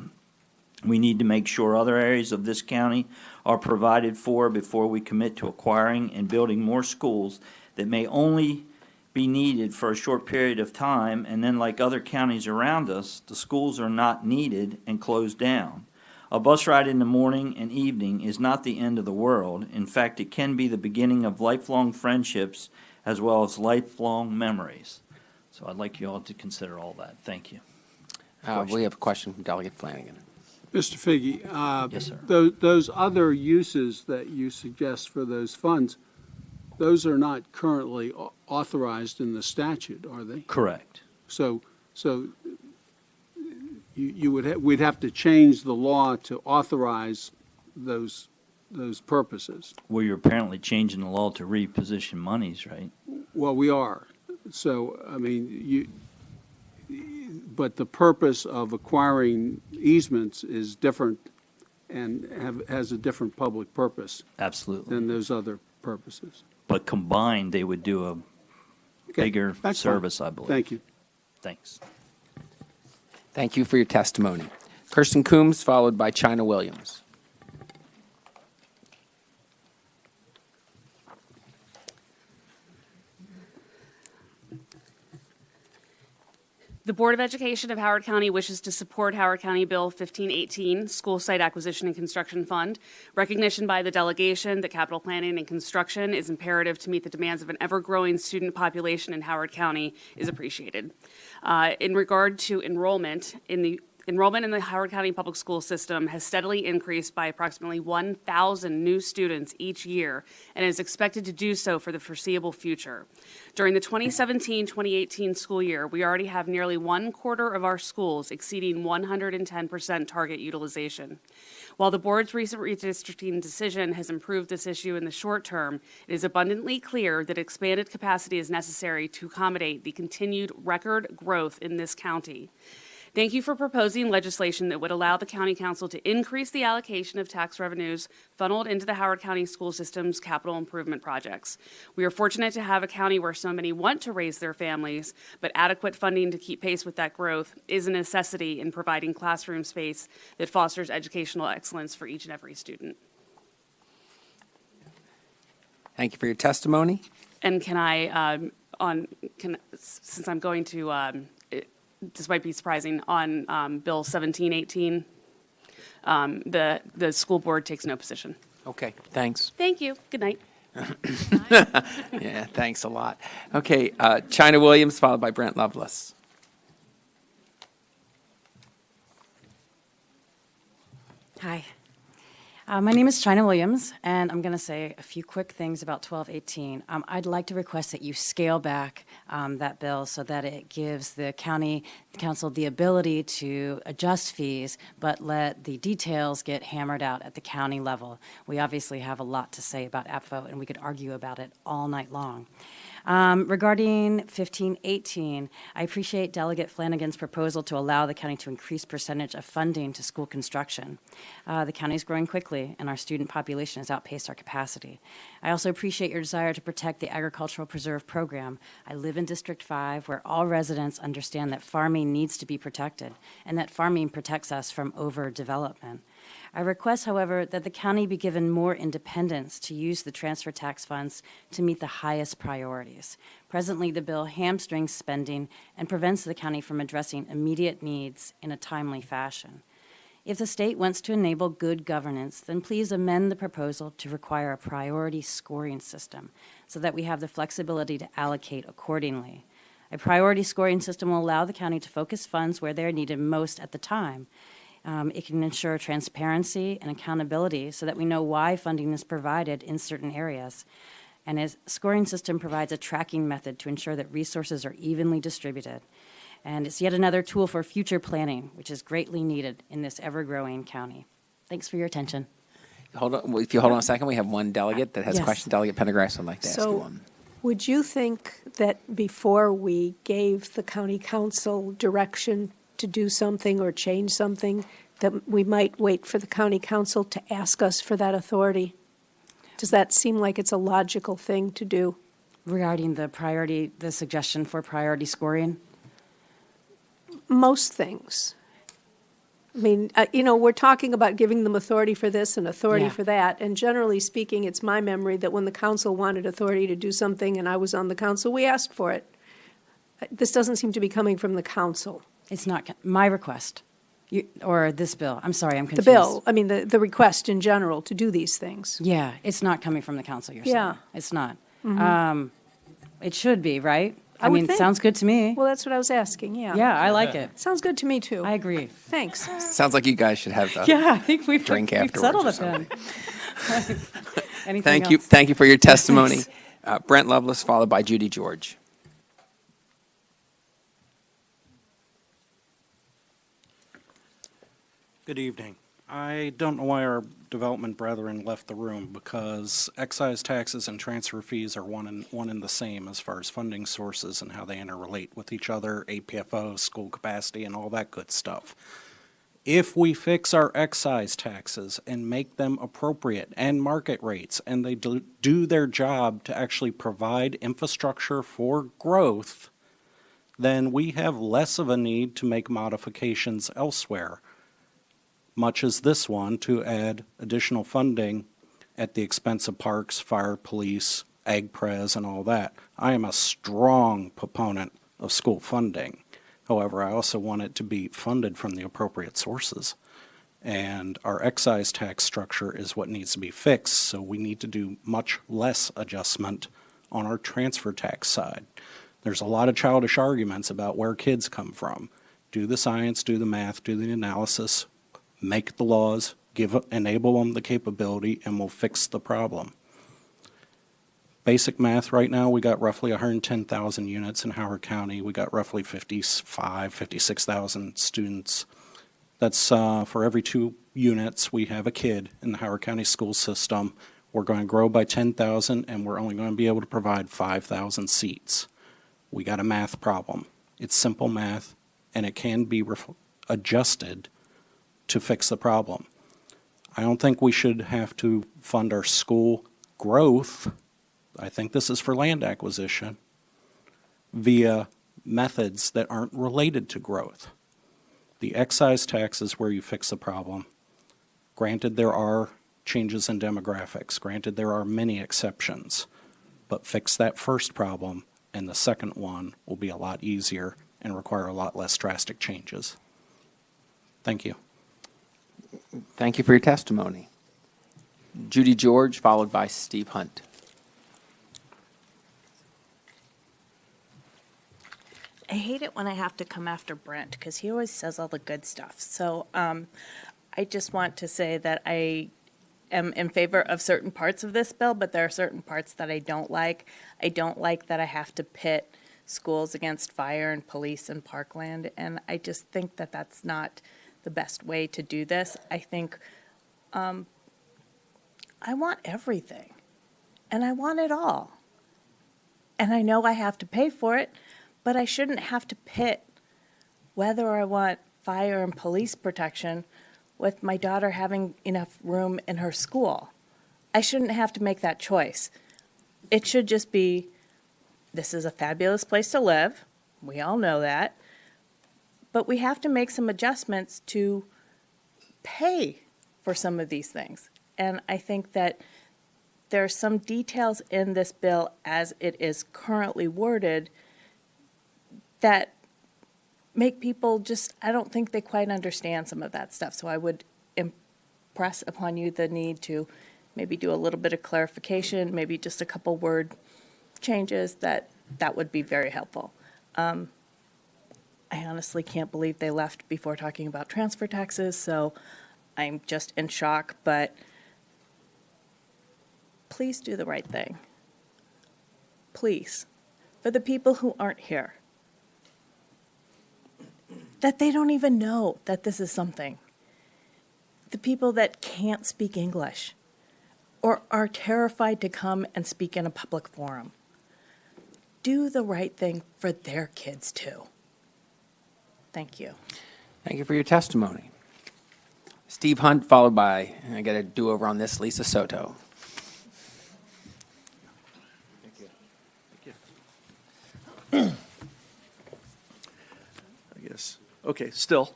we need to make sure other areas of this county are provided for before we commit to acquiring and building more schools that may only be needed for a short period of time, and then like other counties around us, the schools are not needed and closed down. A bus ride in the morning and evening is not the end of the world. In fact, it can be the beginning of lifelong friendships as well as lifelong memories. So I'd like you all to consider all that. Thank you. We have a question from Delegate Flanagan. Mr. Figge, Yes, sir. those other uses that you suggest for those funds, those are not currently authorized in the statute, are they? Correct. So we'd have to change the law to authorize those purposes. Well, you're apparently changing the law to reposition monies, right? Well, we are. So, I mean, but the purpose of acquiring easements is different and has a different public purpose Absolutely. than those other purposes. But combined, they would do a bigger that's fine. service, I believe. Thank you. Thanks. Thank you for your testimony. Kirsten Coombs, followed by China Williams. The Board of Education of Howard County wishes to support Howard County Bill 1518, School Site Acquisition and Construction Fund. Recognition by the delegation that capital planning and construction is imperative to meet the demands of an ever-growing student population in Howard County is appreciated. In regard to enrollment in the Howard County Public School System has steadily increased by approximately 1,000 new students each year and is expected to do so for the foreseeable future. During the 2017-2018 school year, we already have nearly 1/4 of our schools exceeding 110% target utilization. While the board's recent redistricting decision has improved this issue in the short term, it is abundantly clear that expanded capacity is necessary to accommodate the continued record growth in this county. Thank you for proposing legislation that would allow the County Council to increase the allocation of tax revenues funneled into the Howard County school system's capital improvement projects. We are fortunate to have a county where so many want to raise their families, but adequate funding to keep pace with that growth is a necessity in providing classroom space that fosters educational excellence for each and every student. Thank you for your testimony. And can I, since I'm going to, this might be surprising, on Bill 1718, the school board takes no position. Okay, thanks. Thank you. Good night. Yeah, thanks a lot. Okay, China Williams, followed by Brent Lovelace. Hi. My name is China Williams, and I'm going to say a few quick things about 1218. I'd like to request that you scale back that bill so that it gives the county council the ability to adjust fees, but let the details get hammered out at the county level. We obviously have a lot to say about Apfo, and we could argue about it all night long. Regarding 1518, I appreciate Delegate Flanagan's proposal to allow the county to increase percentage of funding to school construction. The county is growing quickly, and our student population has outpaced our capacity. I also appreciate your desire to protect the Agricultural Preserve Program. I live in District 5, where all residents understand that farming needs to be protected, and that farming protects us from overdevelopment. I request, however, that the county be given more independence to use the transfer tax funds to meet the highest priorities. Presently, the bill hamstrings spending and prevents the county from addressing immediate needs in a timely fashion. If the state wants to enable good governance, then please amend the proposal to require a priority scoring system so that we have the flexibility to allocate accordingly. A priority scoring system will allow the county to focus funds where they're needed most at the time. It can ensure transparency and accountability so that we know why funding is provided in certain areas. And a scoring system provides a tracking method to ensure that resources are evenly distributed. And it's yet another tool for future planning, which is greatly needed in this ever-growing county. Thanks for your attention. If you hold on a second, we have one delegate that has a Yes. question. Delegate Pendergrass would like to ask you So, one. would you think that before we gave the county council direction to do something or change something, that we might wait for the county council to ask us for that authority? Does that seem like it's a logical thing to do? Regarding the suggestion for priority scoring? Most things. I mean, we're talking about giving them authority for this and authority Yeah. for that, and generally speaking, it's my memory that when the council wanted authority to do something and I was on the council, we asked for it. This doesn't seem to be coming from the council. It's not my request, or this bill. I'm sorry, I'm The confused. bill, I mean, the request in general to do these things. Yeah, it's not coming from the council, you're saying. Yeah. It's not. Mhm. It should be, right? I would mean, think. sounds good to me. Well, that's what I was asking, yeah. Yeah, I like it. Sounds good to me, too. I agree. Thanks. Sounds like you guys should have a Yeah, I think we've drink we've afterwards settled or it then. Anything Thank you. else? Thank you for your testimony. Brent Lovelace, followed by Judy George. Good evening. I don't know why our development brethren left the room, because excise taxes and transfer fees are one and the same as far as funding sources and how they interrelate with each other, APFO, school capacity, and all that good stuff. If we fix our excise taxes and make them appropriate and market rates, and they do their job to actually provide infrastructure for growth, then we have less of a need to make modifications elsewhere, much as this one, to add additional funding at the expense of parks, fire, police, ag pres, and all that. I am a strong proponent of school funding. However, I also want it to be funded from the appropriate sources. And our excise tax structure is what needs to be fixed, so we need to do much less adjustment on our transfer tax side. There's a lot of childish arguments about where kids come from. Do the science, do the math, do the analysis, make the laws, enable them the capability, and we'll fix the problem. Basic math right now, we got roughly 110,000 units in Howard County. We got roughly 56,000 students. That's for every 2 units, we have a kid in the Howard County school system. We're going to grow by 10,000, and we're only going to be able to provide 5,000 seats. We got a math problem. It's simple math, and it can be adjusted to fix the problem. I don't think we should have to fund our school growth, I think this is for land acquisition, via methods that aren't related to growth. The excise tax is where you fix the problem. Granted, there are changes in demographics. Granted, there are many exceptions. But fix that first problem, and the second one will be a lot easier and require a lot less drastic changes. Thank you. Thank you for your testimony. Judy George, followed by Steve Hunt. I hate it when I have to come after Brent because he always says all the good stuff. So I just want to say that I am in favor of certain parts of this bill, but there are certain parts that I don't like. I don't like that I have to pit schools against fire and police and parkland, and I just think that that's not the best way to do this. I think I want everything, and I want it all. and I know I have to pay for it, but I shouldn't have to pit whether I want fire and police protection with my daughter having enough room in her school. I shouldn't have to make that choice. It should just be, this is a fabulous place to live. We all know that. But we have to make some adjustments to pay for some of these things. And I think that there are some details in this bill as it is currently worded that make people just, I don't think they quite understand some of that stuff. So I would impress upon you the need to maybe do a little bit of clarification, maybe just a couple word changes, that would be very helpful. I honestly can't believe they left before talking about transfer taxes, so I'm just in shock, but please do the right thing. Please. For the people who aren't here, that they don't even know that this is something. The people that can't speak English or are terrified to come and speak in a public forum. Do the right thing for their kids too. Thank you. Thank you for your testimony. Steve Hunt, followed by, and I got a do-over on this, Lisa Soto. I guess. Okay, still.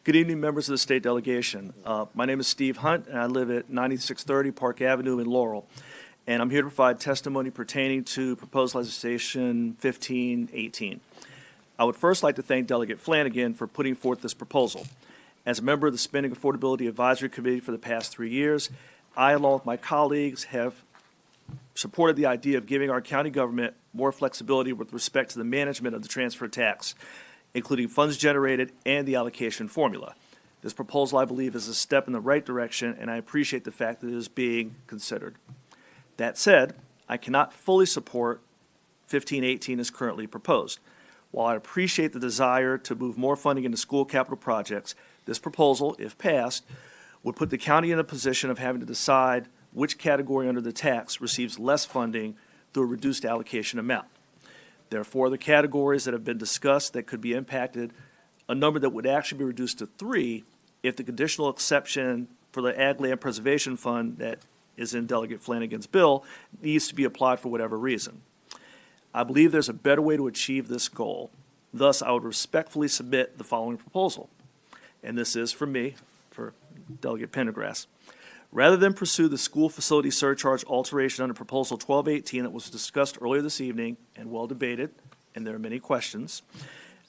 Good evening, members of the state delegation. My name is Steve Hunt, and I live at 9630 Park Avenue in Laurel. And I'm here to provide testimony pertaining to proposed legislation 1518. I would first like to thank Delegate Flanagan for putting forth this proposal. As a member of the Spending Affordability Advisory Committee for the past 3 years, I, along with my colleagues, have supported the idea of giving our county government more flexibility with respect to the management of the transfer tax, including funds generated and the allocation formula. This proposal, I believe, is a step in the right direction, and I appreciate the fact that it is being considered. That said, I cannot fully support 1518 as currently proposed. While I appreciate the desire to move more funding into school capital projects, this proposal, if passed, would put the county in a position of having to decide which category under the tax receives less funding through a reduced allocation amount. There are 4 other categories that have been discussed that could be impacted, a number that would actually be reduced to 3 if the conditional exception for the Ag Land Preservation Fund that is in Delegate Flanagan's bill needs to be applied for whatever reason. I believe there's a better way to achieve this goal. Thus, I would respectfully submit the following proposal. And this is from me, for Delegate Pendergrass. Rather than pursue the school facility surcharge alteration under Proposal 1218 that was discussed earlier this evening and well debated, and there are many questions,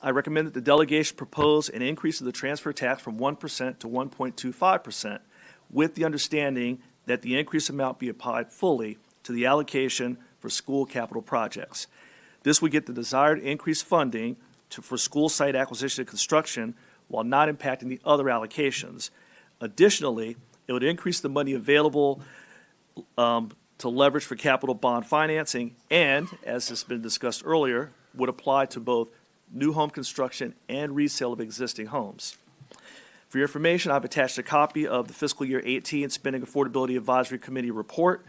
I recommend that the delegation propose an increase of the transfer tax from 1% to 1.25%, with the understanding that the increased amount be applied fully to the allocation for school capital projects. This would get the desired increased funding for school site acquisition and construction while not impacting the other allocations. Additionally, it would increase the money available to leverage for capital bond financing and, as has been discussed earlier, would apply to both new home construction and resale of existing homes. For your information, I've attached a copy of the fiscal year 18 Spending Affordability Advisory Committee report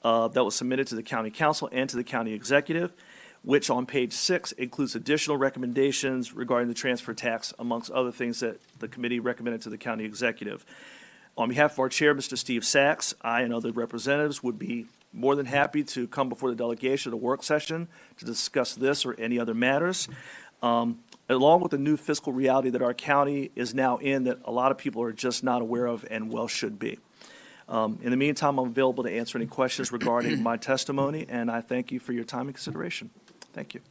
that was submitted to the County Council and to the County Executive, which on page 6 includes additional recommendations regarding the transfer tax, amongst other things that the committee recommended to the County Executive. On behalf of our chair, Mr. Steve Sachs, I and other representatives would be more than happy to come before the delegation at a work session to discuss this or any other matters, along with the new fiscal reality that our county is now in that a lot of people are just not aware of and well should be. In the meantime, I'm available to answer any questions regarding my testimony, and I thank you for your time and consideration. Thank you.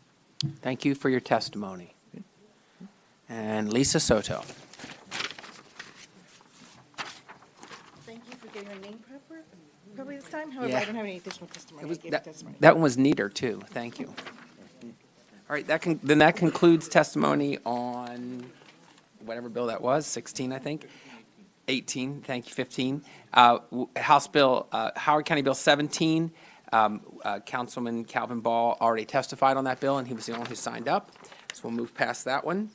Thank you for your testimony. And Lisa Soto. Thank you for getting your name properly this time. However, I don't have any additional testimony. I gave testimony. That one was neater, too. Thank you. All right, then that concludes testimony on whatever bill that was, 16, I think. 18, thank you, 15. House Bill, Howard County Bill 17, Councilman Calvin Ball already testified on that bill, and he was the only one who signed up. So we'll move past that one.